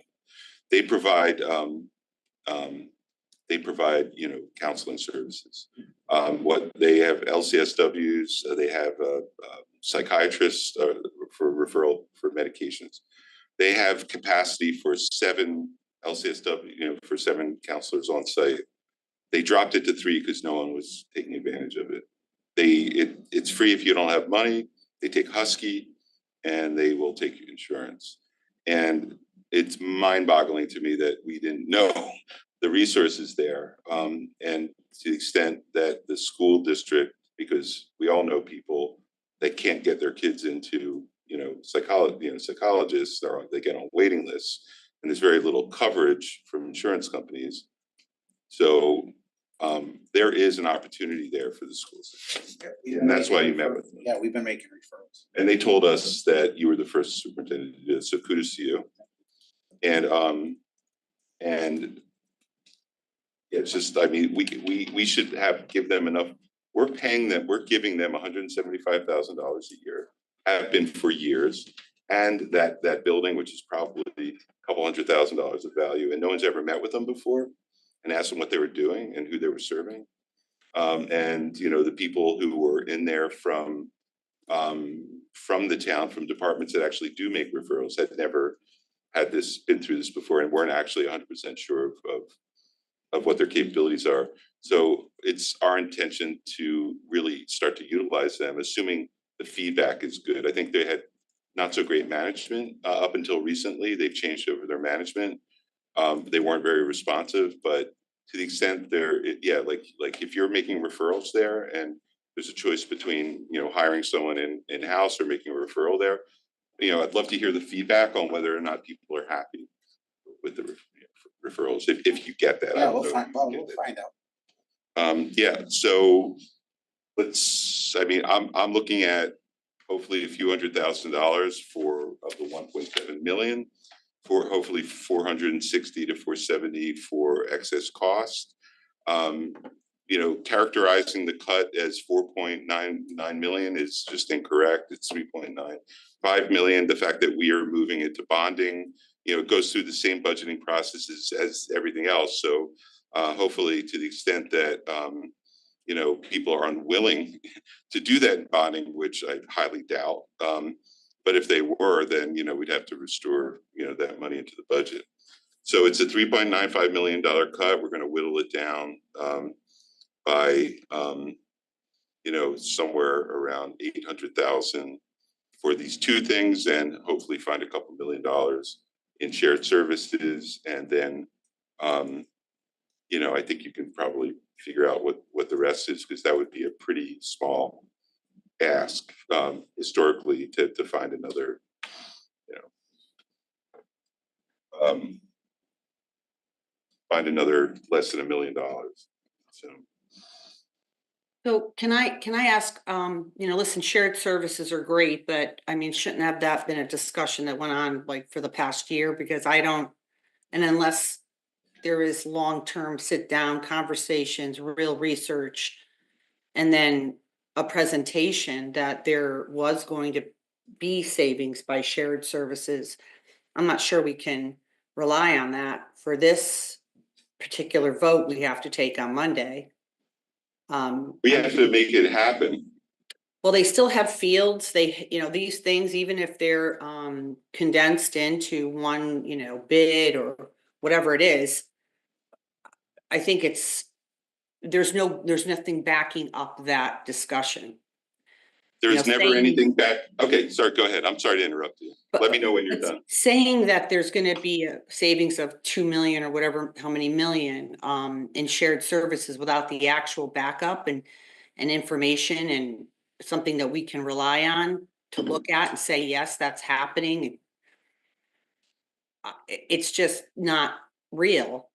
They provide, counseling services. What they have LCSWs, they have psychiatrists for referral for medications. They have capacity for 7 LCSW, for 7 counselors on site. They dropped it to 3 because no one was taking advantage of it. It's free if you don't have money. They take Husky and they will take your insurance. And it's mind-boggling to me that we didn't know the resources there. And to the extent that the school district, because we all know people that can't get their kids into, psychologists, they get on waiting lists, and there's very little coverage from insurance companies. So there is an opportunity there for the school system. And that's why you met with them. Yeah, we've been making referrals. And they told us that you were the first superintendent to do it, so kudos to you. And it's just, I mean, we should give them enough. We're giving them $175,000 a year, have been for years. And that building, which is probably a couple $100,000 of value, and no one's ever met with them before and asked them what they were doing and who they were serving. And the people who were in there from the town, from departments that actually do make referrals, had never been through this before, and weren't actually 100% sure of what their capabilities are. So it's our intention to really start to utilize them, assuming the feedback is good. I think they had not so great management up until recently. They've changed over their management. They weren't very responsive, but to the extent like if you're making referrals there and there's a choice between, hiring someone in-house or making a referral there, I'd love to hear the feedback on whether or not people are happy with the referrals, if you get that. Yeah, we'll find out. So I'm looking at hopefully a few $100,000 of the 1.7 million, for hopefully 460 to 470 for excess cost. Characterizing the cut as 4.99 million is just incorrect. It's 3.95 million. The fact that we are moving it to bonding, it goes through the same budgeting processes as everything else. So hopefully, to the extent that people are unwilling to do that in bonding, which I highly doubt. But if they were, then we'd have to restore that money into the budget. So it's a $3.95 million cut. We're going to whittle it down by somewhere around 800,000 for these 2 things, and hopefully find a couple $1 million in shared services. And then I think you can probably figure out what the rest is, because that would be a pretty small ask historically to find another less than $1 million. So can I ask, listen, shared services are great, but I mean, shouldn't have that been a discussion that went on like for the past year? Because and unless there is long-term sit-down conversations, real research, and then a presentation that there was going to be savings by shared services, I'm not sure we can rely on that for this particular vote we have to take on Monday. We have to make it happen. Well, they still have fields, they, these things, even if they're condensed into one, bid or whatever it is. I think there's nothing backing up that discussion. There's never saying- anything back. Okay, sorry, go ahead. I'm sorry to interrupt you. Let me know when you're It's done. saying that there's gonna be a savings of 2 million or whatever, how many million, in shared services without the actual backup and information and something that we can rely on to look at and say, yes, that's happening. It's just not real.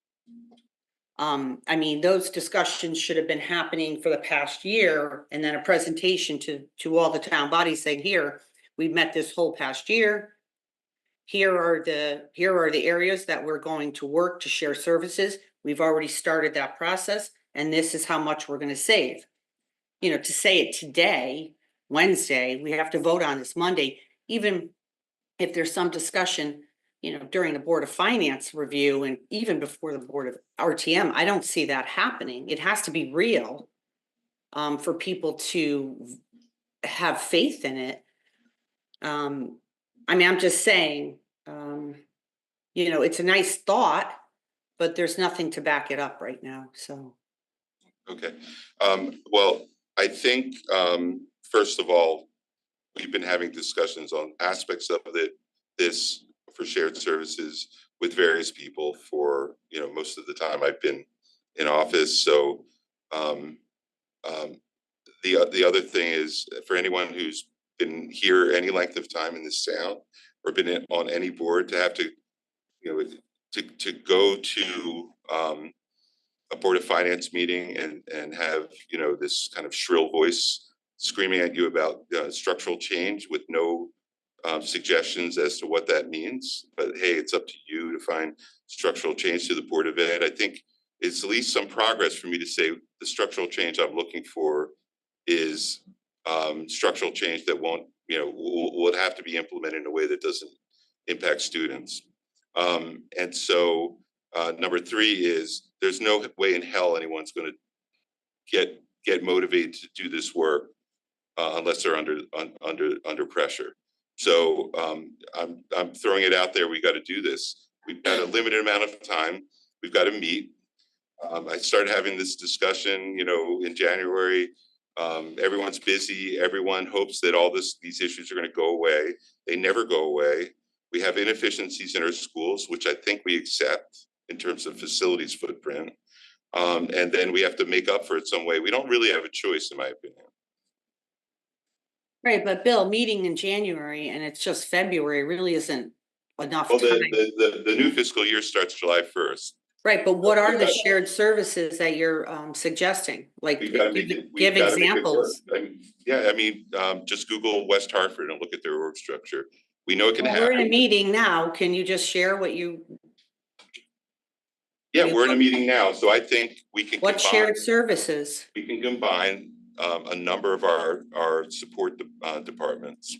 I mean, those discussions should have been happening for the past year, and then a presentation to all the town bodies saying, here, we've met this whole past year. Here are the areas that we're going to work to share services. We've already started that process, and this is how much we're gonna save. To say it today, Wednesday, we have to vote on this Monday, even if there's some discussion, during the Board of Finance review and even before the Board of RTM, I don't see that happening. It has to be real for people to have faith in it. I mean, I'm just saying, it's a nice thought, but there's nothing to back it up right now, so. Okay, well, I think, first of all, we've been having discussions on aspects of this for shared services with various people for, most of the time I've been in office. So, the other thing is for anyone who's been here any length of time in this town or been on any board to have to, to go to, a Board of Finance meeting and have, this kind of shrill voice screaming at you about structural change with no suggestions as to what that means. But hey, it's up to you to find structural change to the Board of Ed. I think it's at least some progress for me to say the structural change I'm looking for is structural change that won't, would have to be implemented in a way that doesn't impact students. And so number 3 is there's no way in hell anyone's going to get motivated to do this work unless they're under pressure. So I'm throwing it out there. We got to do this. We've got a limited amount of time. We've got to meet. I started having this discussion, in January. Everyone's busy. Everyone hopes that these issues are going to go away. They never go away. We have inefficiencies in our schools, which I think we accept in terms of facilities footprint. And then we have to make up for it some way. We don't really have a choice, in my opinion. Right, but Bill, meeting in January and it's just February really isn't enough Well, time. the new fiscal year starts July 1st. Right, but what are the shared services that you're suggesting? Like, We've got to make it. give examples. Just Google West Hartford and look at their org structure. We know it can Well, happen. we're in a meeting now. Can you just share what you? Yeah, we're in a meeting now, so I think we can. What shared services? We can combine a number of our support departments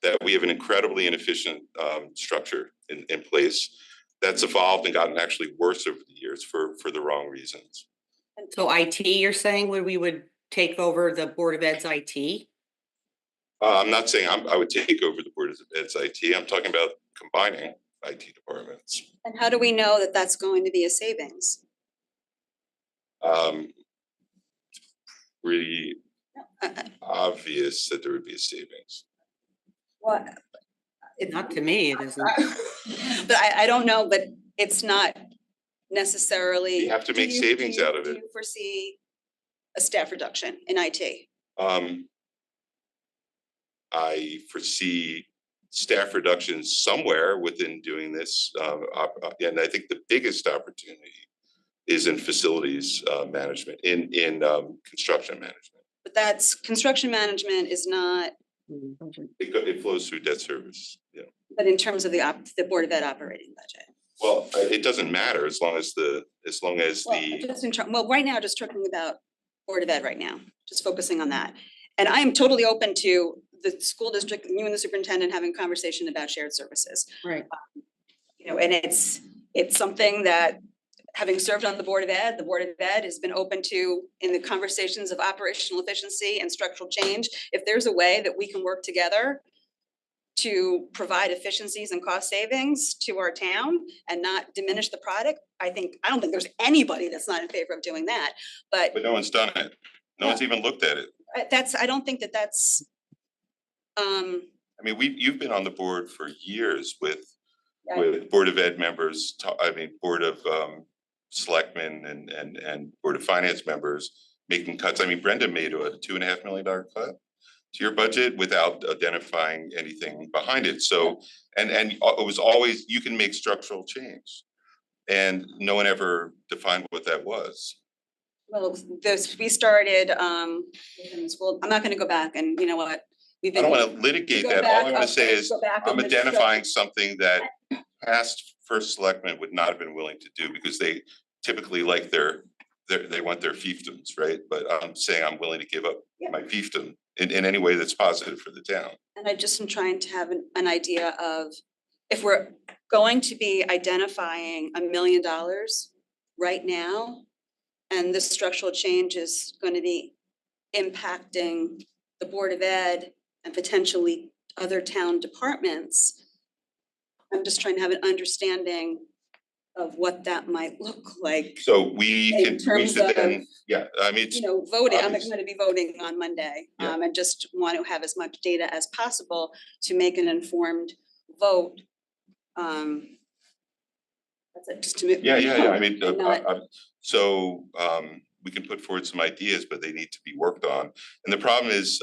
that we have an incredibly inefficient structure in place that's evolved and gotten actually worse over the years for the wrong reasons. So IT, you're saying we would take over the Board of Ed's IT? I'm not saying I would take over the Board of Ed's IT. I'm talking about combining IT departments. And how do we know that that's going to be a savings? Really obvious that there would be a savings. What? Not to me, it isn't. But I don't know, but it's not necessarily. You have to make savings out of it. Do you foresee a staff reduction in IT? I foresee staff reductions somewhere within doing this. And I think the biggest opportunity is in facilities management, in construction management. But that's, construction management is not, It flows through debt service, yeah. but in terms of the Board of Ed operating budget. Well, it doesn't matter as long as Well, right now, just talking about Board of Ed right now, just focusing on that. And I am totally open to the school district, you and the superintendent having a conversation about shared services. Right. And it's something that having served on the Board of Ed, the Board of Ed has been open to, in the conversations of operational efficiency and structural change, if there's a way that we can work together to provide efficiencies and cost savings to our town and not diminish the product, I don't think there's anybody that's not in favor of doing that, but But no one's done it. No one's even looked at it. I don't think that that's, I mean, you've been on the board for years with Yeah. Board of Ed members, Board of Selectmen and Board of Finance members making cuts. I mean, Brenda made a $2.5 million cut to your budget without identifying anything behind it. So, and it was always, you can make structural change. And no one ever defined what that was. well, we started, within the school, I'm not gonna go back and, you know what? We've I been. don't wanna litigate Go that. back, All I wanna say okay, is, go back I'm and discuss- identifying something that past first selectmen would not have been willing to do because they typically like they want their fiefdoms, right? But I'm saying I'm willing to give up Yeah. my fiefdom in any way that's positive for the town. And I just am trying to have an idea of, if we're going to be identifying $1 million right now, and this structural change is going to be impacting the Board of Ed and potentially other town departments, I'm just trying to have an understanding of what that might look like. So we In can, we terms should then, of, yeah, I mean, it's, Voting, I'm obvious. gonna be voting on Monday, Yeah. and just want to have as much data as possible to make an informed vote. That's it, just to move. yeah, I mean, And not- we can put forward some ideas, but they need to be worked on. And the problem is,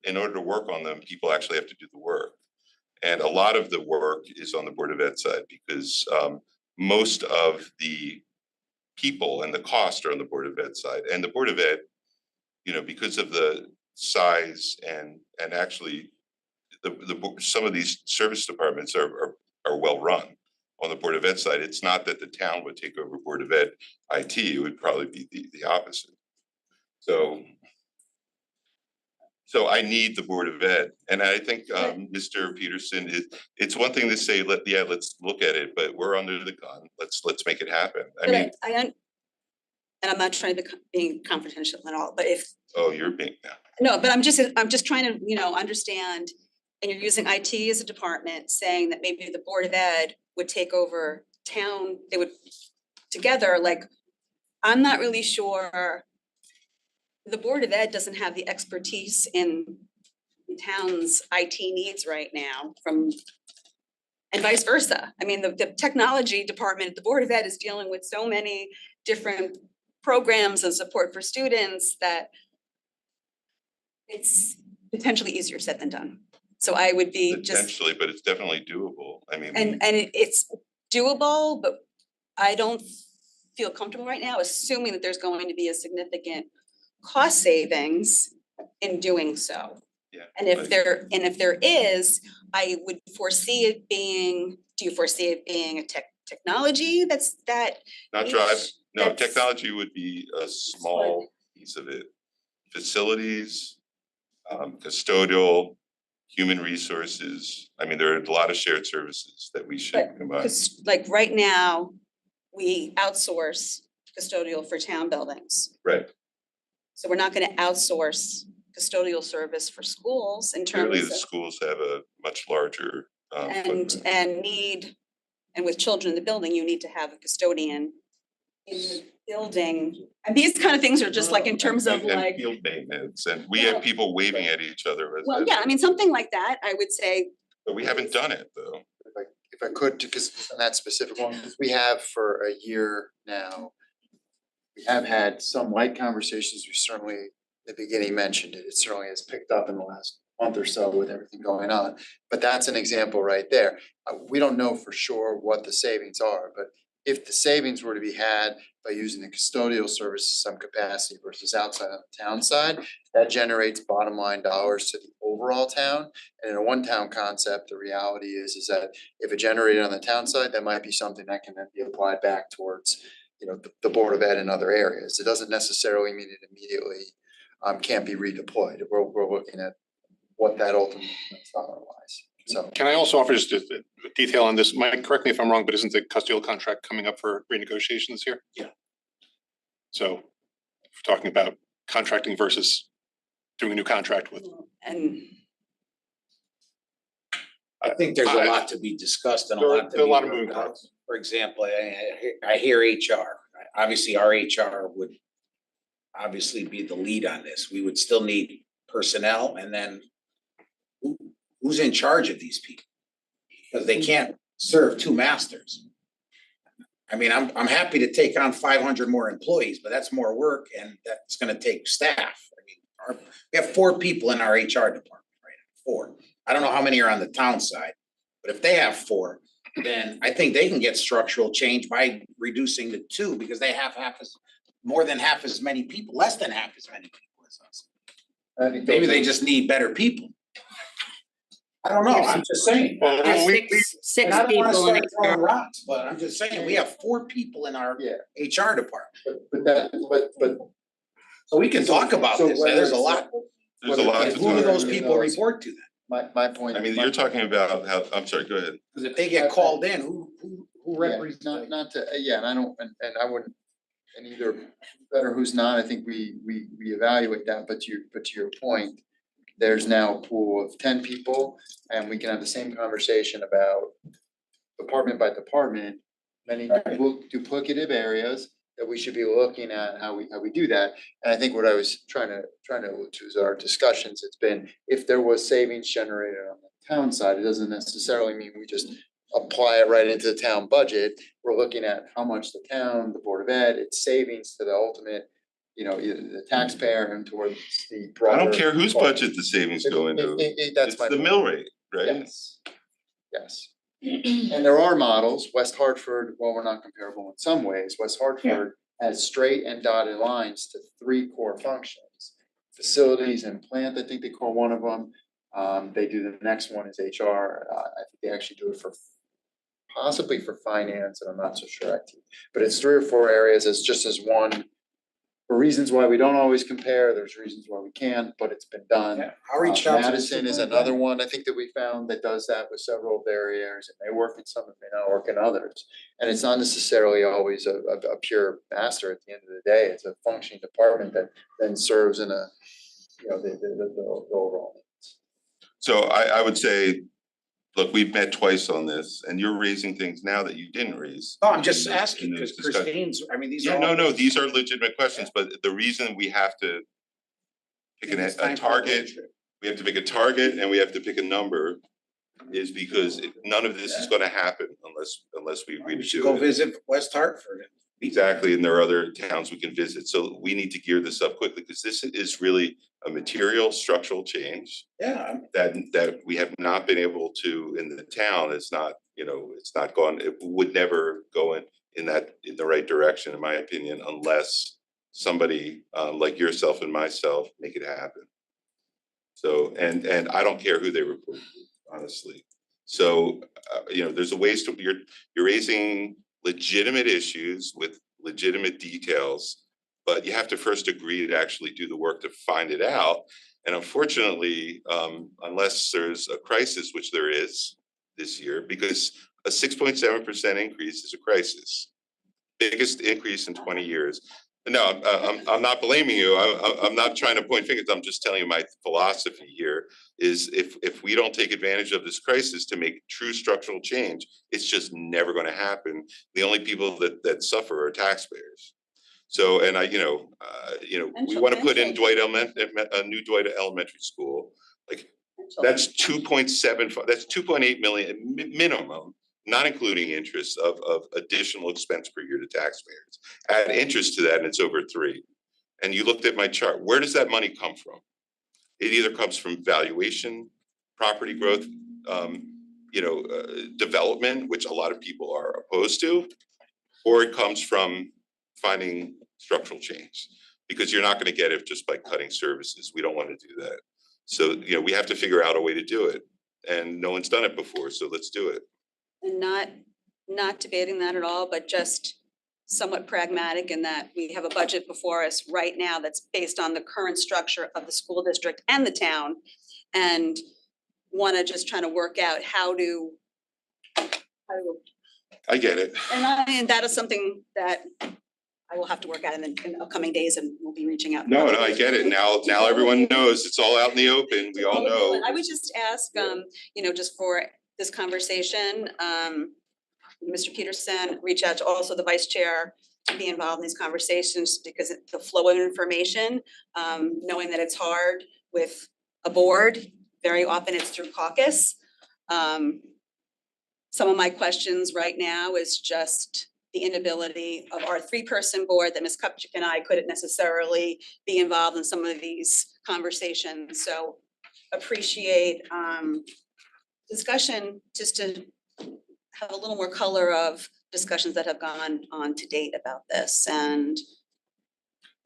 in order to work on them, people actually have to do the work. And a lot of the work is on the Board of Ed side because most of the people and the cost are on the Board of Ed side. And the Board of Ed, because of the size and actually some of these service departments are well run on the Board of Ed side. It's not that the town would take over Board of Ed IT, it would probably be the opposite. So I need the Board of Ed, and I think Mr. Peterson it's one thing to say, let's look at it, but we're under the gun. Let's make it happen. And I'm not trying to be confidential at all, but Oh, you're being now. no, but I'm just trying to, understand, and you're using IT as a department, saying that maybe the Board of Ed would take over town, they would together, like, I'm not really sure. The Board of Ed doesn't have the expertise in the town's IT needs right now and vice versa. I mean, the technology department, the Board of Ed is dealing with so many different programs and support for students that it's potentially easier said than done. So I would be just, Potentially, but it's definitely doable. I mean. and it's doable, but I don't feel comfortable right now assuming that there's going to be a significant cost savings in doing so. Yeah. And if there is, I would foresee it being, do you foresee it being a technology Not each- drive, no, that's- technology would be a small piece of it. Facilities, custodial, human resources. I mean, there are a lot of shared services that we should But combine. Because like right now, we outsource custodial for town buildings. Right, So we're not gonna outsource custodial service for schools in clearly terms the of, schools have a much larger footprint. and with children in the building, you need to have a custodian in the building. And these kind of things are just like in terms of And like, field maintenance, and we Well- have people waving at each other as. well, yeah, I mean, something like that, I would say, But we haven't done it though. If I could, because on that specific one, because we have for a year now, we have had some light conversations, we certainly, in the beginning mentioned it, it certainly has picked up in the last month or so with everything going on. But that's an example right there. We don't know for sure what the savings are, but if the savings were to be had by using the custodial service in some capacity versus outside of the town side, that generates bottom line dollars to the overall town. And in a one town concept, the reality is that if it generated on the town side, that might be something that can then be applied back towards, the Board of Ed in other areas. It doesn't necessarily mean it immediately can't be redeployed. We're looking at what that ultimately means dollar wise. So Can I also offer just a detail on this? Mike, correct me if I'm wrong, but isn't the custodial contract coming up for renegotiation this year? Yeah. So if we're talking about contracting versus doing a new contract with, And I think there's a lot to be discussed and a There are- lot to there are a be lot of worked moving out. parts. For example, I hear HR, obviously our HR would obviously be the lead on this. We would still need personnel and then who's in charge of these people? Because they can't serve two masters. I mean, I'm happy to take on 500 more employees, but that's more work and that's gonna take staff. I mean, we have 4 people in our HR department, right? 4. I don't know how many are on the town side, but if they have 4, then I think they can get structural change by reducing the 2 because they have more than half as many people, less than half as many people as us. I think Maybe those they are- just need better people. I don't know, I'm just saying. well, There's we, six And I don't wanna people in start throwing HR. rocks, but I'm just saying, we have 4 people in our Yeah, HR department. but. So we can talk about So this, whether there's a it's- lot, There's a lot and to who do talk those about. people report to then? My point. I mean, you're talking about how, I'm sorry, go ahead. Cause if they get called in, who Yeah, represents? not to, and I don't, and I wouldn't, and either better who's not, I think we evaluate that, but to your point, there's now a pool of 10 people, and we can have the same conversation about department by department, many duplicative areas that we should be looking at how we do that. And I think what I was trying to allude to is our discussions, it's been, if there was savings generated on the town side, it doesn't necessarily mean we just apply it right into the town budget. We're looking at how much the town, the Board of Ed, its savings to the ultimate, either the taxpayer and towards the I broader. don't care whose budget the savings go into. That's It's my the point. mill rate, right? Yes, yes. And there are models, West Hartford, while we're not comparable in some ways, West Hartford has straight and dotted lines to 3 core functions. Facilities and plant, I think they call one of them. They do, the next one is HR. I think they actually do it for possibly for finance, and I'm not so sure IT. But it's 3 or 4 areas, it's just as one. For reasons why we don't always compare, there's reasons why we can't, but it's been done. Yeah, I'll reach out to the Madison is another one, I think that we found that does that with several of their areas, and they work in some, it may not work in others. And it's not necessarily always a pure master at the end of the day, it's a functioning department that then serves in a, the overall needs. So I would say, look, we've met twice on this and you're raising things now that you didn't raise. No, I'm just in those- asking, in those because discussions. Christine's, I mean, these are Yeah, all. no, these are legitimate questions, but the reason we have to pick It's a time for a road target, trip. we have to pick a target and we have to pick a number is because none of this is gonna happen unless we agree We to should do go it. visit West Hartford. Exactly, and there are other towns we can visit, so we need to gear this up quickly, because this is really a material structural change Yeah, that we have not been able to in the town. It's not, it's not gone, it would never go in the right direction, in my opinion, unless somebody like yourself and myself make it happen. So, and I don't care who they report to, honestly. So, there's a ways to, you're raising legitimate issues with legitimate details, but you have to first agree to actually do the work to find it out. And unfortunately, unless there's a crisis, which there is this year, because a 6.7% increase is a crisis, biggest increase in 20 years. No, I'm not blaming you. I'm not trying to point fingers. I'm just telling you my philosophy here is if we don't take advantage of this crisis to make true structural change, it's just never going to happen. The only people that suffer are taxpayers. So, and we want to put in a new Dwight Elementary School. Like that's 2.75, that's 2.8 million minimum, not including interest of additional expense per year to taxpayers. Add interest to that and it's over 3. And you looked at my chart, where does that money come from? It either comes from valuation, property growth, development, which a lot of people are opposed to, or it comes from finding structural change. Because you're not gonna get it just by cutting services. We don't wanna do that. So, we have to figure out a way to do it. And no one's done it before, so let's do it. And not debating that at all, but just somewhat pragmatic in that we have a budget before us right now that's based on the current structure of the school district and the town. And wanna just trying to work out how to. I get it. And that is something that I will have to work out in the upcoming days, and we'll be reaching out. No, I get it. Now everyone knows it's all out in the open. We all know. I would just ask, just for this conversation, Mr. Peterson, reach out to also the vice chair to be involved in these conversations, because the flow of information, knowing that it's hard with a board, very often it's through caucus. Some of my questions right now is just the inability of our 3-person board that Ms. Kupchak and I couldn't necessarily be involved in some of these conversations. So appreciate discussion, just to have a little more color of discussions that have gone on to date about this. And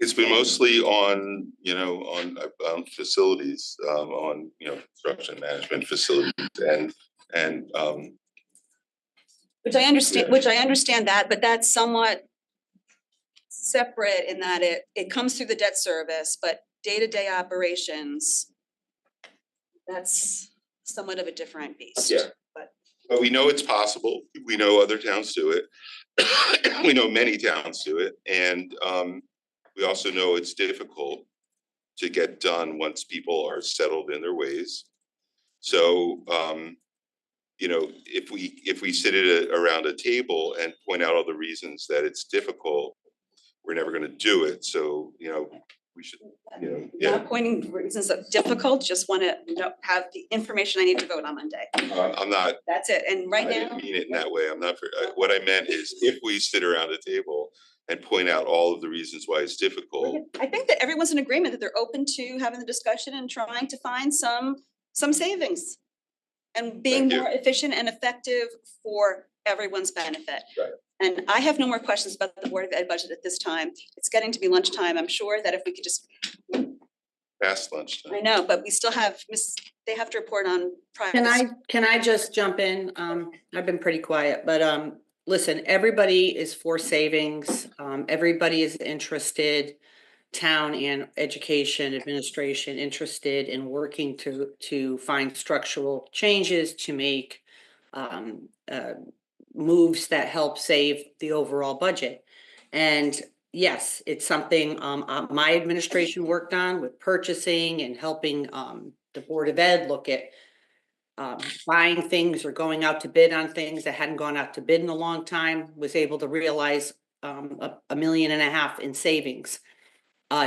It's been mostly on, on facilities, on, construction management facilities and which I understand that, but that's somewhat separate in that it comes through the debt service, but day-to-day operations, that's somewhat of a different beast. Yeah. But we know it's possible. We know other towns do it. We know many towns do it. And we also know it's difficult to get done once people are settled in their ways. So, if we sit around a table and point out all the reasons that it's difficult, we're never going to do it. So, we should, Not pointing reasons of difficult, just want to have the information I need to vote on Monday. I'm not. That's it. And right I now, didn't mean it in that way. I'm not. What I meant is, if we sit around a table and point out all of the reasons why it's difficult. I think that everyone's in agreement that they're open to having the discussion and trying to find some savings and being Thank you. more efficient and effective for everyone's benefit. Right. And I have no more questions about the Board of Ed budget at this time. It's getting to be lunchtime. I'm sure that if we could just, Past lunchtime. I know, but we still have, they have to report on prior. Can I just jump in? I've been pretty quiet, but listen, everybody is for savings. Everybody is interested, town and education administration interested in working to find structural changes, to make moves that help save the overall budget. And yes, it's something my administration worked on with purchasing and helping the Board of Ed look at buying things or going out to bid on things that hadn't gone out to bid in a long time, was able to realize $1.5 million in savings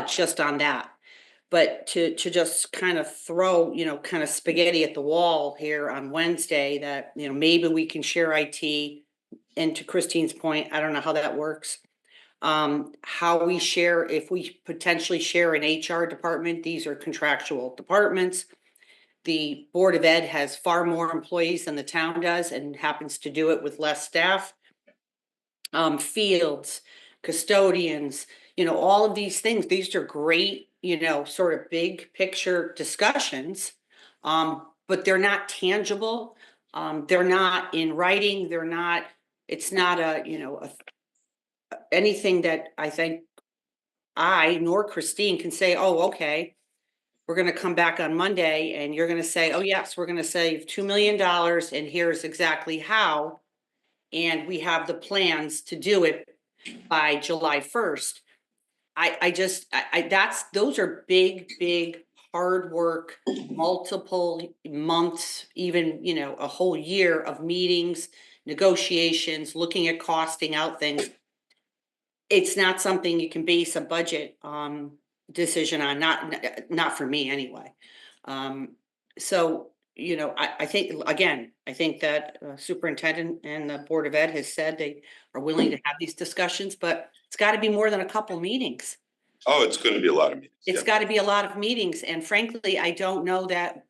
just on that. But to just kind of throw, kind of spaghetti at the wall here on Wednesday that, maybe we can share IT. And to Christine's point, I don't know how that works. How we share, if we potentially share an HR department, these are contractual departments. The Board of Ed has far more employees than the town does and happens to do it with less staff. Fields, custodians, all of these things, these are great, sort of big picture discussions, but they're not tangible. They're not in writing. It's not anything that I think I nor Christine can say, oh, okay, we're going to come back on Monday and you're going to say, oh, yes, we're going to save $2 million and here's exactly how. And we have the plans to do it by July 1st. Those are big, hard work, multiple months, even, a whole year of meetings, negotiations, looking at costing out things. It's not something you can base a budget decision on, not for me anyway. So, I think that superintendent and the Board of Ed has said they are willing to have these discussions, but it's got to be more than a couple meetings. Oh, it's going to be a lot of meetings. It's got to be a lot of meetings. And frankly, I don't know that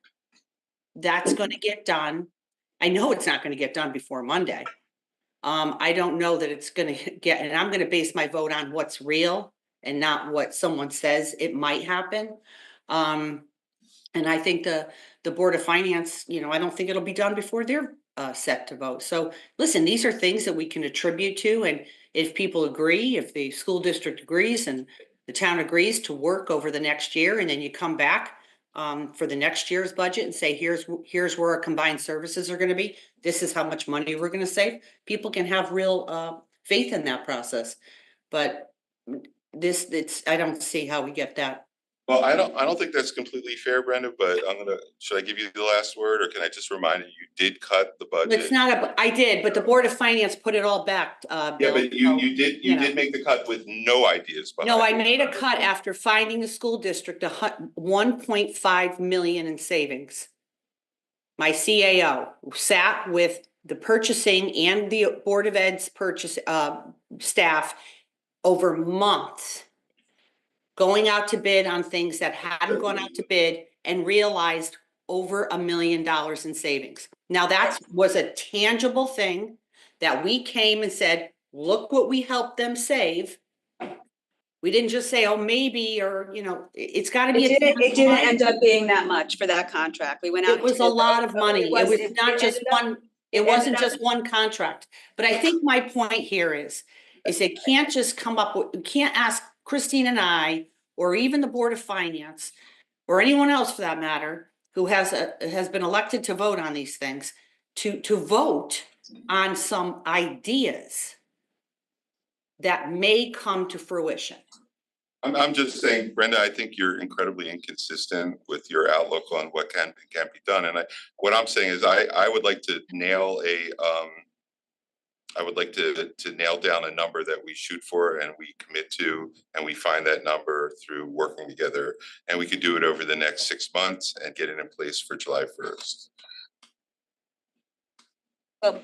that's going to get done. I know it's not going to get done before Monday. I don't know that it's going to get, and I'm going to base my vote on what's real and not what someone says it might happen. And I think the Board of Finance, I don't think it'll be done before they're set to vote. So listen, these are things that we can attribute to. And if people agree, if the school district agrees and the town agrees to work over the next year, and then you come back for the next year's budget and say, here's where our combined services are gonna be. This is how much money we're gonna save. People can have real faith in that process. But I don't see how we get that. Well, I don't think that's completely fair, Brenda, but should I give you the last word, or can I just remind you did cut the budget? It's not I did, but the Board of Finance put it all back, Yeah, Bill. but you did make the cut with no ideas behind No, I it. made a cut after finding the school district 1.5 million in savings. My CAO sat with the purchasing and the Board of Ed's purchase staff over months, going out to bid on things that hadn't gone out to bid, and realized over $1 million in savings. Now that was a tangible thing that we came and said, look what we helped them save. We didn't just say, oh, maybe, or, it's gotta be. It didn't end up being that much for that contract. We went out. It was to a bid. lot of money. It was not just ended up- one, it wasn't just one contract. But I think my point here is it can't just come up with, you can't ask Christine and I, or even the Board of Finance, or anyone else for that matter, who has been elected to vote on these things, to vote on some ideas that may come to fruition. I'm just saying, Brenda, I think you're incredibly inconsistent with your outlook on what can and can't be done. And what I'm saying is I would like to nail I would like to nail down a number that we shoot for and we commit to, and we find that number through working together. And we could do it over the next 6 months and get it in place for July 1st. Well,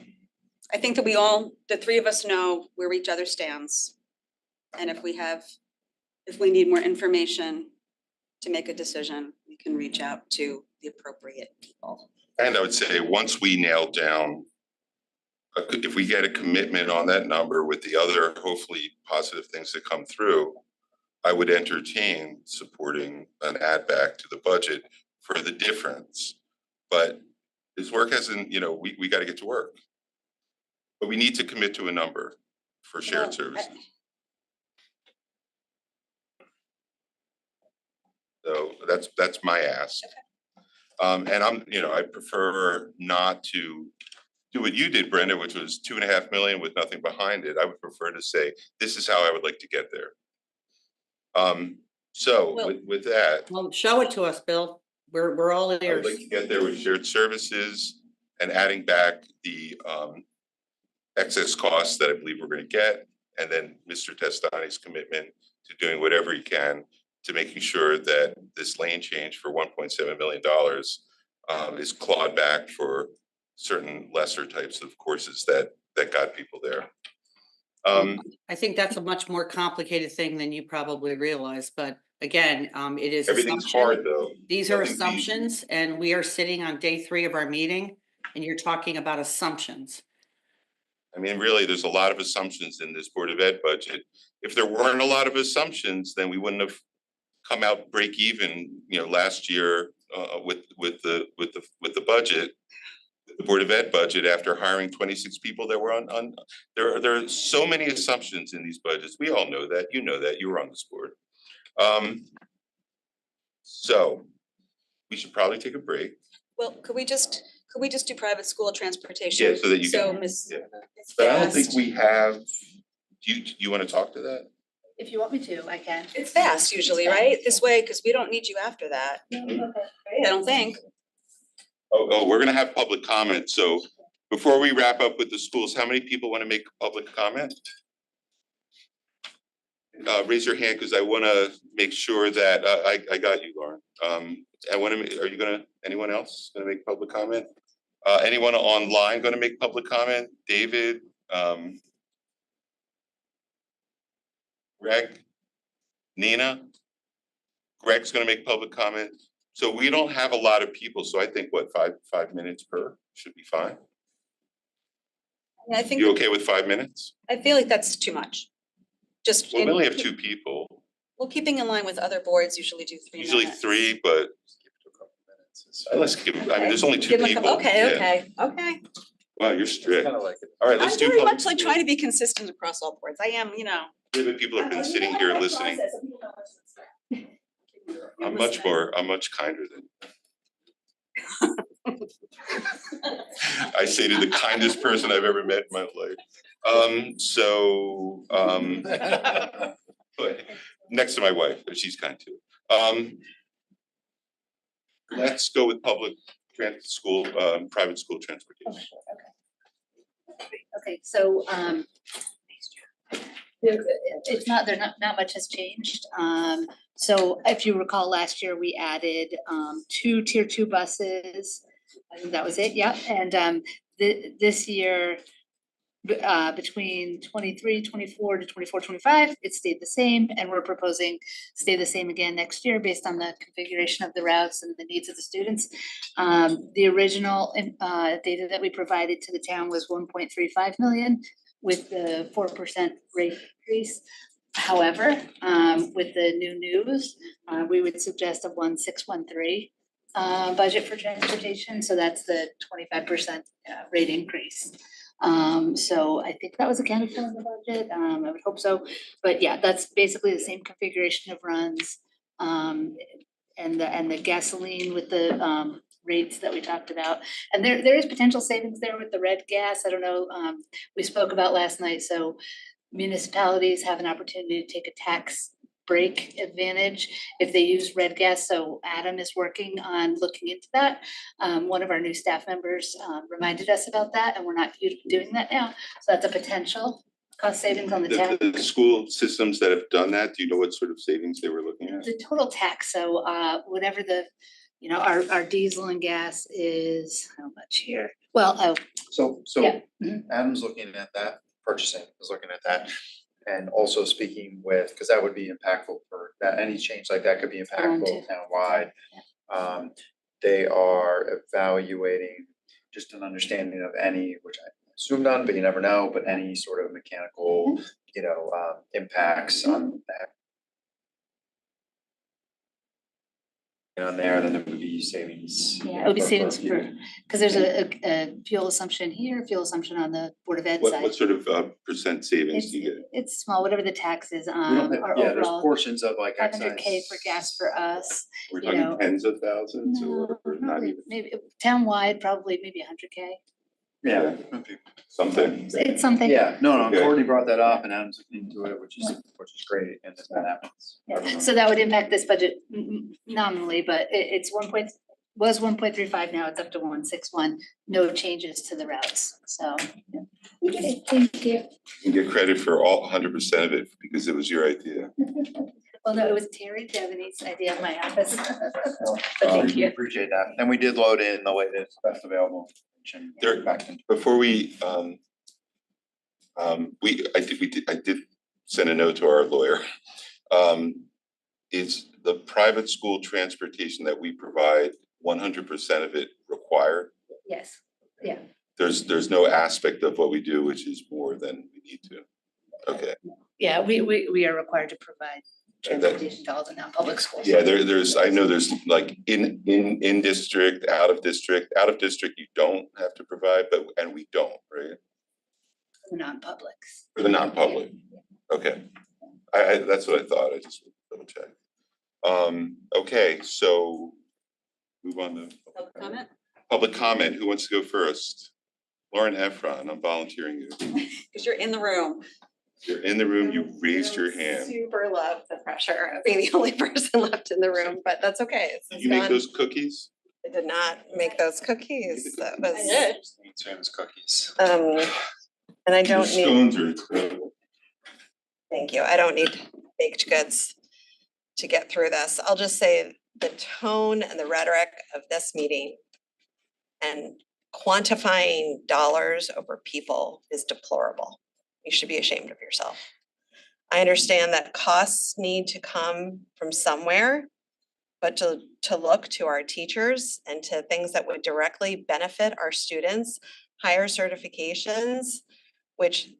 I think that the three of us know where each other stands. And if we need more information to make a decision, we can reach out to the appropriate people. And I would say, once we nail down, if we get a commitment on that number with the other hopefully positive things that come through, I would entertain supporting an add back to the budget for the difference. But this work hasn't, we got to get to work. But we need to commit to a number for shared services. So that's my ask. And I prefer not to do what you did, Brenda, which was 2.5 million with nothing behind it. I would prefer to say, this is how I would like to get there. With that. Well, show it to us, Bill. We're all I would ears. like to get there with shared services and adding back the excess costs that I believe we're going to get. And then Mr. Testani's commitment to doing whatever he can to making sure that this lane change for $1.7 million is clawed back for certain lesser types of courses that got people there. I think that's a much more complicated thing than you probably realize, but again, it is. Everything's hard though. These are Nothing's assumptions, and we are sitting on day 3 of our meeting, and you're talking about assumptions. I mean, really, there's a lot of assumptions in this Board of Ed budget. If there weren't a lot of assumptions, then we wouldn't have come out break even, last year with the budget, the Board of Ed budget, after hiring 26 people that were on. There are so many assumptions in these budgets. We all know that. You know that. You were on this board. So we should probably take a break. Well, could we just do private school transportation? Yeah, so that you can. Ms. But I don't think Fast. we have. Do you want to talk to that? If you want me to, I can. It's fast usually, right? This way, because we don't need you after that. I don't think. Oh, we're gonna have public comment. So before we wrap up with the schools, how many people want to make public comment? Raise your hand, because I want to make sure that I got you, Lauren. Anyone else gonna make public comment? Anyone online gonna make public comment? David, Greg, Nina? Greg's gonna make public comment. So we don't have a lot of people, so I think what, five minutes per should be fine. I think, You okay with 5 minutes? I feel like that's too much. Just. Well, we only have 2 people, Well, keeping in line with other boards usually do 3 minutes. usually 3, but let's give, there's only 2 Give them a people. couple, okay, Yeah. okay. Wow, you're strict. Kind of like it. All right, I'm let's do. very public much like trying to be consistent across all boards. I am, Yeah, but people have been sitting here listening. I'm much kinder than I say to the kindest person I've ever met in my life. But next to my wife, but she's kind too. Let's go with public school, private school transportation. Okay, so not much has changed. So if you recall, last year we added 2 tier 2 buses. I think that was it, yeah, and this year between 23-24 to 24-25, it stayed the same, and we're proposing stay the same again next year based on the configuration of the routes and the needs of the students. The original data that we provided to the town was 1.35 million with the 4% rate increase. However, with the new news, we would suggest a 1.613 budget for transportation, so that's the 25% rate increase. So I think that was accounted for in the budget, I would hope so, but yeah, that's basically the same configuration of runs. And the gasoline with the rates that we talked about, and there is potential savings there with the red gas, I don't know, we spoke about last night, so municipalities have an opportunity to take a tax break advantage if they use red gas, so Adam is working on looking into that. One of our new staff members reminded us about that, and we're not doing that now, so that's a potential cost savings on the tax. The school systems that have done that, do you know what sort of savings they were looking at? The total tax, so whatever the, our diesel and gas is, how much here? Well, So Yeah. Mhm. Adam's looking at that, purchasing is looking at that. And also speaking with, because that would be impactful for that, any change like that could be impactful townwide. They are evaluating just an understanding of any, which I assume none, but you never know, but any sort of mechanical, impacts on that. On there, then it would be savings. yeah, it would be for savings future. for, because there's a fuel assumption here, fuel assumption on the Board of Ed side. What sort of percent savings do you get? It's small, whatever the tax is, We don't have- our Yeah, there's overall portions of like excise. 500K for gas for us. We're you know, talking tens of thousands No, or not probably, even? maybe townwide, probably maybe 100K. Yeah. Something. It's something. Yeah, no, Okay. Courtney brought that up and Adam's looking into it, which is great, and if that happens. Yeah, so that would impact this budget nominally, but it's 1.35, now it's up to 1.61, no changes to the routes, so. Yeah. Okay, thank you. You can get credit for all 100% of it because it was your idea. Well, no, it was Terry Devaney's idea in my office. But We thank you. appreciate that, and we did load in the latest best available. There- Back in. Before I did send a note to our lawyer. Is the private school transportation that we provide 100% of it required? Yes, yeah. There's no aspect of what we do which is more than we need to. Okay, Yeah, we are required to provide And that- transportation to all the non-public schools. yeah, I know there's like in district, out of district you don't have to provide, and we don't, right? The non-publics. For the non-public, okay. I that's what I thought, I just double check. Okay, so move on to. Public comment? Public comment, who wants to go first? Lauren Efron, I'm volunteering you. Because you're in the room. You're in the room, you raised your hand. Super love the pressure of being the only person left in the room, but that's okay. Did you make those cookies? I did not make those cookies. That was, Same as cookies. and I The don't need, scones are incredible. thank you. I don't need baked goods to get through this. I'll just say the tone and the rhetoric of this meeting and quantifying dollars over people is deplorable. You should be ashamed of yourself. I understand that costs need to come from somewhere, but to look to our teachers and to things that would directly benefit our students, higher certifications, which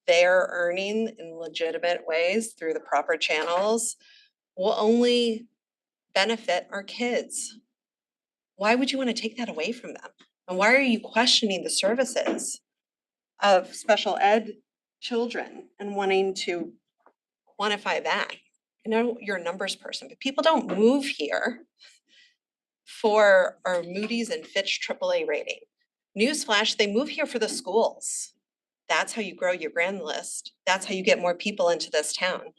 they're earning in legitimate ways through the proper channels, will only benefit our kids. Why would you want to take that away from them? And why are you questioning the services of special ed children and wanting to quantify that? I know you're a numbers person, but people don't move here for our Moody's and Fitch AAA rating. Newsflash, they move here for the schools. That's how you grow your grand list. That's how you get more people into this town.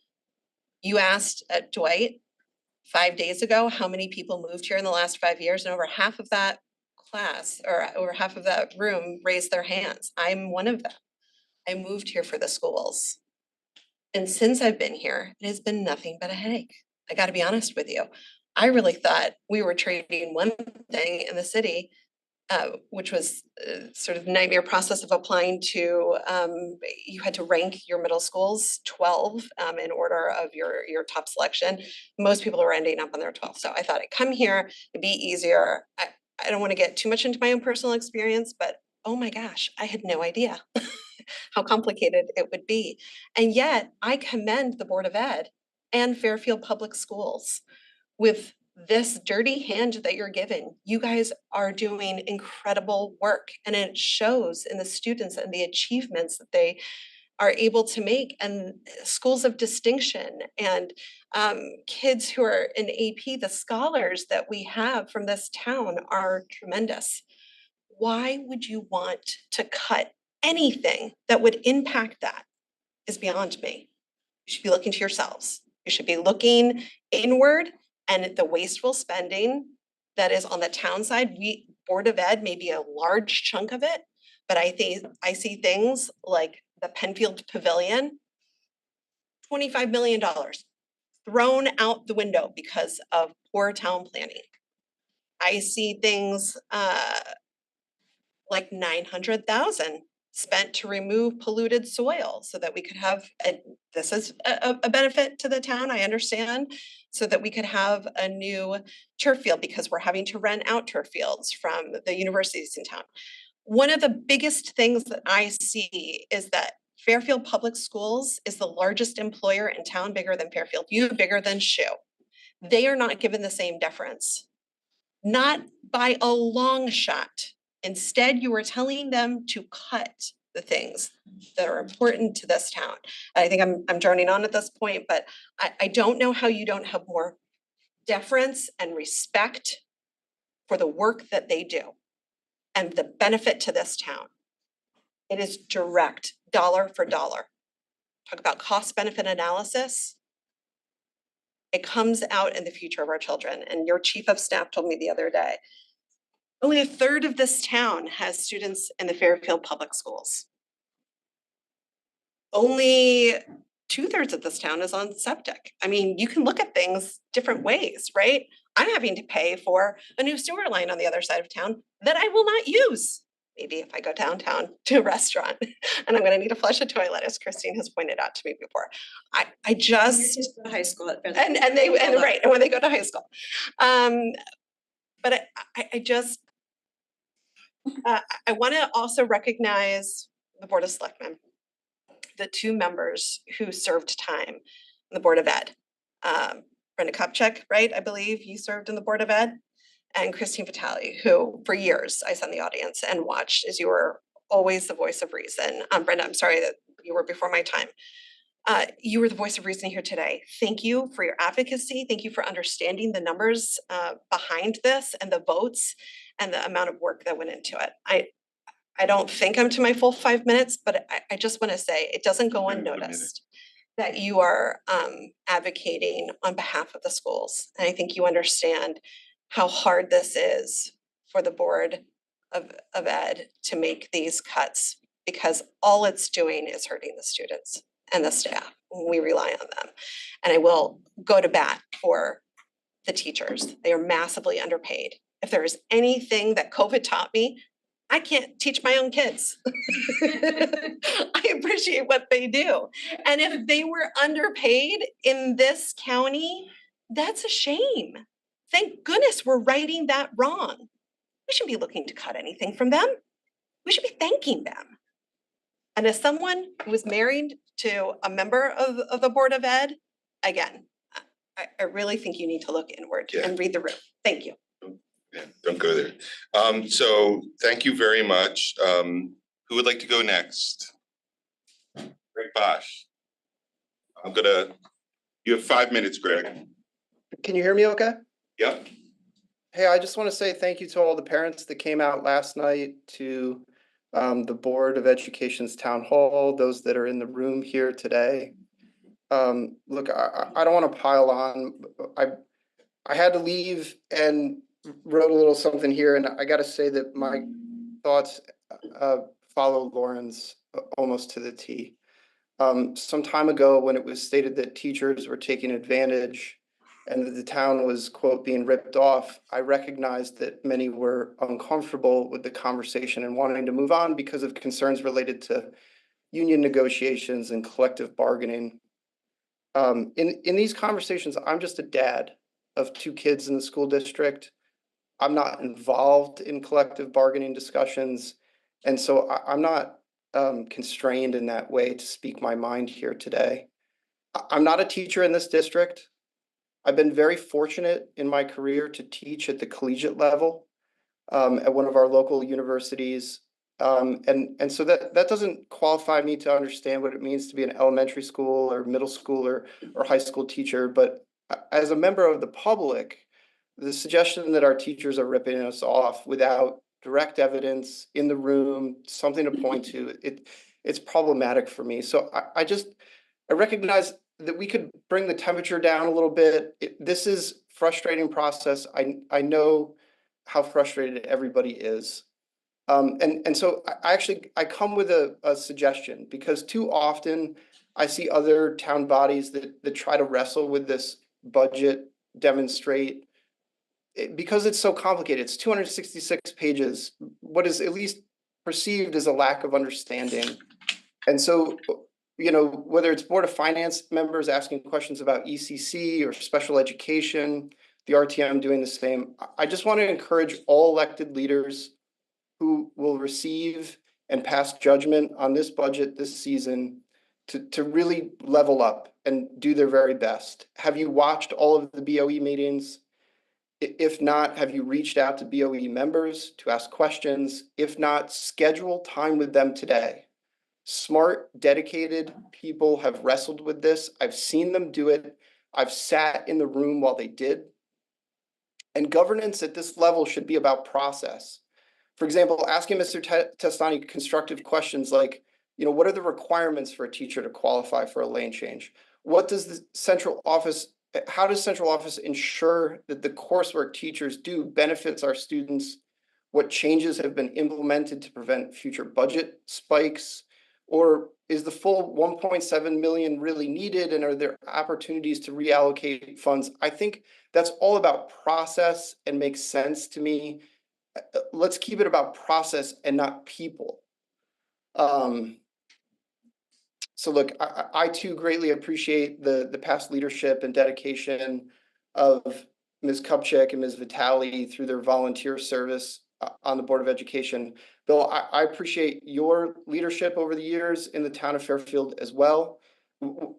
You asked Dwight 5 days ago, how many people moved here in the last 5 years, and over half of that class or over half of that room raised their hands. I'm one of them. I moved here for the schools. And since I've been here, it has been nothing but a headache. I gotta be honest with you. I really thought we were trading one thing in the city, which was sort of nightmare process of applying to, you had to rank your middle schools 12 in order of your top selection. Most people were ending up on their 12th. So I thought I'd come here, it'd be easier. I don't want to get too much into my own personal experience, but oh my gosh, I had no idea how complicated it would be. And yet I commend the Board of Ed and Fairfield Public Schools with this dirty hand that you're given. You guys are doing incredible work, and it shows in the students and the achievements that they are able to make, and schools of distinction and kids who are in AP, the scholars that we have from this town are tremendous. Why would you want to cut anything that would impact that is beyond me. You should be looking to yourselves. You should be looking inward, and the wasteful spending that is on the town side, Board of Ed may be a large chunk of it, but I see things like the Penfield Pavilion, $25 million thrown out the window because of poor town planning. I see things like 900,000 spent to remove polluted soil so that we could have, this is a benefit to the town, I understand, so that we could have a new turf field because we're having to rent out turf fields from the universities in town. One of the biggest things that I see is that Fairfield Public Schools is the largest employer in town, bigger than Fairfield, bigger than SHU. They are not given the same deference, not by a long shot. Instead, you are telling them to cut the things that are important to this town. I think I'm droning on at this point, but I don't know how you don't have more deference and respect for the work that they do and the benefit to this town. It is direct, dollar for dollar. Talk about cost benefit analysis. It comes out in the future of our children. And your chief of staff told me the other day, only a third of this town has students in the Fairfield Public Schools. Only 2/3 of this town is on septic. I mean, you can look at things different ways, right? I'm having to pay for a new sewer line on the other side of town that I will not use. Maybe if I go downtown to a restaurant and I'm gonna need to flush a toilet, as Christine has pointed out to me before. I just. High school. And right, and when they go to high school. But I just, I want to also recognize the Board of Selectmen, the two members who served time in the Board of Ed. Brenda Kopchak, right, I believe you served in the Board of Ed, and Christine Vitale, who for years I sat in the audience and watched as you were always the voice of reason. Brenda, I'm sorry that you were before my time. You were the voice of reason here today. Thank you for your advocacy. Thank you for understanding the numbers behind this and the votes and the amount of work that went into it. I don't think I'm to my full 5 minutes, but I just want to say it doesn't go unnoticed that you are advocating on behalf of the schools. And I think you understand how hard this is for the Board of Ed to make these cuts, because all it's doing is hurting the students and the staff. We rely on them. And I will go to bat for the teachers. They are massively underpaid. If there is anything that COVID taught me, I can't teach my own kids. I appreciate what they do. And if they were underpaid in this county, that's a shame. Thank goodness we're righting that wrong. We shouldn't be looking to cut anything from them. We should be thanking them. And as someone who was married to a member of the Board of Ed, again, I really think you need to look inward and read the room. Thank you. Yeah, don't go there. So thank you very much. Who would like to go next? Greg Bosch. You have 5 minutes, Greg. Can you hear me okay? Yep. Hey, I just want to say thank you to all the parents that came out last night to the Board of Education's town hall, those that are in the room here today. Look, I don't want to pile on. I had to leave and wrote a little something here, and I got to say that my thoughts follow Lauren's almost to the T. Some time ago, when it was stated that teachers were taking advantage and that the town was, quote, being ripped off, I recognized that many were uncomfortable with the conversation and wanting to move on because of concerns related to union negotiations and collective bargaining. In these conversations, I'm just a dad of 2 kids in the school district. I'm not involved in collective bargaining discussions. And so I'm not constrained in that way to speak my mind here today. I'm not a teacher in this district. I've been very fortunate in my career to teach at the collegiate level at one of our local universities. And so that doesn't qualify me to understand what it means to be an elementary school or middle school or high school teacher. But as a member of the public, the suggestion that our teachers are ripping us off without direct evidence in the room, something to point to, it's problematic for me. So I recognize that we could bring the temperature down a little bit. This is frustrating process. I know how frustrated everybody is. And so I come with a suggestion, because too often I see other town bodies that try to wrestle with this budget, demonstrate, because it's so complicated. It's 266 pages, what is at least perceived as a lack of understanding. And so, whether it's Board of Finance members asking questions about ECC or special education, the RTM doing the same, I just want to encourage all elected leaders who will receive and pass judgment on this budget this season to really level up and do their very best. Have you watched all of the BOE meetings? If not, have you reached out to BOE members to ask questions? If not, schedule time with them today. Smart, dedicated people have wrestled with this. I've seen them do it. I've sat in the room while they did. And governance at this level should be about process. For example, asking Mr. Testani constructive questions like, what are the requirements for a teacher to qualify for a lane change? What does the central office, how does central office ensure that the coursework teachers do benefits our students? What changes have been implemented to prevent future budget spikes? Or is the full 1.7 million really needed, and are there opportunities to reallocate funds? I think that's all about process and makes sense to me. Let's keep it about process and not people. So look, I too greatly appreciate the past leadership and dedication of Ms. Kupchak and Ms. Vitale through their volunteer service on the Board of Education. Bill, I appreciate your leadership over the years in the town of Fairfield as well.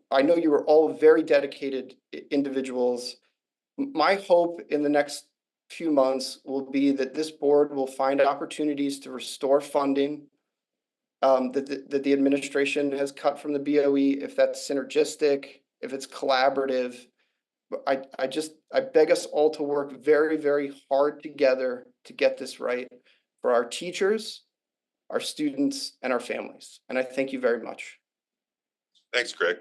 I know you were all very dedicated individuals. My hope in the next few months will be that this board will find opportunities to restore funding that the administration has cut from the BOE, if that's synergistic, if it's collaborative. But I beg us all to work very, very hard together to get this right for our teachers, our students, and our families. And I thank you very much. Thanks, Greg.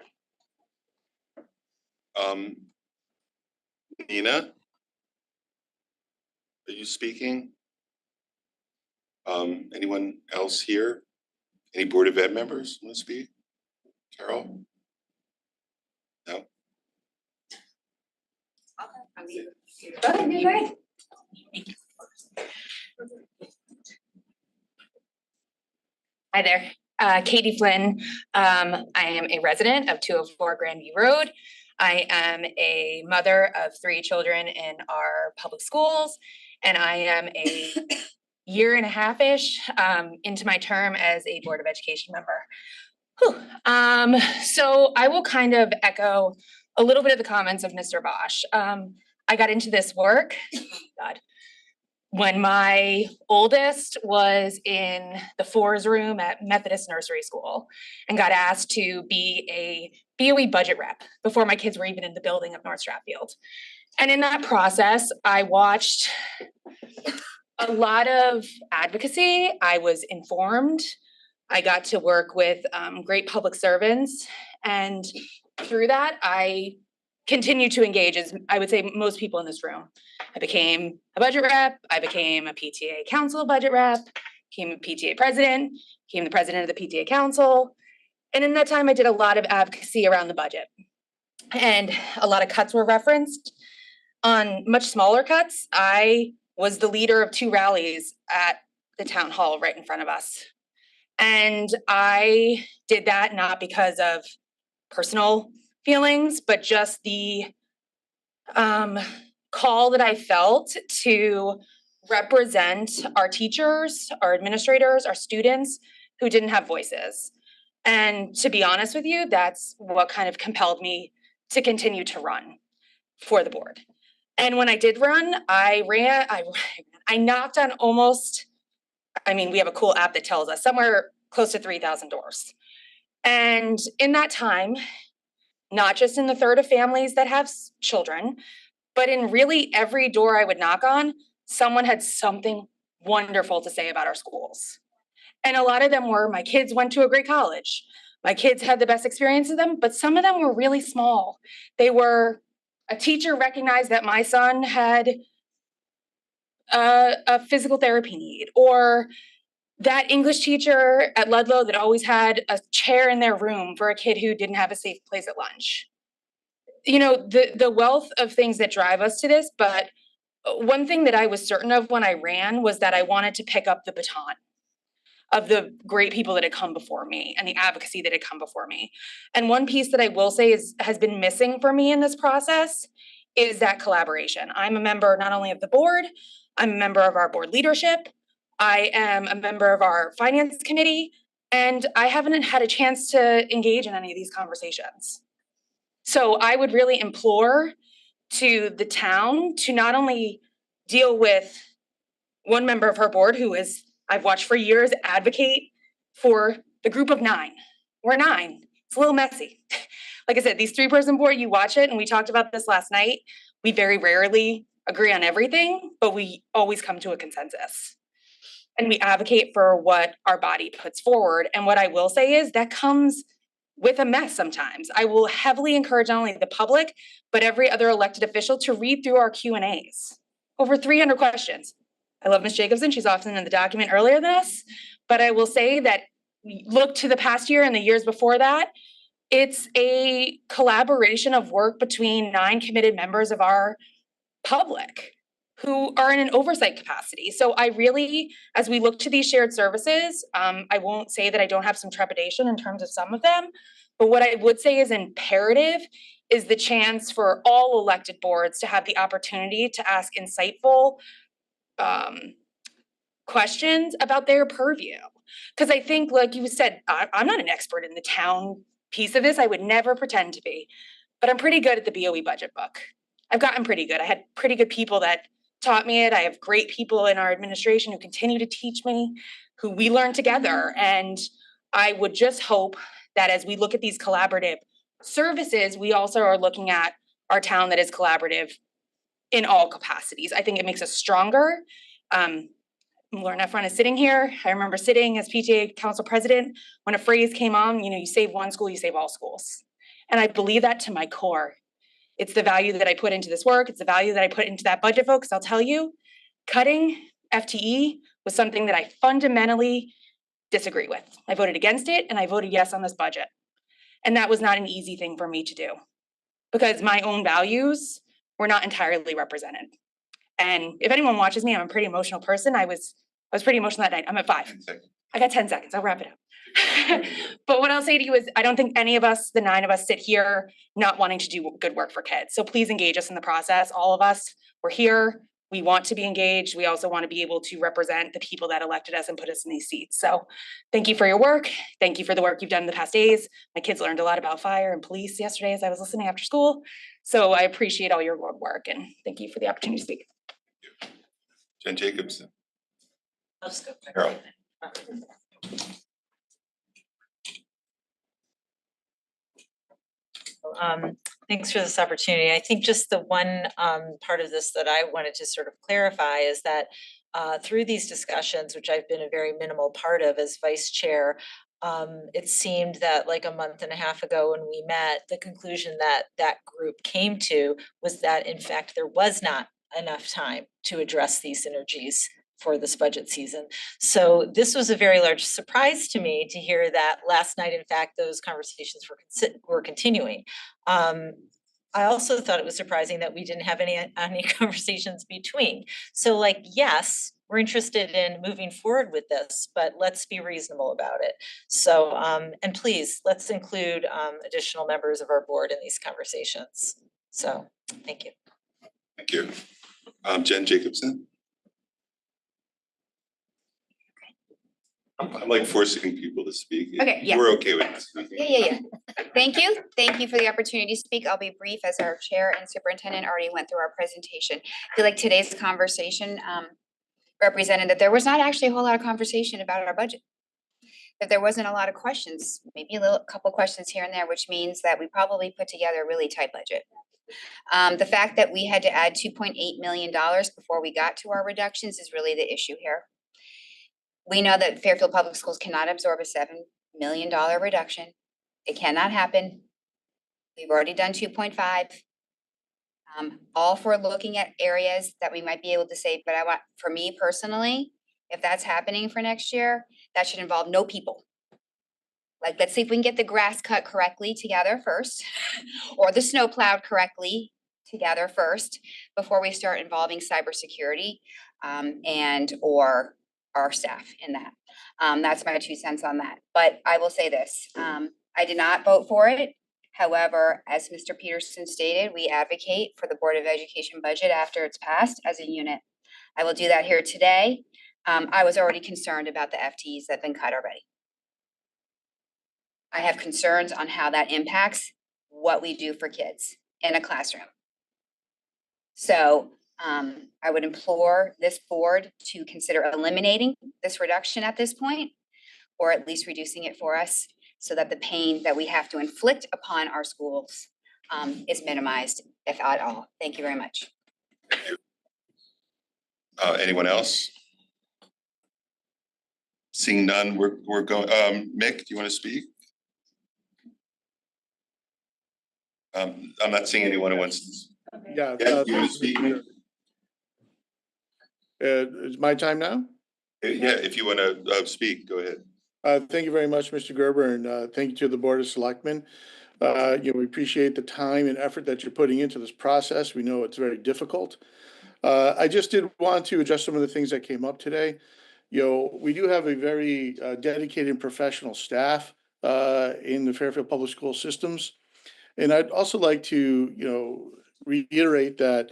Nina, are you speaking? Anyone else here? Any Board of Ed members want to speak? Carol? No? Hi there, Katie Flynn. I am a resident of 204 Grandview Road. I am a mother of 3 children in our public schools, and I am a year and a half-ish into my term as a Board of Education member. So I will kind of echo a little bit of the comments of Mr. Bosch. I got into this work, when my oldest was in the fours room at Methodist Nursery School and got asked to be a BOE budget rep before my kids were even in the building of North Stratfield. And in that process, I watched a lot of advocacy. I was informed. I got to work with great public servants. And through that, I continued to engage, as I would say most people in this room. I became a budget rep. I became a PTA council budget rep, became a PTA president, became the president of the PTA council. And in that time, I did a lot of advocacy around the budget. And a lot of cuts were referenced. On much smaller cuts, I was the leader of 2 rallies at the town hall right in front of us. And I did that not because of personal feelings, but just the call that I felt to represent our teachers, our administrators, our students who didn't have voices. And to be honest with you, that's what kind of compelled me to continue to run for the board. And when I did run, I knocked on almost, I mean, we have a cool app that tells us somewhere close to 3,000 doors. And in that time, not just in the third of families that have children, but in really every door I would knock on, someone had something wonderful to say about our schools. And a lot of them were, my kids went to a great college. My kids had the best experience of them, but some of them were really small. They were, a teacher recognized that my son had a physical therapy need, or that English teacher at Ludlow that always had a chair in their room for a kid who didn't have a safe place at lunch. You know, the wealth of things that drive us to this, but one thing that I was certain of when I ran was that I wanted to pick up the baton of the great people that had come before me and the advocacy that had come before me. And one piece that I will say has been missing for me in this process is that collaboration. I'm a member not only of the board, I'm a member of our board leadership, I am a member of our finance committee, and I haven't had a chance to engage in any of these conversations. So I would really implore to the town to not only deal with one member of her board who is, I've watched for years, advocate for the group of 9. We're 9. It's a little messy. Like I said, these 3-person board, you watch it, and we talked about this last night. We very rarely agree on everything, but we always come to a consensus. And we advocate for what our body puts forward. And what I will say is that comes with a mess sometimes. I will heavily encourage not only the public, but every other elected official to read through our Q&As. Over 300 questions. I love Ms. Jacobson. She's often in the document earlier than us. But I will say that look to the past year and the years before that, it's a collaboration of work between 9 committed members of our public who are in an oversight capacity. So I really, as we look to these shared services, I won't say that I don't have some trepidation in terms of some of them, but what I would say is imperative is the chance for all elected boards to have the opportunity to ask insightful questions about their purview. Because I think, like you said, I'm not an expert in the town piece of this. I would never pretend to be, but I'm pretty good at the BOE budget book. I've gotten pretty good. I had pretty good people that taught me it. I have great people in our administration who continue to teach me, who we learn together. And I would just hope that as we look at these collaborative services, we also are looking at our town that is collaborative in all capacities. I think it makes us stronger. Lauren Efron is sitting here. I remember sitting as PTA council president when a phrase came on, you save one school, you save all schools. And I believe that to my core. It's the value that I put into this work. It's the value that I put into that budget, folks. I'll tell you, cutting FTE was something that I fundamentally disagree with. I voted against it and I voted yes on this budget. And that was not an easy thing for me to do because my own values were not entirely represented. And if anyone watches me, I'm a pretty emotional person. I was pretty emotional that night. I'm at 5. I got 10 seconds. I'll wrap it up. But what I'll say to you is I don't think any of us, the 9 of us, sit here not wanting to do good work for kids. So please engage us in the process. All of us, we're here. We want to be engaged. We also want to be able to represent the people that elected us and put us in these seats. So thank you for your work. Thank you for the work you've done in the past days. My kids learned a lot about fire and police yesterday as I was listening after school. So I appreciate all your work and thank you for the opportunity to speak. Jen Jacobson. I'll just go quick. Carol. Thanks for this opportunity. I think just the one part of this that I wanted to sort of clarify is that through these discussions, which I've been a very minimal part of as vice chair, it seemed that like a month and a half ago when we met, the conclusion that that group came to was that in fact there was not enough time to address these synergies for this budget season. So this was a very large surprise to me to hear that last night, in fact, those conversations were continuing. I also thought it was surprising that we didn't have any conversations between. So like, yes, we're interested in moving forward with this, but let's be reasonable about it. So, and please, let's include additional members of our board in these conversations. So, thank you. Thank you. Jen Jacobson. I'm like forcing people to speak. Okay, yeah. We're okay with speaking. Yeah. Thank you. Thank you for the opportunity to speak. I'll be brief as our chair and superintendent already went through our presentation. I feel like today's conversation represented that there was not actually a whole lot of conversation about our budget. That there wasn't a lot of questions, maybe a couple questions here and there, which means that we probably put together a really tight budget. The fact that we had to add $2.8 million before we got to our reductions is really the issue here. We know that Fairfield Public Schools cannot absorb a $7 million reduction. It cannot happen. We've already done 2.5. All for looking at areas that we might be able to save, but I want, for me personally, if that's happening for next year, that should involve no people. Like, let's see if we can get the grass cut correctly together first, or the snow plowed correctly together first, before we start involving cybersecurity and or our staff in that. That's my 2 cents on that. But I will say this, I did not vote for it. However, as Mr. Peterson stated, we advocate for the Board of Education budget after it's passed as a unit. I will do that here today. I was already concerned about the FTEs that have been cut already. I have concerns on how that impacts what we do for kids in a classroom. So I would implore this board to consider eliminating this reduction at this point, or at least reducing it for us so that the pain that we have to inflict upon our schools is minimized, if at all. Thank you very much. Thank you. Anyone else? Seeing none, we're going, Mick, do you want to speak? I'm not seeing anyone who wants to. Yeah. Yeah, you want to speak? Is my time now? Yeah, if you want to speak, go ahead. Thank you very much, Mr. Gerber, and thank you to the Board of Selectmen. We appreciate the time and effort that you're putting into this process. We know it's very difficult. I just did want to address some of the things that came up today. We do have a very dedicated and professional staff in the Fairfield Public School systems. And I'd also like to, reiterate that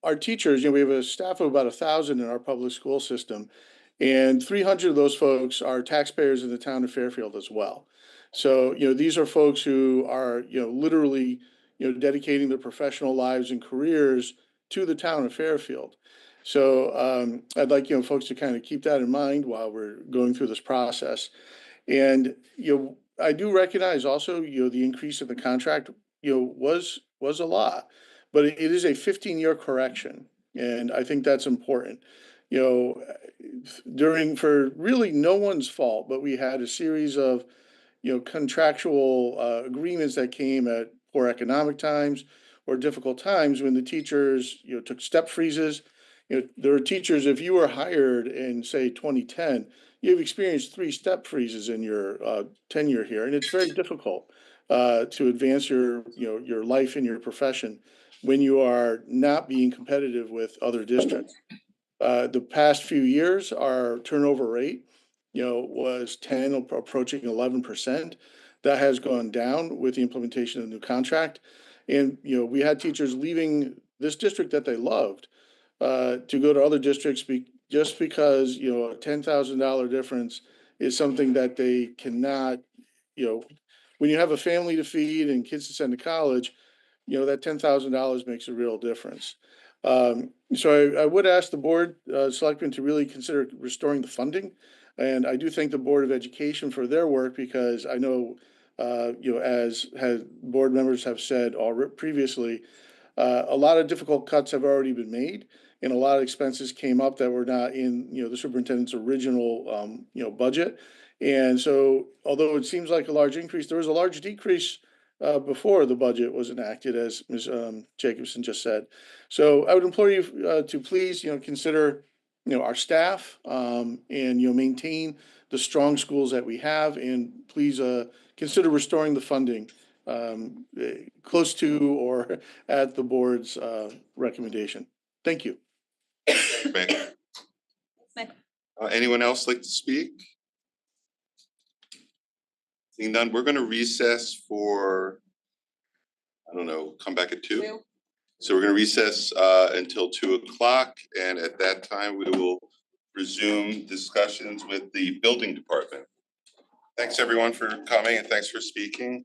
our teachers, we have a staff of about 1,000 in our public school system, and 300 of those folks are taxpayers in the town of Fairfield as well. So, these are folks who are, literally, dedicating their professional lives and careers to the town of Fairfield. So I'd like, folks to kind of keep that in mind while we're going through this process. And, I do recognize also, the increase in the contract, was a lot, but it is a 15-year correction. And I think that's important. For really no one's fault, but we had a series of, contractual agreements that came at poor economic times or difficult times when the teachers, took step freezes. There are teachers, if you were hired in, say, 2010, you've experienced 3 step freezes in your tenure here, and it's very difficult to advance your life and your profession when you are not being competitive with other districts. The past few years, our turnover rate, was 10, approaching 11%. That has gone down with the implementation of the new contract. And, we had teachers leaving this district that they loved to go to other districts just because, a $10,000 difference is something that they cannot, when you have a family to feed and kids to send to college, that $10,000 makes a real difference. So I would ask the board, selectmen, to really consider restoring the funding. And I do thank the Board of Education for their work, because I know as board members have said already previously, a lot of difficult cuts have already been made, and a lot of expenses came up that were not in, the superintendent's original, budget. And so, although it seems like a large increase, there was a large decrease before the budget was enacted, as Ms. Jacobson just said. So I would implore you to please, consider, our staff, and, maintain the strong schools that we have, and please consider restoring the funding close to or at the board's recommendation. Thank you. Mick. Anyone else like to speak? Seeing none, we're gonna recess for, I don't know, come back at 2? So we're gonna recess until 2 o'clock, and at that time, we will resume discussions with the building department. Thanks, everyone, for coming, and thanks for speaking.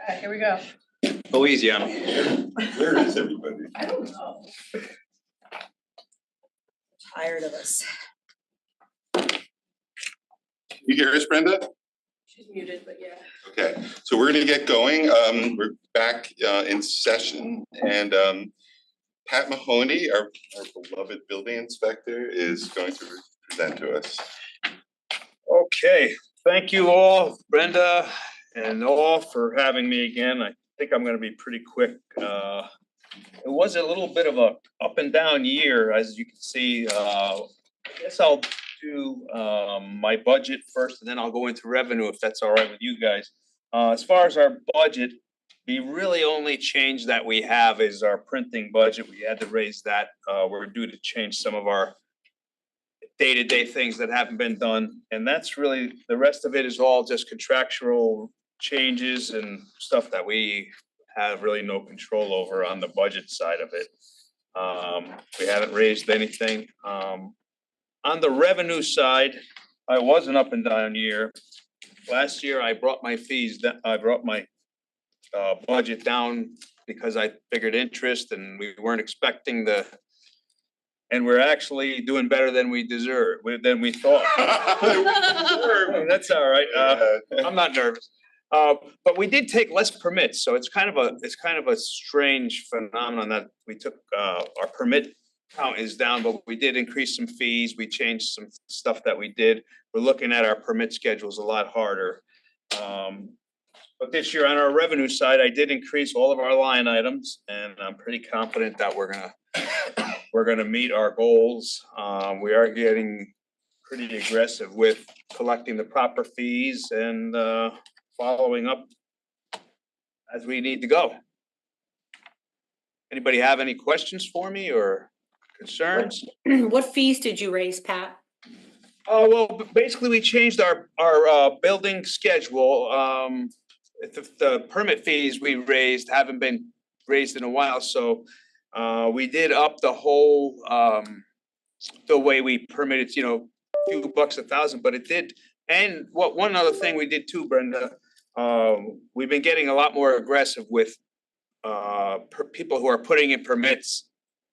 Here we go. Go easy on me. Where is everybody? I don't know. Tired of us. You hear us, Brenda? She's muted, but yeah. Okay, so we're gonna get going. We're back in session and Pat Mahoney, our beloved building inspector, is going to present to us. Okay, thank you all, Brenda and all, for having me again. I think I'm gonna be pretty quick. It was a little bit of a up and down year, as you can see. I guess I'll do my budget first, and then I'll go into revenue, if that's all right with you guys. As far as our budget, the really only change that we have is our printing budget. We had to raise that. We're due to change some of our day-to-day things that haven't been done. And that's really, the rest of it is all just contractual changes and stuff that we have really no control over on the budget side of it. We haven't raised anything. On the revenue side, I was an up and down year. Last year, I brought my fees, I brought my budget down because I figured interest and we weren't expecting and we're actually doing better than we than we thought. That's all right. I'm not nervous. But we did take less permits, so it's kind of a strange phenomenon that we took, our permit count is down, but we did increase some fees. We changed some stuff that we did. We're looking at our permit schedules a lot harder. But this year on our revenue side, I did increase all of our line items, and I'm pretty confident that we're gonna meet our goals. We are getting pretty aggressive with collecting the proper fees and following up as we need to go. Anybody have any questions for me or concerns? What fees did you raise, Pat? Oh, well, basically, we changed our building schedule. The permit fees we raised haven't been raised in a while, so we did up the whole the way we permitted, a few bucks a thousand, but it did. And one other thing we did too, Brenda, we've been getting a lot more aggressive with people who are putting in permits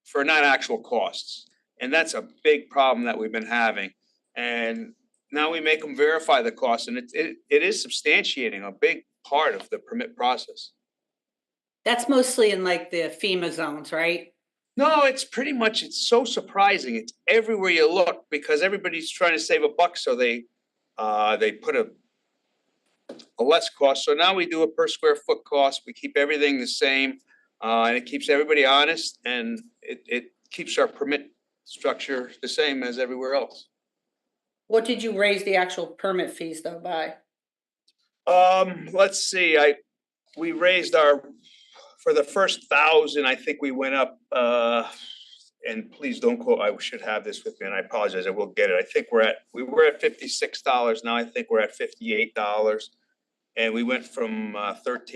for not actual costs. And that's a big problem that we've been having. And now we make them verify the cost, and it is substantiating a big part of the permit process. That's mostly in like the FEMA zones, right? No, it's pretty much, it's so surprising. It's everywhere you look because everybody's trying to save a buck, so they put a less cost. So now we do a per square foot cost. We keep everything the same, and it keeps everybody honest, and it keeps our permit structure the same as everywhere else. What did you raise the actual permit fees though by? Let's see, we raised for the first 1,000, I think we went up, and please don't quote, I should have this with me and I apologize, I will get it. I think we were at $56, now I think we're at $58. And we went from $13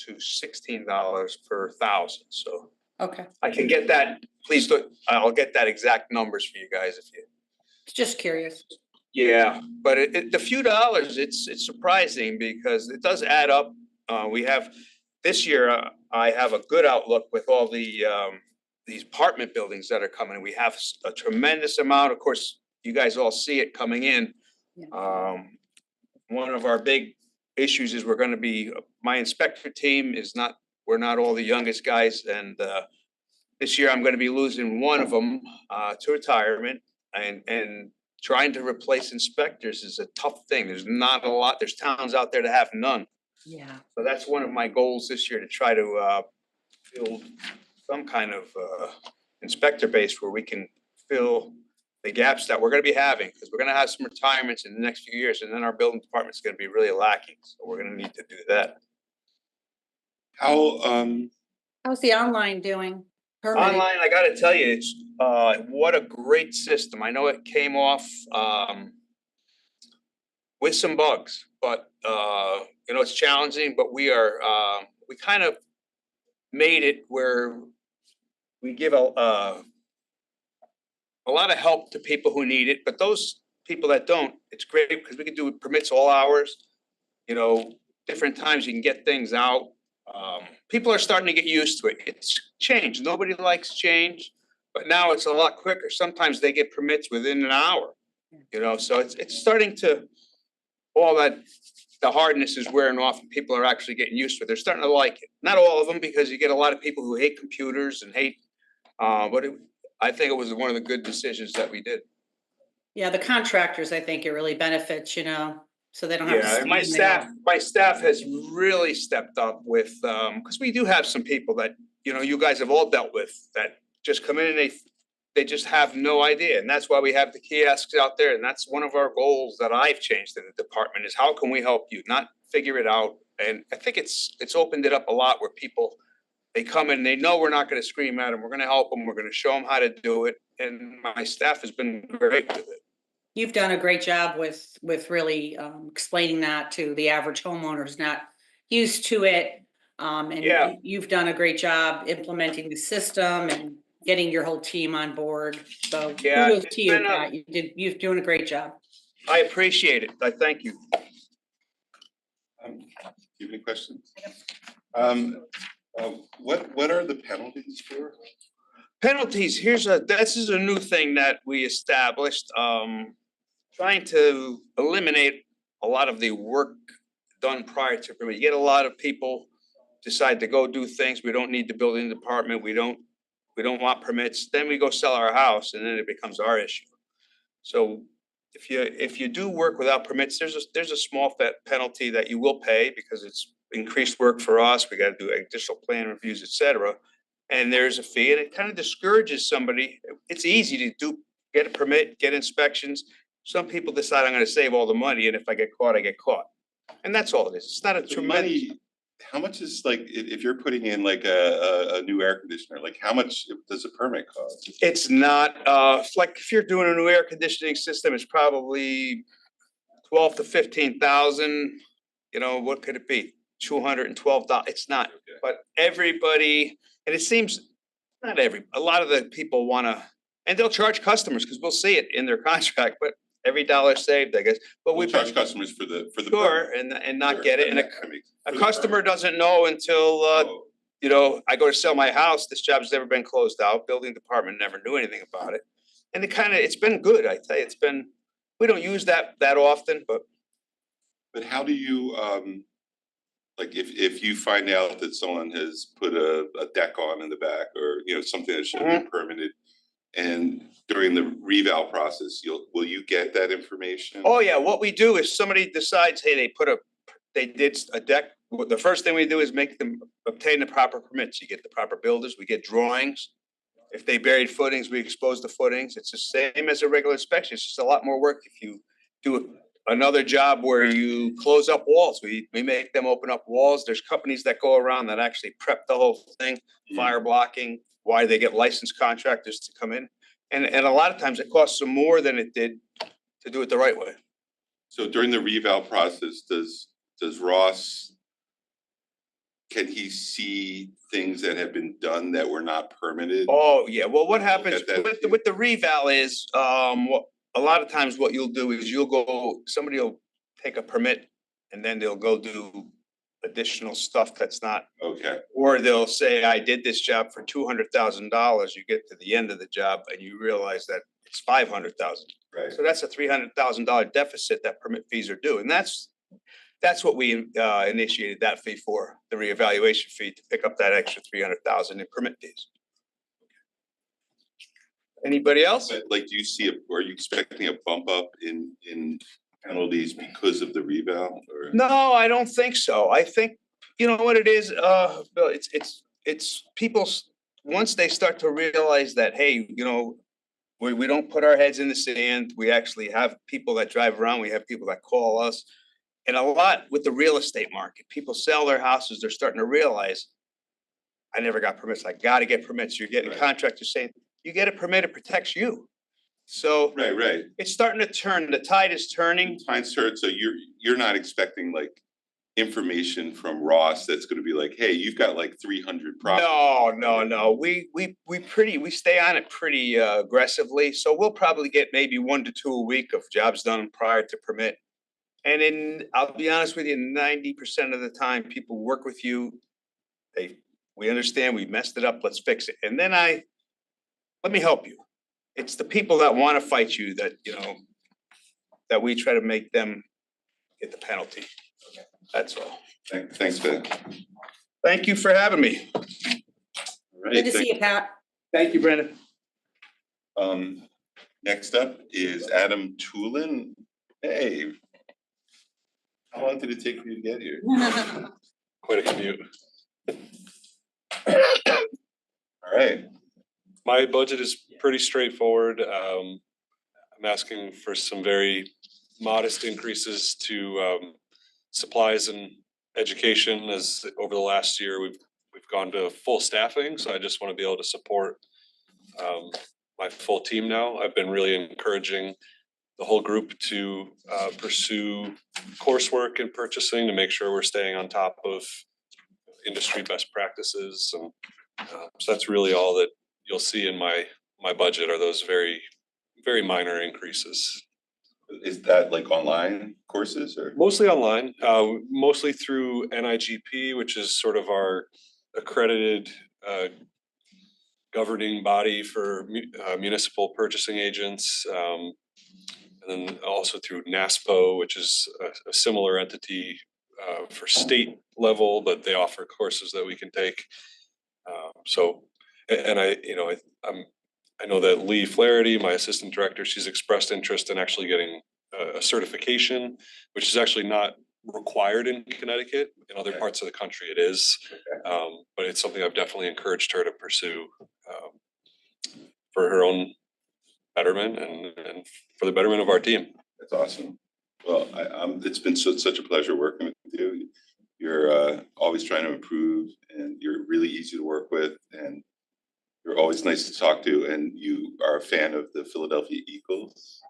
to $16 per 1,000, so. Okay. I can get that, please, I'll get that exact numbers for you guys if you. Just curious. Yeah, but the few dollars, it's surprising because it does add up. We have, this year, I have a good outlook with all these apartment buildings that are coming. We have a tremendous amount. Of course, you guys all see it coming in. Yeah. One of our big issues is my inspector team we're not all the youngest guys. And this year I'm gonna be losing one of them to retirement, and trying to replace inspectors is a tough thing. There's not a lot, there's towns out there that have none. Yeah. So that's one of my goals this year, to try to build some kind of inspector base where we can fill the gaps that we're gonna be having, because we're gonna have some retirements in the next few years, and then our building department's gonna be really lacking. So we're gonna need to do that. How's the online doing? Permitting? Online, I gotta tell you, it's what a great system. I know it came off with some bugs, but it's challenging, but we kind of made it where we give a lot of help to people who need it, but those people that don't, it's great because we can do permits all hours. different times you can get things out. People are starting to get used to it. It's change. Nobody likes change, but now it's a lot quicker. Sometimes they get permits within an hour, you know, so it's starting to, all that, the hardness is wearing off and people are actually getting used to it. They're starting to like it. Not all of them, because you get a lot of people who hate computers and hate, but I think it was one of the good decisions that we did. Yeah, the contractors, I think it really benefits, you know, so they don't have to. Yeah, and my staff has really stepped up with, because we do have some people that, you know, you guys have all dealt with, that just come in and they just have no idea. And that's why we have the kiosks out there. And that's one of our goals that I've changed in the department, is how can we help you, not figure it out? And I think it's opened it up a lot, where people, they come in, they know we're not gonna scream at them, we're gonna help them, we're gonna show them how to do it. And my staff has been great with it. You've done a great job with really explaining that to the average homeowner who's not used to it. And Yeah. you've done a great job implementing the system and getting your whole team on board. So Yeah, kudos it's to you, been Pat. You're doing a great job. I appreciate it. I thank you. Do you have any questions? What are the penalties for? Penalties, this is a new thing that we established, trying to eliminate a lot of the work done prior to permit. You get a lot of people decide to go do things. We don't need the building department. We don't want permits. Then we go sell our house and then it becomes our issue. So if you do work without permits, there's a small penalty that you will pay, because it's increased work for us. We got to do additional plan reviews, et cetera. And there's a fee, and it kind of discourages somebody. It's easy to get a permit, get inspections. Some people decide, I'm gonna save all the money, and if I get caught, I get caught. And that's all it is. It's not a tremendous. How much is, like, if you're putting in like a new air conditioner, like how much does a permit cost? It's not, like if you're doing a new air conditioning system, it's probably 12 to 15,000. You know, what could it be? $212. It's not, but everybody, and it seems not a lot of the people wanna, and they'll charge customers, because we'll see it in their contract, but every dollar saved, I guess, but we charge customers for the. Sure, and not get it, and a for the customer doesn't know until, you know, I go to sell my house, this job's never been closed out, building department never knew anything about it. And it's been good, I tell you, we don't use that often, but. But how do you, like, if you find out that someone has put a deck on in the back, or, you know, something that should have been permitted, and during the reval process, will you get that information? Oh, yeah, what we do is somebody decides, hey, they did a deck, the first thing we do is make them obtain the proper permits. You get the proper builders, we get drawings. If they buried footings, we expose the footings. It's the same as a regular inspection. It's just a lot more work if you do another job where you close up walls. We make them open up walls. There's companies that go around that actually prep the whole thing, fire blocking, why they get licensed contractors to come in. And a lot of times it costs them more than it did to do it the right way. So during the reval process, does Ross, can he see things that have been done that were not permitted? Oh, yeah. Well, what happens with the reval is, a lot of times what you'll do is somebody will take a permit and then they'll go do additional stuff that's not. Okay. Or they'll say, I did this job for $200,000. You get to the end of the job and you realize that it's $500,000. Right. So that's a $300,000 deficit that permit fees are due. And that's what we initiated that fee for, the reevaluation fee, to pick up that extra $300,000 in permit fees. Anybody else? Like, do you see, are you expecting a bump up in penalties because of the reval, or? No, I don't think so. I think, you know what it is, Bill, it's people, once they start to realize that, hey, you know, we don't put our heads in the sand. We actually have people that drive around. We have people that call us. And a lot with the real estate market, people sell their houses. They're starting to realize, I never got permits. I got to get permits. You're getting contractors saying, you get a permit, it protects you. So Right. It's starting to turn. The tide is turning. Tide's turned. So you're not expecting like information from Ross that's going to be like, hey, you've got like 300 properties. No. We stay on it pretty aggressively. So we'll probably get maybe 1 to 2 a week of jobs done prior to permit. I'll be honest with you, 90% of the time, people work with you. We understand, we messed it up, let's fix it. And then let me help you. It's the people that want to fight you that, that we try to make them get the penalty. That's all. Thanks, Ben. Thank you for having me. All right, Good to see you, Pat. Thank you, Brenda. Next up is Adam Tulin. Hey. How long did it take for you to get here? Quite a commute. All right. My budget is pretty straightforward. I'm asking for some very modest increases to supplies and education, as over the last year we've gone to full staffing. So I just want to be able to support my full team now. I've been really encouraging the whole group to pursue coursework in purchasing to make sure we're staying on top of industry best practices. And so that's really all that you'll see in my budget are those very, very minor increases. Is that like online courses or? Mostly online, mostly through NIGP, which is sort of our accredited governing body for municipal purchasing agents. And then also through NASPO, which is a similar entity for state level, but they offer courses that we can take. And I know that Lee Flaherty, my assistant director, she's expressed interest in actually getting a certification, which is actually not required in Connecticut. In other parts of the country it is, but it's something I've definitely encouraged her to pursue for her own betterment and for the betterment of our team. That's awesome. Well, it's been such a pleasure working with you. You're always trying to improve, and you're really easy to work with, and you're always nice to talk to, and you are a fan of the Philadelphia Eagles.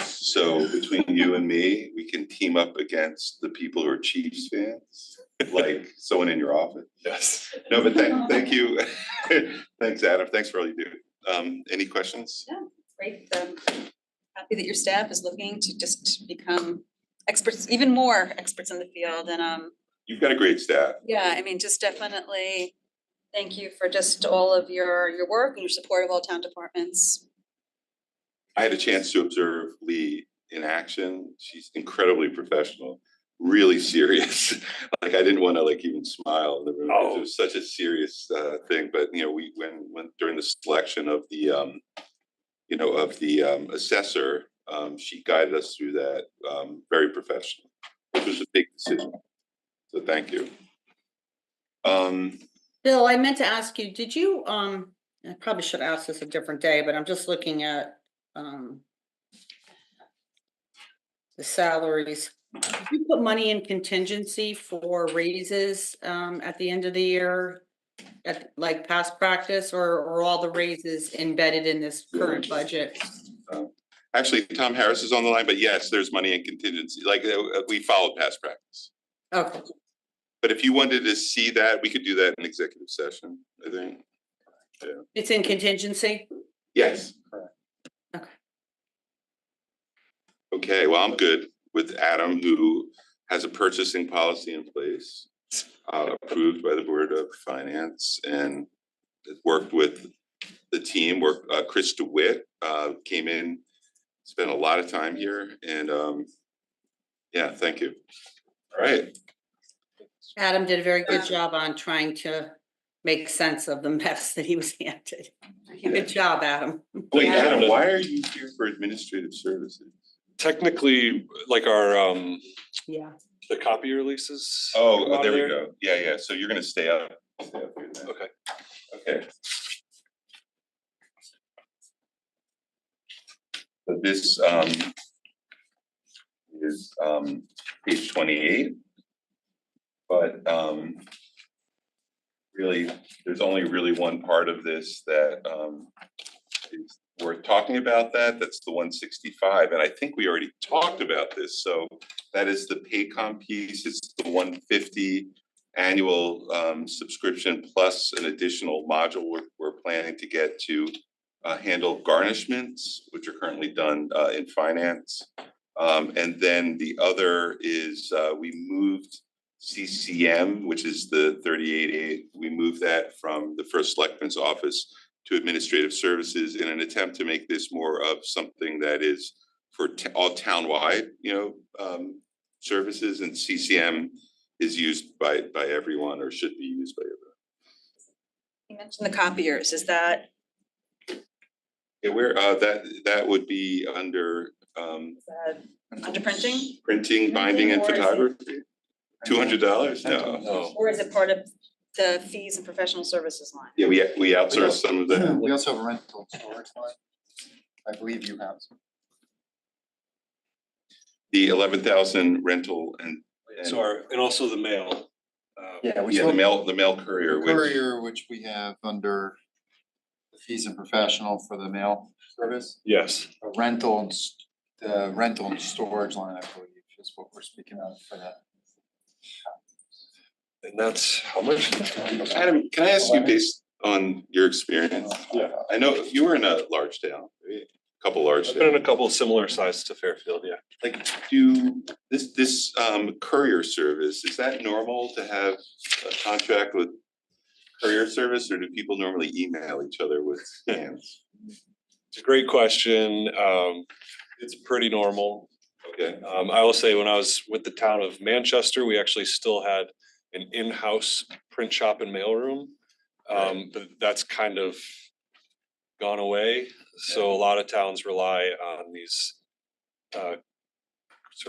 So between you and me, we can team up against the people who are Chiefs fans, like someone in your office. Yes. No, but thank you. Thanks, Adam. Thanks for all you do. Any questions? Yeah, great. Happy that your staff is looking to just become experts, even more experts in the field. And You've got a great staff. yeah, I mean, just definitely thank you for just all of your work and your support of all town departments. I had a chance to observe Lee in action. She's incredibly professional, really serious. Like I didn't want to like even smile in the room. It was such a serious thing. But we when during the selection of the assessor, she guided us through that very professional, which was a big decision. So thank you. Bill, I meant to ask you, did you, I probably should ask this a different day, but I'm just looking at the salaries. Did you put money in contingency for raises at the end of the year, at like past practice, or are all the raises embedded in this current budget? Actually, Tom Harris is on the line, but yes, there's money in contingency. Like we followed past practice. Okay. But if you wanted to see that, we could do that in executive session, I think. Yeah. It's in contingency? Yes. Correct. Okay. Okay, well, I'm good with Adam, who has a purchasing policy in place, approved by the Board of Finance, and worked with the team. Chris DeWitt came in, spent a lot of time here, and yeah, thank you. All right. Adam did a very good job on trying to make sense of the mess that he was handed. Good job, Adam. Wait, Adam, why are you here for administrative services? Technically, like our yeah, the copy releases. Oh, there we go. Yeah. So you're gonna stay up here then. Okay. So this is page 28. But really, there's only really one part of this that is worth talking about. That's the 165, and I think we already talked about this. So that is the Paycom piece. It's the 150 annual subscription plus an additional module we're planning to get to handle garnishments, which are currently done in finance. And then the other is, we moved CCM, which is the 38A, we moved that from the first selectman's office to administrative services in an attempt to make this more of something that is for all townwide, services, and CCM is used by everyone, or should be used by everyone. You mentioned the copiers, is that, Yeah, where, that would be under, is that under printing? printing, binding, and photography. $200? No. Or is it part of the fees and professional services line? Yeah, we outsource some of that. We also have a rental storage line. I believe you have some. The 11,000 rental and. So and also the mail. Yeah, we Yeah, still. the mail courier, Which we have under the fees and professional for the mail service. Yes. A rental and the rental and storage line, I believe, is what we're speaking of for that. And that's how much? Adam, can I ask you, based on your experience? Yeah. I know you were in a large town, right? Couple large I've been in towns. a couple similar sized to Fairfield, yeah. Like, this courier service, is that normal to have a contract with courier service, or do people normally email each other with scans? It's a great question. It's pretty normal. Okay. I will say, when I was with the town of Manchester, we actually still had an in-house print shop and mailroom. But that's kind of gone away. So a lot of towns rely on these sort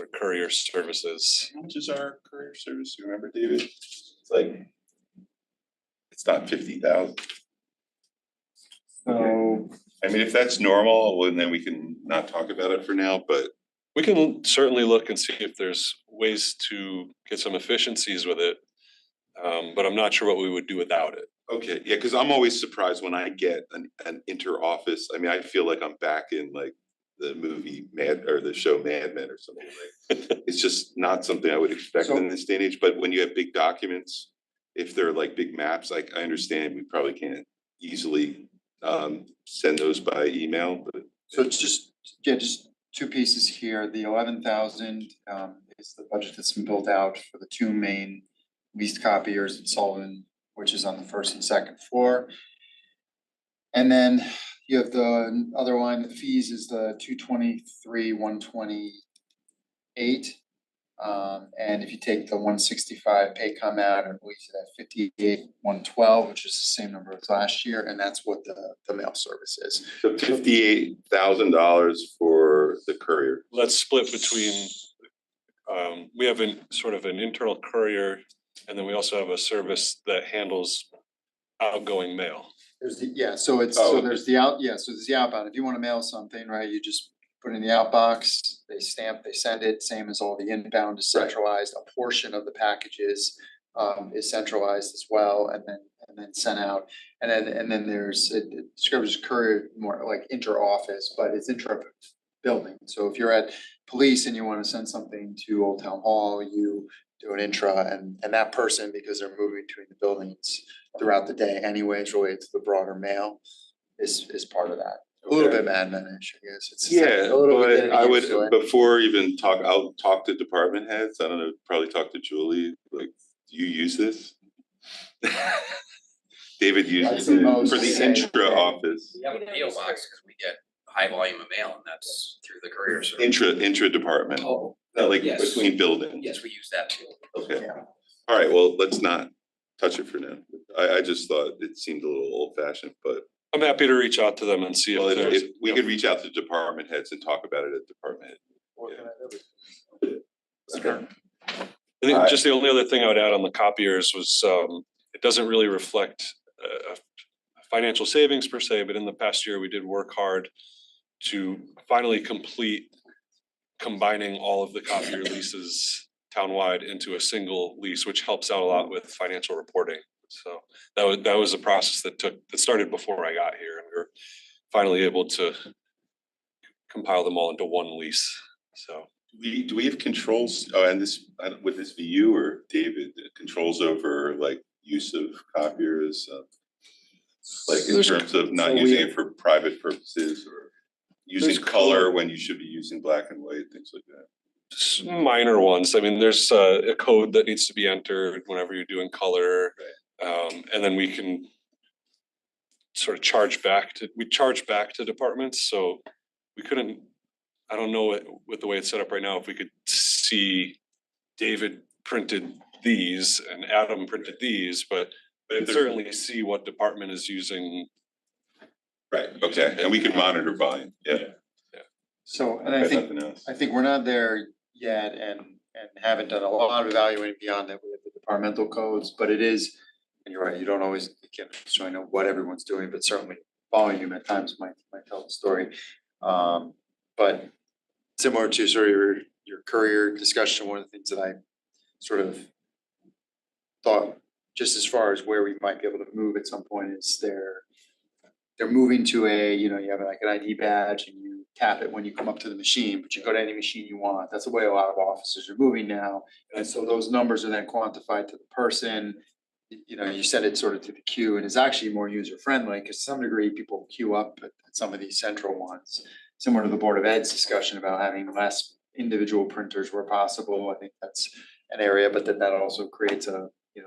of courier services. How much is our courier service? Do you remember, David? It's like, it's not 50,000. So. I mean, if that's normal, well, then we can not talk about it for now, but. We can certainly look and see if there's ways to get some efficiencies with it. But I'm not sure what we would do without it. Okay, yeah, because I'm always surprised when I get an inter-office. I mean, I feel like I'm back in like the movie or the show Mad Men or something like. It's just not something I would expect in this day and age, but when you have big documents, if they're like big maps, I understand we probably can't easily send those by email, but. So it's just two pieces here. The 11,000 is the budget that's been built out for the two main leased copiers in Sullivan, which is on the first and second floor. And then you have the other line, the fees is the 223, 128. And if you take the 165 pay come out and lease it at 58, 112, which is the same number as last year, and that's what the mail service is. So $58,000 for the courier. Let's split between, we have sort of an internal courier, and then we also have a service that handles outgoing mail. There's so there's the outbound. If you want to mail something, right, you just put in the outbox, they stamp, they send it, same as all the inbound is centralized. A portion of the packages is centralized as well, and then sent out. And then there's, it describes courier more like inter-office, but it's intra-building. So if you're at police and you want to send something to Old Town Hall, you do an intra, and that person, because they're moving between the buildings throughout the day anyways, related to the broader mail, is part of that. A little bit admin-ish, I guess. It's Yeah, a little bit but I would, used to it. before even I'll talk to department heads. I don't know, probably talk to Julie, like, do you use this? David uses it for the intra office. We have a PO box because we get high volume of mail, and that's through the courier service. Intra department, Oh, not like yes. between buildings. Yes, we use that too. Okay, all right, well, let's not touch it for now. I just thought it seemed a little old fashioned, but. I'm happy to reach out to them and see if there's. If we could reach out to department heads and talk about it at department head. Okay. I think just the only other thing I would add on the copiers was, it doesn't really reflect a financial savings per se, but in the past year, we did work hard to finally complete combining all of the copier leases townwide into a single lease, which helps out a lot with financial reporting. So that was a process that started before I got here, and we were finally able to compile them all into one lease. So Do we have controls, and would this be you or David, controls over like use of copiers? Like in terms of not using it for private purposes or? using color when you should be using black and white, things like that. Just minor ones. I mean, there's a code that needs to be entered whenever you're doing color. And then we can sort of charge back to departments, so we couldn't, I don't know with the way it's set up right now, if we could see David printed these and Adam printed these, but we can certainly see what department is using. Right, okay, and we can monitor volume, yeah. So, and I think we're not there yet and haven't done a lot of evaluating beyond that. We have the departmental codes, but it is, and you're right, you don't always, you can't necessarily know what everyone's doing, but certainly volume at times might tell the story. But similar to sort of your career discussion, one of the things that I sort of thought, just as far as where we might be able to move at some point, is they're moving to you have like an ID badge and you tap it when you come up to the machine, but you go to any machine you want. That's the way a lot of offices are moving now. And so those numbers are then quantified to the person. You send it sort of to the queue, and it's actually more user friendly because to some degree people queue up at some of these central ones. Similar to the Board of Ed's discussion about having less individual printers where possible. I think that's an area, but then that also creates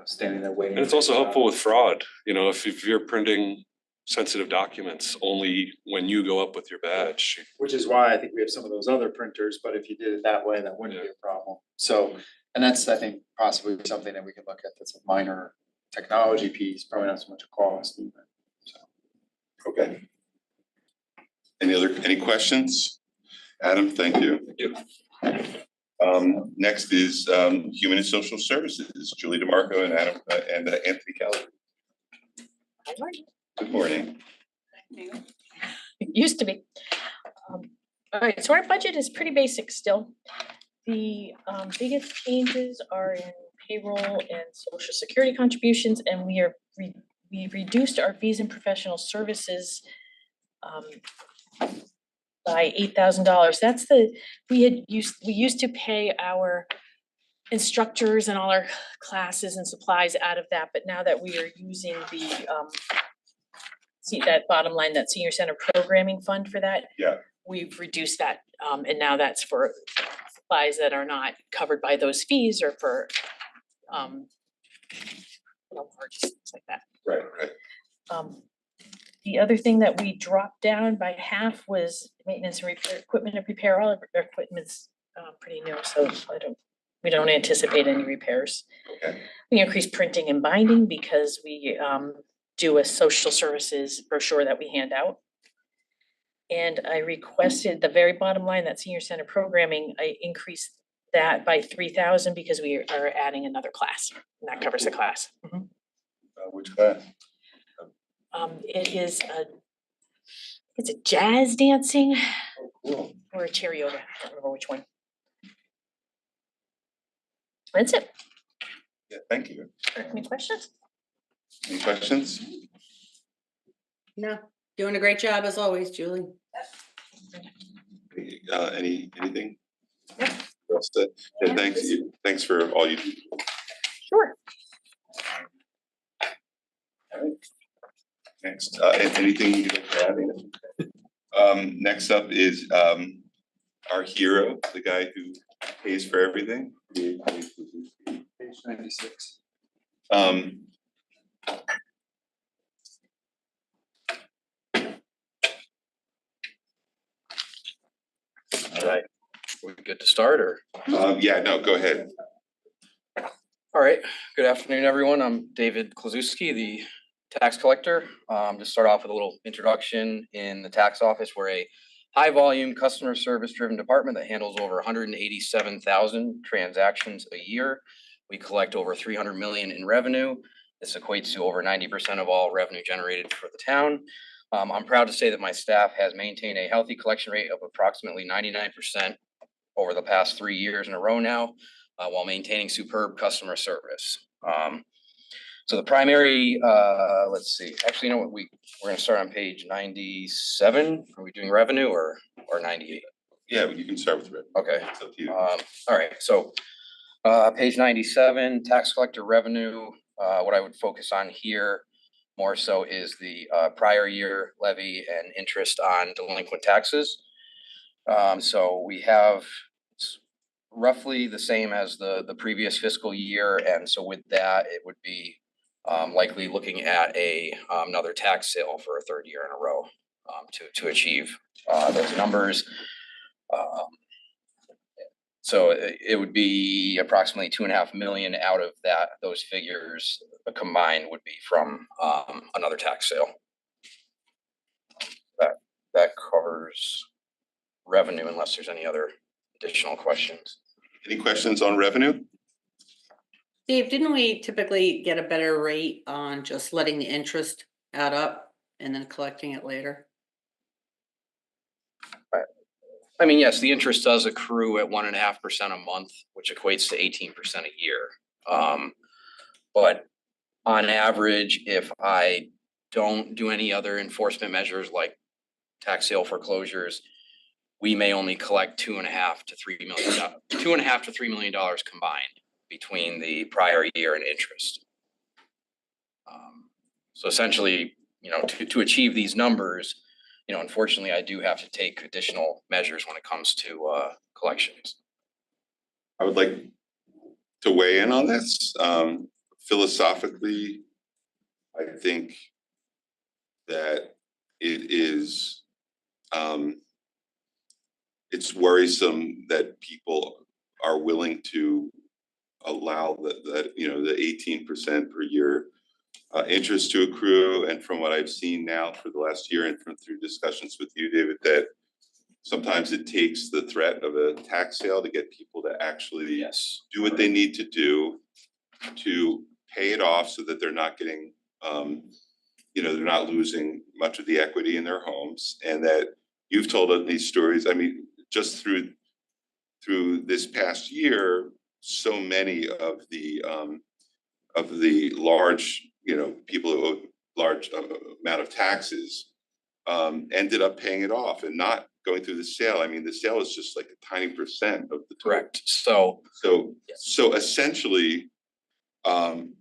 standing there waiting. And it's also helpful with fraud, if you're printing sensitive documents only when you go up with your badge. Which is why I think we have some of those other printers, but if you did it that way, that wouldn't be a problem. So, and that's, I think, possibly something that we could look at that's a minor technology piece, probably not so much a cost even. So. Okay. Any questions? Adam, thank you. Next is Human and Social Services, Julie DeMarco and Adam and Anthony Keller. Good morning. It used to be. All right, so our budget is pretty basic still. The biggest changes are in payroll and social security contributions, and we reduced our fees and professional services by $8,000. That's we used to pay our instructors and all our classes and supplies out of that, but now that we are using the see that bottom line, that senior center programming fund for that. Yeah. We've reduced that, and now that's for supplies that are not covered by those fees or for things like that. Right. The other thing that we dropped down by half was maintenance and repair equipment and repair. All of our equipment's pretty new, so we don't anticipate any repairs. Okay. We increased printing and binding because we do a social services brochure that we hand out. And I requested the very bottom line, that senior center programming, I increased that by 3,000 because we are adding another class, and that covers the class. Which class? It's a jazz dancing Cool. or a chair yoga, I don't remember which one. That's it. Yeah, thank you. Any questions? Any questions? No, doing a great job as always, Julie. Anything? Well said. Yeah, thanks for all you do. Sure. All right. Next, anything you'd like to add? Next up is our hero, the guy who pays for everything. Page 96. All right, we're good to start, or? Yeah, no, go ahead. All right, good afternoon, everyone. I'm David Klazuski, the tax collector. To start off with a little introduction, in the tax office, we're a high volume customer service driven department that handles over 187,000 transactions a year. We collect over 300 million in revenue. This equates to over 90% of all revenue generated for the town. I'm proud to say that my staff has maintained a healthy collection rate of approximately 99% over the past 3 years in a row now, while maintaining superb customer service. So the primary, let's see, actually, you know what, we're gonna start on page 97. Are we doing revenue or 98? Yeah, you can start with revenue. Okay. It's up to you. All right, so page 97, tax collector revenue. What I would focus on here more so is the prior year levy and interest on delinquent taxes. So we have it's roughly the same as the previous fiscal year, and so with that, it would be likely looking at another tax sale for a third year in a row to achieve those numbers. So it would be approximately 2.5 million out of those figures combined would be from another tax sale. That covers revenue unless there's any other additional questions. Any questions on revenue? Dave, didn't we typically get a better rate on just letting the interest add up and then collecting it later? I mean, yes, the interest does accrue at 1.5% a month, which equates to 18% a year. But on average, if I don't do any other enforcement measures like tax sale foreclosures, we may only collect $2.5 to $3 million combined between the prior year and interest. So essentially, to achieve these numbers, unfortunately, I do have to take additional measures when it comes to collections. I would like to weigh in on this. Philosophically, I think that it is it's worrisome that people are willing to allow the 18% per year interest to accrue. And from what I've seen now for the last year and through discussions with you, David, that sometimes it takes the threat of a tax sale to get people to actually do what they need to do to pay it off so that they're not getting, they're not losing much of the equity in their homes. And that you've told us these stories. I mean, just through this past year, so many of the large, people who owe large amount of taxes ended up paying it off and not going through the sale. I mean, the sale is just like a tiny percent of the total. Correct. So essentially,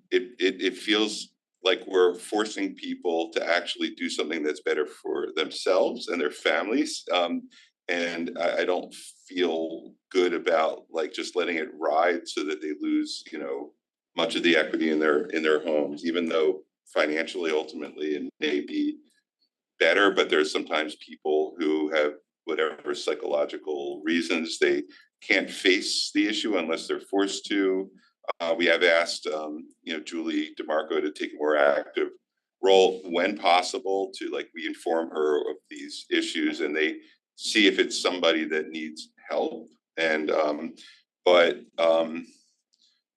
it feels like we're forcing people to actually do something that's better for themselves and their families. And I don't feel good about like just letting it ride so that they lose, much of the equity in their homes, even though financially, ultimately, it may be better. But there's sometimes people who have whatever psychological reasons they can't face the issue unless they're forced to. We have asked, Julie DeMarco to take a more active role when possible to we inform her of these issues and they see if it's somebody that needs help. And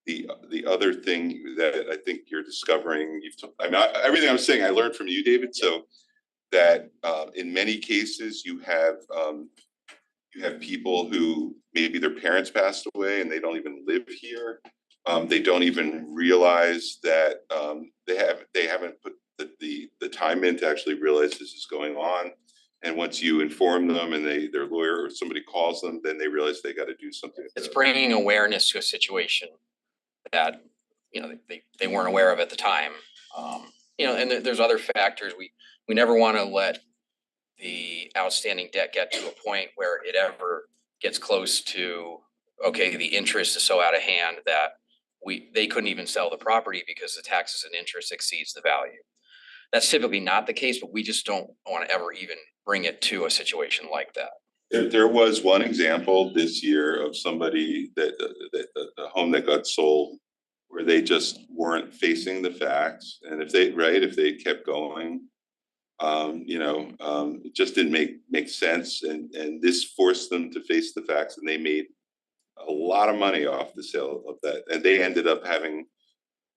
the other thing that I think you're discovering, everything I'm saying I learned from you, David. So that in many cases you have people who maybe their parents passed away and they don't even live here. They don't even realize that they haven't put the time in to actually realize this is going on. And once you inform them and their lawyer or somebody calls them, then they realize they got to do something. It's bringing awareness to a situation that they weren't aware of at the time. And there's other factors. We never want to let the outstanding debt get to a point where it ever gets close to, okay, the interest is so out of hand that they couldn't even sell the property because the taxes and interest exceeds the value. That's typically not the case, but we just don't want to ever even bring it to a situation like that. There was one example this year of somebody that the home that got sold where they just weren't facing the facts. And if they kept going, it just didn't make sense. And this forced them to face the facts and they made a lot of money off the sale of that. And they ended up having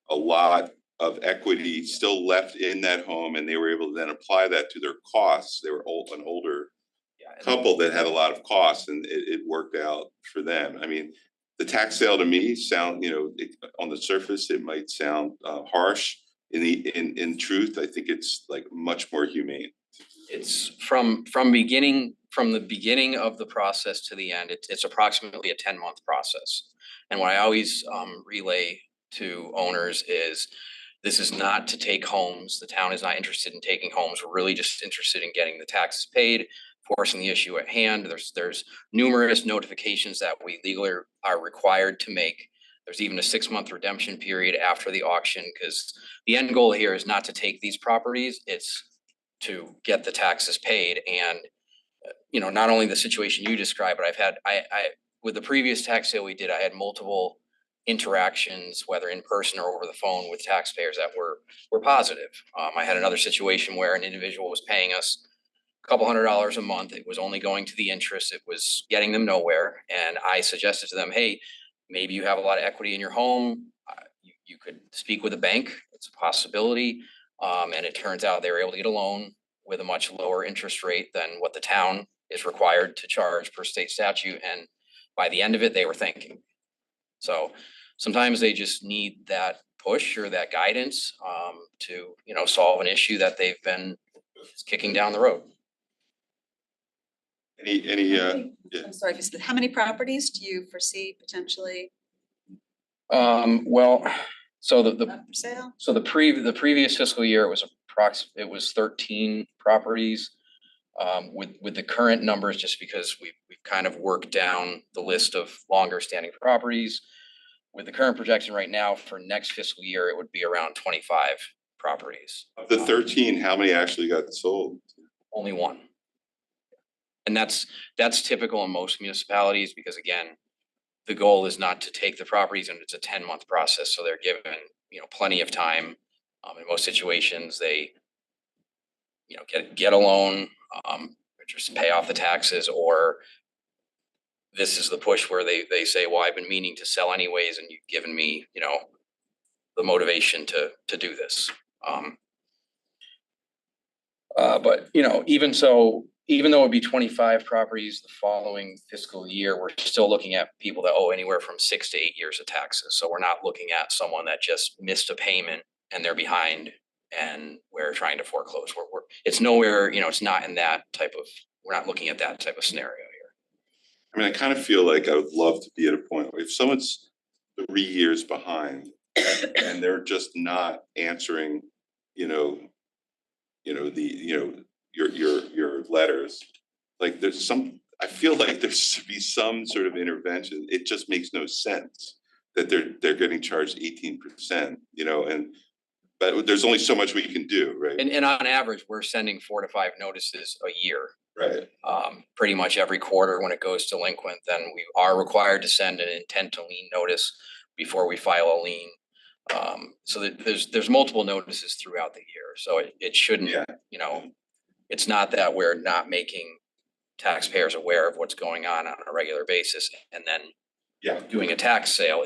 a lot of equity still left in that home. And they were able to then apply that to their costs. They were an older couple that had a lot of costs and it worked out for them. I mean, the tax sale to me on the surface, it might sound harsh. In truth, I think it's much more humane. It's from the beginning of the process to the end, it's approximately a 10-month process. And what I always relay to owners is this is not to take homes. The town is not interested in taking homes. We're really just interested in getting the taxes paid enforcing the issue at hand. There's numerous notifications that we legally are required to make. There's even a 6-month redemption period after the auction, because the end goal here is not to take these properties, it's to get the taxes paid. And not only the situation you described, but I've had, with the previous tax sale we did, I had multiple interactions, whether in person or over the phone, with taxpayers that were positive. I had another situation where an individual was paying us a couple $100s a month. It was only going to the interest. It was getting them nowhere. And I suggested to them, hey, maybe you have a lot of equity in your home. You could speak with a bank. It's a possibility. And it turns out they were able to get a loan with a much lower interest rate than what the town is required to charge per state statute. And by the end of it, they were thanking. So sometimes they just need that push or that guidance to, solve an issue that they've been kicking down the road. I'm sorry, how many properties do you foresee potentially Well, so up for sale? so the previous fiscal year, it was 13 properties. With the current numbers, just because we've kind of worked down the list of longer standing properties. With the current projection right now for next fiscal year, it would be around 25 properties. Of the 13, how many actually got sold? Only one. And that's typical in most municipalities, because again, the goal is not to take the properties, and it's a 10-month process. So they're given, plenty of time. In most situations, they, get a loan, or just pay off the taxes, or this is the push where they say, well, I've been meaning to sell anyways, and you've given me, the motivation to do this. But even so, even though it'd be 25 properties the following fiscal year, we're still looking at people that owe anywhere from 6 to 8 years of taxes. So we're not looking at someone that just missed a payment and they're behind and we're trying to foreclose. It's nowhere, it's not in that type of, we're not looking at that type of scenario here. I mean, I kind of feel like I would love to be at a point where if someone's 3 years behind and they're just not answering, your letters, like I feel like there should be some sort of intervention. It just makes no sense that they're getting charged 18%, but there's only so much we can do, right? And on average, we're sending 4 to 5 notices a year. Right. Pretty much every quarter when it goes delinquent, then we are required to send an intent to lien notice before we file a lien. So that there's multiple notices throughout the year. So it shouldn't, it's not that we're not making taxpayers aware of what's going on a regular basis and then doing a tax sale.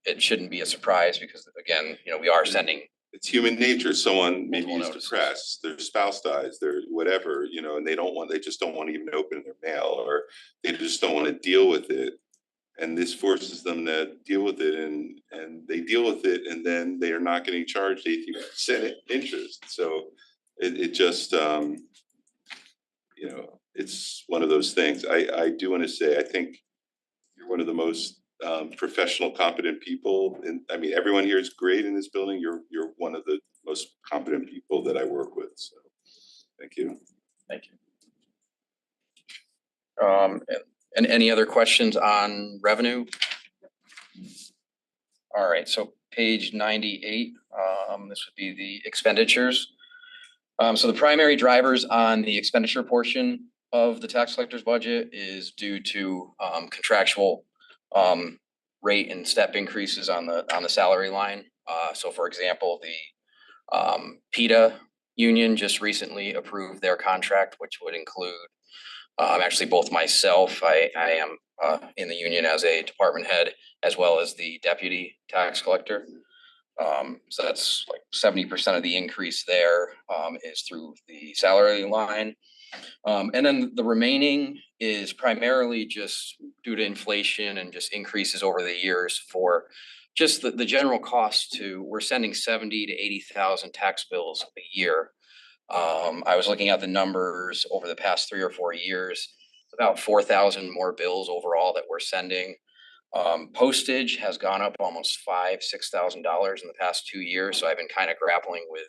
It shouldn't be a surprise, because again, we are sending. It's human nature. Someone maybe is depressed, their spouse dies, they're whatever, and they just don't want to even open their mail, or they just don't want to deal with it. And this forces them to deal with it, and they deal with it, and then they are not getting charged 18% interest. So it just, it's one of those things. I do want to say, I think you're one of the most professional, competent people. And I mean, everyone here is great in this building. You're one of the most competent people that I work with. So thank you. Thank you. And any other questions on revenue? All right, so page 98, this would be the expenditures. So the primary drivers on the expenditure portion of the tax collector's budget is due to contractual rate and step increases on the salary line. So for example, the PETA union just recently approved their contract, which would include actually both myself, I am in the union as a department head, as well as the deputy tax collector. So that's like 70% of the increase there is through the salary line. And then the remaining is primarily just due to inflation and just increases over the years for just the general cost we're sending 70 to 80,000 tax bills a year. I was looking at the numbers over the past 3 or 4 years, about 4,000 more bills overall that we're sending. Postage has gone up almost $5,000–6,000 in the past 2 years. So I've been kind of grappling with,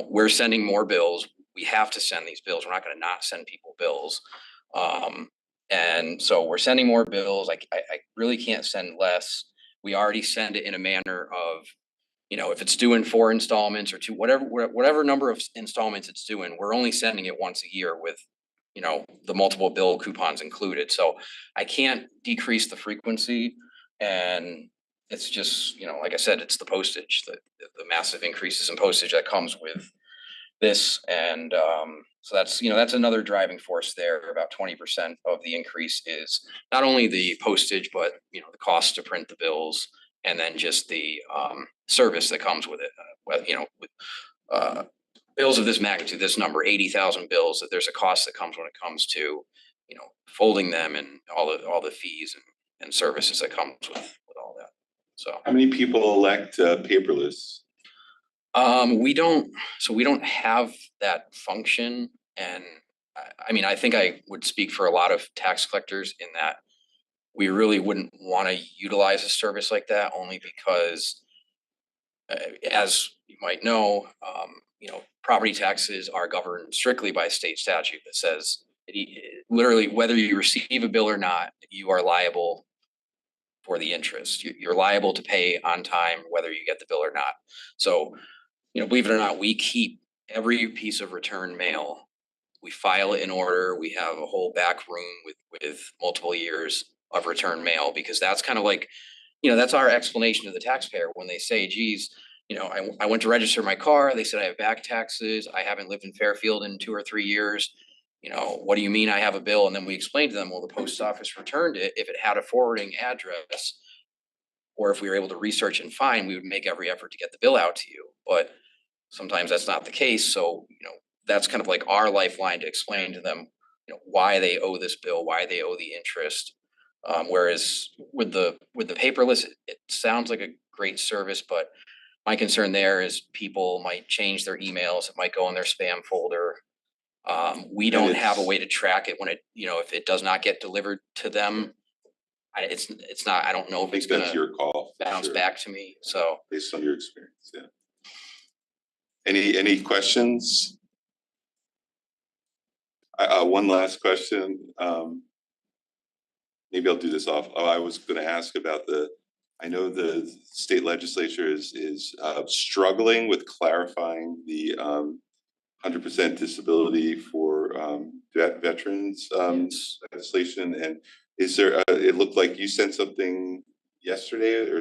we're sending more bills. we have to send these bills. We're not gonna not send people bills. And so we're sending more bills. I really can't send less. We already send it in a manner of, you know, if it's due in 4 installments or 2, whatever number of installments it's due in, we're only sending it once a year with, you know, the multiple bill coupons included. So I can't decrease the frequency, and it's just, you know, like I said, it's the postage, the massive increases in postage that comes with this. And so that's, you know, that's another driving force there. About 20% of the increase is not only the postage, but, you know, the cost to print the bills, and then just the service that comes with it. You know, with bills of this magnitude, this number, 80,000 bills, that there's a cost that comes when it comes to, you know, folding them and all the fees and services that comes with all that. So How many people elect paperless? we don't have that function. And I mean, I think I would speak for a lot of tax collectors in that we really wouldn't want to utilize a service like that, only because as you might know, you know, property taxes are governed strictly by state statute that says literally whether you receive a bill or not, you are liable for the interest. You're liable to pay on time whether you get the bill or not. So, you know, believe it or not, we keep every piece of return mail. We file it in order. We have a whole back room with multiple years of return mail, because that's kind of like, you know, that's our explanation to the taxpayer when they say, geez, you know, I went to register my car. They said I have back taxes. I haven't lived in Fairfield in 2 or 3 years. You know, what do you mean I have a bill? And then we explained to them, well, the post office returned it. If it had a forwarding address, or if we were able to research and find, we would make every effort to get the bill out to you. But sometimes that's not the case. So, you know, that's kind of like our lifeline to explain to them, you know, why they owe this bill, why they owe the interest. Whereas with the paperless, it sounds like a great service, but my concern there is people might change their emails. It might go in their spam folder. We don't have a way to track it when it, you know, if it does not get delivered to them. It's not. I don't know if it's That's gonna your call. bounce back to me. So based on your experience, yeah. Any questions? One last question. Maybe I'll do this off. I was going to ask about I know the state legislature is struggling with clarifying the 100% disability for veterans legislation. And is there? It looked like you sent something yesterday, or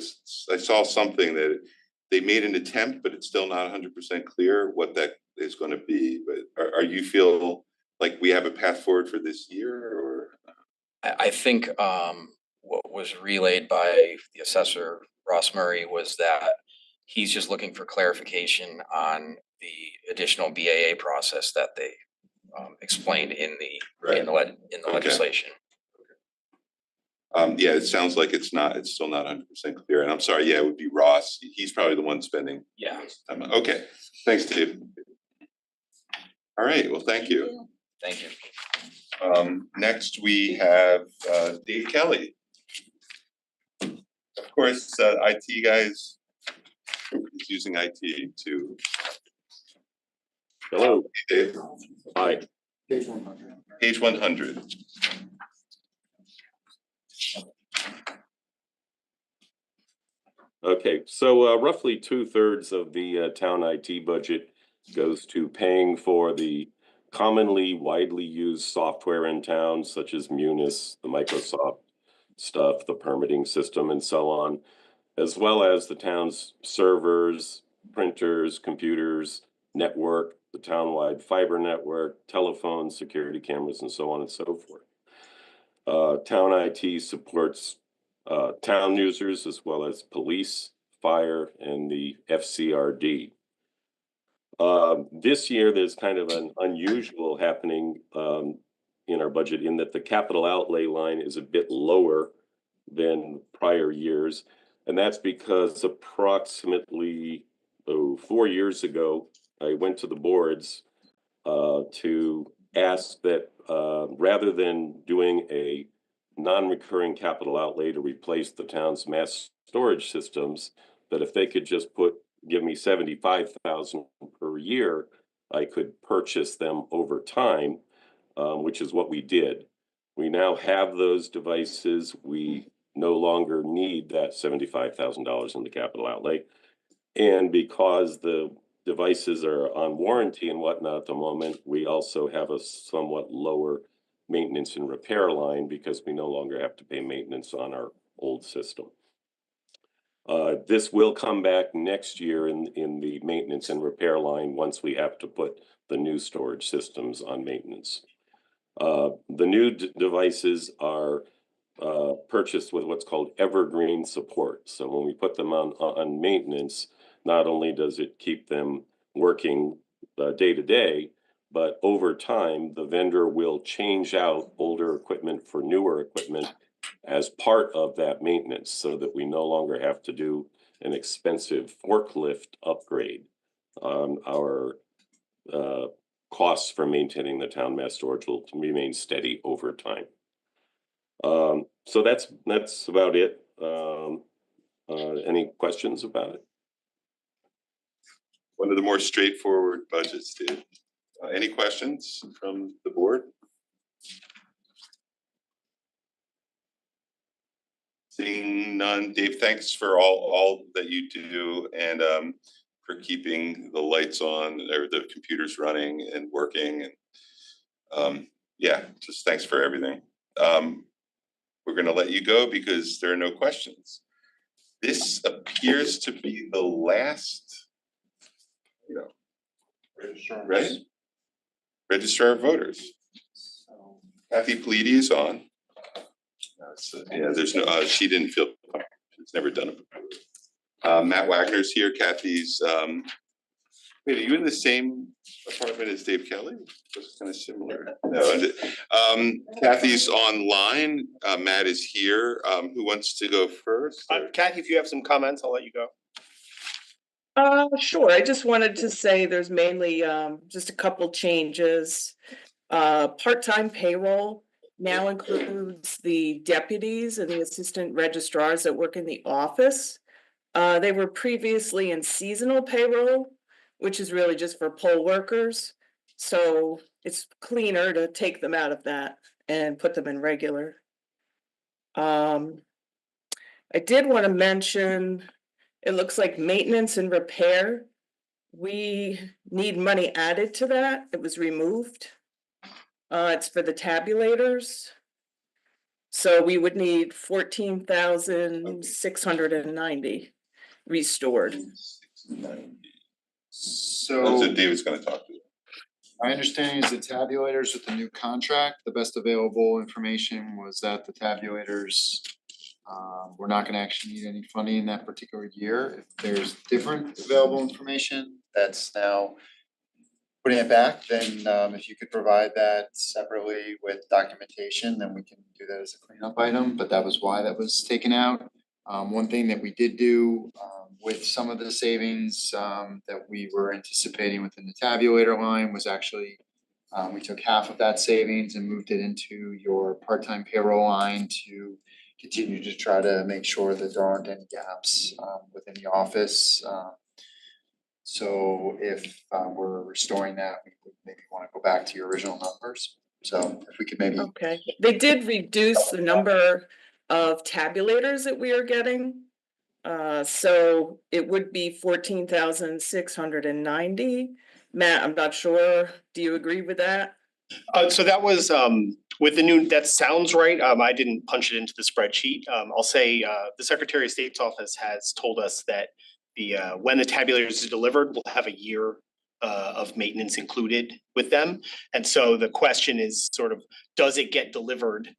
I saw something that they made an attempt, but it's still not 100% clear what that is going to be. But are you feel like we have a path forward for this year, or? I think what was relayed by the assessor, Ross Murray, was that he's just looking for clarification on the additional BAA process that they explained in the legislation. Yeah, it sounds like it's still not 100% clear. And I'm sorry, yeah, it would be Ross. He's probably the one spending. Yeah. Okay, thanks, Dave. All right, well, thank you. Thank you. Next we have Dave Kelly. Of course, IT guys is using IT to. Hello. Dave. Hi. Page 100. Page 100. Okay, so roughly 2/3 of the town IT budget goes to paying for the commonly widely used software in town, such as Munis, the Microsoft stuff, the permitting system, and so on, as well as the town's servers, printers, computers, network, the townwide fiber network, telephones, security cameras, and so on and so forth. Town IT supports town users as well as police, fire, and the FCRD. This year, there's kind of an unusual happening in our budget in that the capital outlay line is a bit lower than prior years. And that's because approximately 4 years ago, I went to the boards to ask that rather than doing a non-recurring capital outlay to replace the town's mass storage systems, that if they could just give me $75,000 per year I could purchase them over time, which is what we did. We now have those devices. We no longer need that $75,000 in the capital outlay. And because the devices are on warranty and whatnot at the moment, we also have a somewhat lower maintenance and repair line because we no longer have to pay maintenance on our old system. This will come back next year in the maintenance and repair line once we have to put the new storage systems on maintenance. The new devices are purchased with what's called evergreen support. So when we put them on maintenance, not only does it keep them working day to day, but over time, the vendor will change out older equipment for newer equipment as part of that maintenance so that we no longer have to do an expensive forklift upgrade. Our costs for maintaining the town mass storage will remain steady over time. So that's about it. Any questions about it? One of the more straightforward budgets, Dave. Any questions from the board? Seeing none, Dave, thanks for all that you do and for keeping the lights on or the computers running and working. And yeah, just thanks for everything. We're going to let you go because there are no questions. This appears to be the last, right? Registrar of Voters. Kathy Pleady is on. Yeah, there's no, she didn't feel, she's never done it before. Matt Wagner's here. Kathy's, wait, are you in the same apartment as Dave Kelly? That's kind of similar. No, Kathy's online. Matt is here. Who wants to go first? Kathy, if you have some comments, I'll let you go. Sure. I just wanted to say there's mainly just a couple changes. Part-time payroll now includes the deputies and the assistant registrars that work in the office. They were previously in seasonal payroll, which is really just for poll workers. So it's cleaner to take them out of that and put them in regular. I did want to mention, it looks like maintenance and repair. We need money added to that. It was removed. It's for the tabulators. So we would need 14,690 restored. So That's what David's going to talk to. my understanding is the tabulators with the new contract, the best available information was that the tabulators we're not gonna actually need any funding in that particular year. If there's different available information that's now putting it back, then if you could provide that separately with documentation, then we can do that as a cleanup item, but that was why that was taken out. One thing that we did do with some of the savings that we were anticipating within the tabulator line was actually we took half of that savings and moved it into your part-time payroll line to continue to try to make sure that there aren't any gaps within the office. So if we're restoring that, we would maybe want to go back to your original numbers. So if we could maybe. Okay, they did reduce the number of tabulators that we are getting. So it would be 14,690. Matt, I'm not sure. Do you agree with that? So that was with the new, that sounds right. I didn't punch it into the spreadsheet. I'll say the Secretary of State's office has told us that the when the tabulators are delivered, we'll have a year of maintenance included with them. And so the question is sort of, does it get delivered,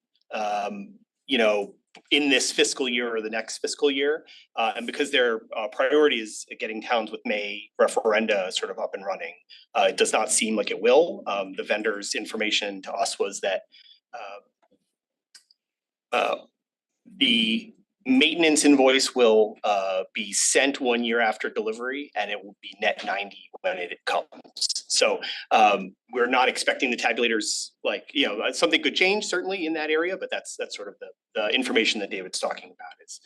in this fiscal year or the next fiscal year? And because their priority is getting towns with May referenda sort of up and running, it does not seem like it will. The vendor's information to us was that the maintenance invoice will be sent 1 year after delivery, and it will be net 90 when it comes. So we're not expecting the tabulators, something could change certainly in that area, but that's sort of the information that David's talking about is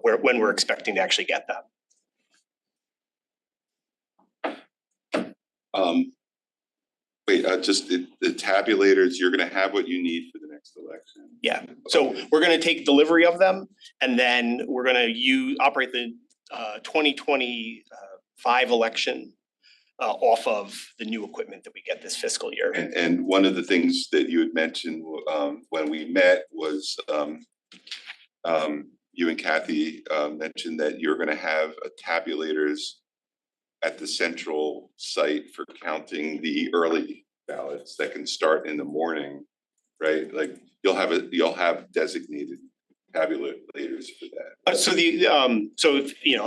when we're expecting to actually get them. Wait, just the tabulators, you're gonna have what you need for the next election? Yeah, so we're gonna take delivery of them and then we're gonna operate the 2025 election off of the new equipment that we get this fiscal year. And one of the things that you had mentioned when we met was you and Kathy mentioned that you're gonna have tabulators at the central site for counting the early ballots that can start in the morning, right? Like you'll have designated tabulators for that. So I'm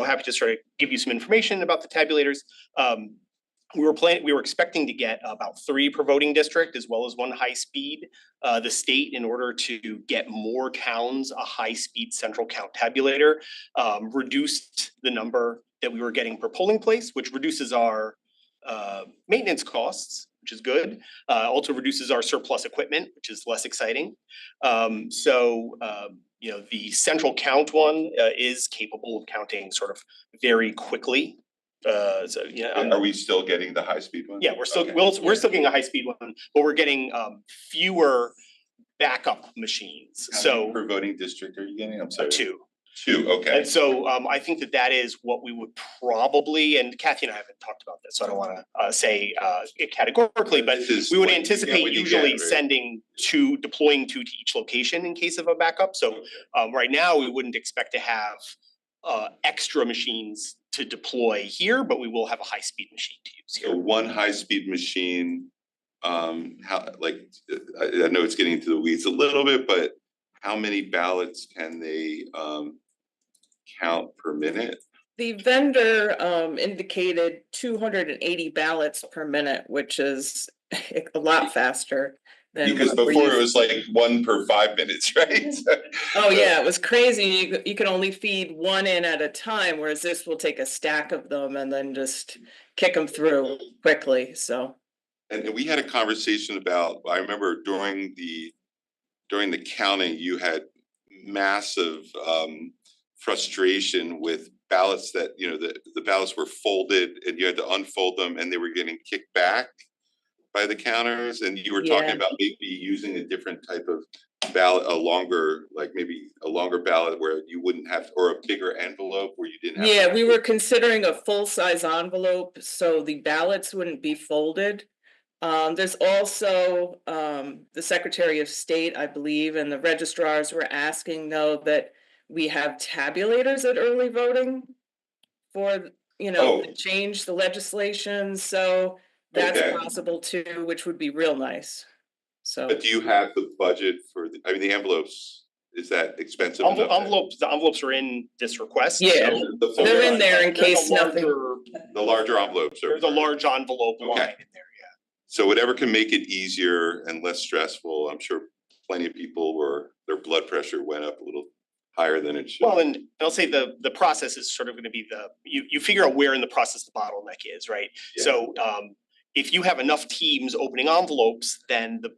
happy to sort of give you some information about the tabulators. We were expecting to get about 3 per voting district as well as 1 high speed. The state, in order to get more towns a high speed central count tabulator, reduced the number that we were getting per polling place, which reduces our maintenance costs, which is good. Also reduces our surplus equipment, which is less exciting. The central count one is capable of counting sort of very quickly. Are we still getting the high speed one? Yeah, we're still getting a high speed one, but we're getting fewer backup machines. How many per voting district are you getting? I'm sorry. 2. 2, okay. And so I think that is what we would probably, and Kathy and I haven't talked about this, so I don't wanna say it categorically, but we would anticipate usually deploying 2 to each location in case of a backup. So right now, we wouldn't expect to have extra machines to deploy here, but we will have a high speed machine to use here. So 1 high speed machine, I know it's getting into the weeds a little bit, but how many ballots can they count per minute? The vendor indicated 280 ballots per minute, which is a lot faster than. Because before it was like 1 per 5 minutes, right? Oh yeah, it was crazy. You can only feed 1 in at a time, whereas this will take a stack of them and then just kick them through quickly, so. And we had a conversation about, I remember during the counting, you had massive frustration with ballots that, the ballots were folded and you had to unfold them and they were getting kicked back by the counters, and you were talking about maybe using a different type of ballot, a longer ballot where you wouldn't have, or a bigger envelope where you didn't have. Yeah, we were considering a full-size envelope, so the ballots wouldn't be folded. There's also the Secretary of State, I believe, and the registrars were asking though that we have tabulators at early voting for, to change the legislation, so that's possible too, which would be real nice. So. But do you have the budget for the envelopes? Is that expensive enough? The envelopes are in this request. Yeah, so they're in there in case nothing. The larger envelopes are. There's a large envelope line in there, yeah. So whatever can make it easier and less stressful, I'm sure plenty of people their blood pressure went up a little higher than it should. Well, and I'll say the process is sort of gonna be you figure out where in the process the bottleneck is, right? Yeah. So if you have enough teams opening envelopes, then the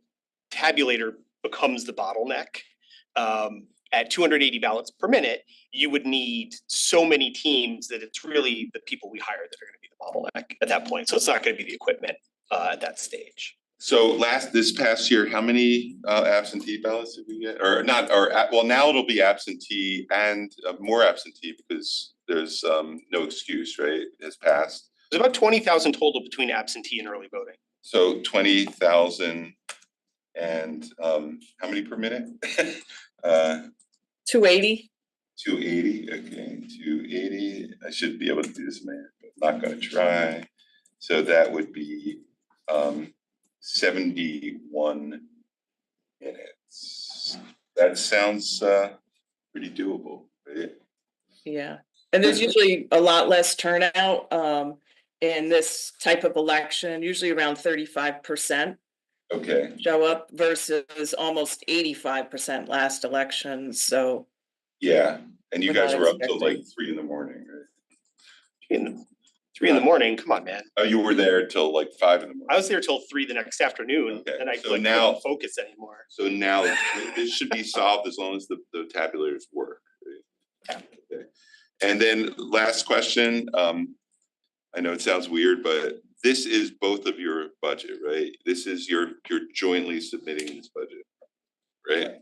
tabulator becomes the bottleneck. At 280 ballots per minute, you would need so many teams that it's really the people we hire that are gonna be the bottleneck at that point. So it's not gonna be the equipment at that stage. So this past year, how many absentee ballots did we get? Or not, well, now it'll be absentee and more absentee because there's no excuse, right? Has passed. There's about 20,000 total between absentee and early voting. So 20,000 and how many per minute? 280. 280, okay, 280. I should be able to do this math, but I'm not gonna try. So that would be 71 minutes. That sounds pretty doable, right? Yeah, and there's usually a lot less turnout in this type of election, usually around 35%. Okay. Show up versus almost 85% last election, so. Yeah, and you We're guys not were up till expecting. like 3 in the morning, right? 3 in the morning, come on, man. Oh, you were there till like 5 in the morning? I was there till 3 the next afternoon, Okay, and I so couldn't now- focus anymore. So now this should be solved as long as the tabulators work. Right? Okay. And then last question, I know it sounds weird, but this is both of your budget, right? This is you're jointly submitting this budget, right?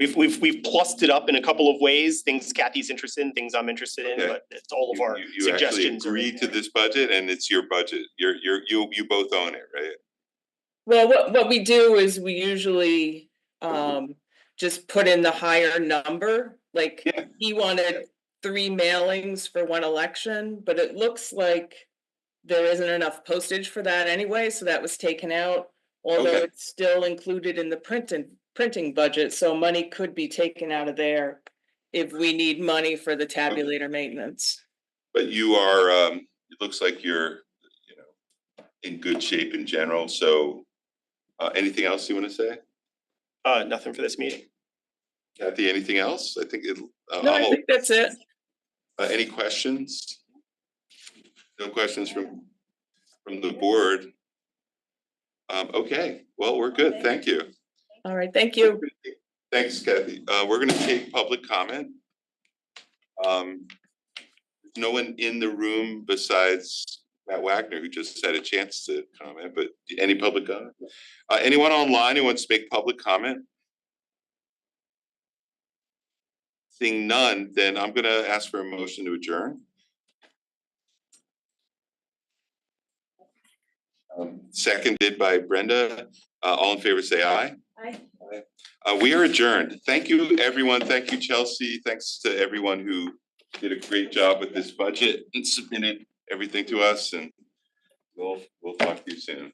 We've plussed it up in a couple of ways, things Kathy's interested in, things I'm interested in, Okay. but it's all of our You actually suggestions. agreed to this budget and it's your budget. You both own it, right? Well, what we do is we usually just put in the higher number, like Yeah. he wanted 3 mailings for one election, but it looks like there isn't enough postage for that anyway, so that was taken out. Although Okay. it's still included in the printing budget, so money could be taken out of there if we need money for the tabulator maintenance. But you are, it looks like you're, you know, in good shape in general, so anything else you wanna say? Nothing for this meeting. Kathy, anything else? I think it. No, I think that's it. Any questions? No questions from the board? Okay, well, we're good, thank you. All right, thank you. Thanks, Kathy. We're gonna take public comment. No one in the room besides Matt Wagner, who just had a chance to comment, but any public comment? Anyone online who wants to make public comment? Seeing none, then I'm gonna ask for a motion to adjourn. Seconded by Brenda. All in favor, say aye. Aye. We are adjourned. Thank you, everyone. Thank you, Chelsea. Thanks to everyone who did a great job with this budget and submitted everything to us, and we'll talk to you soon.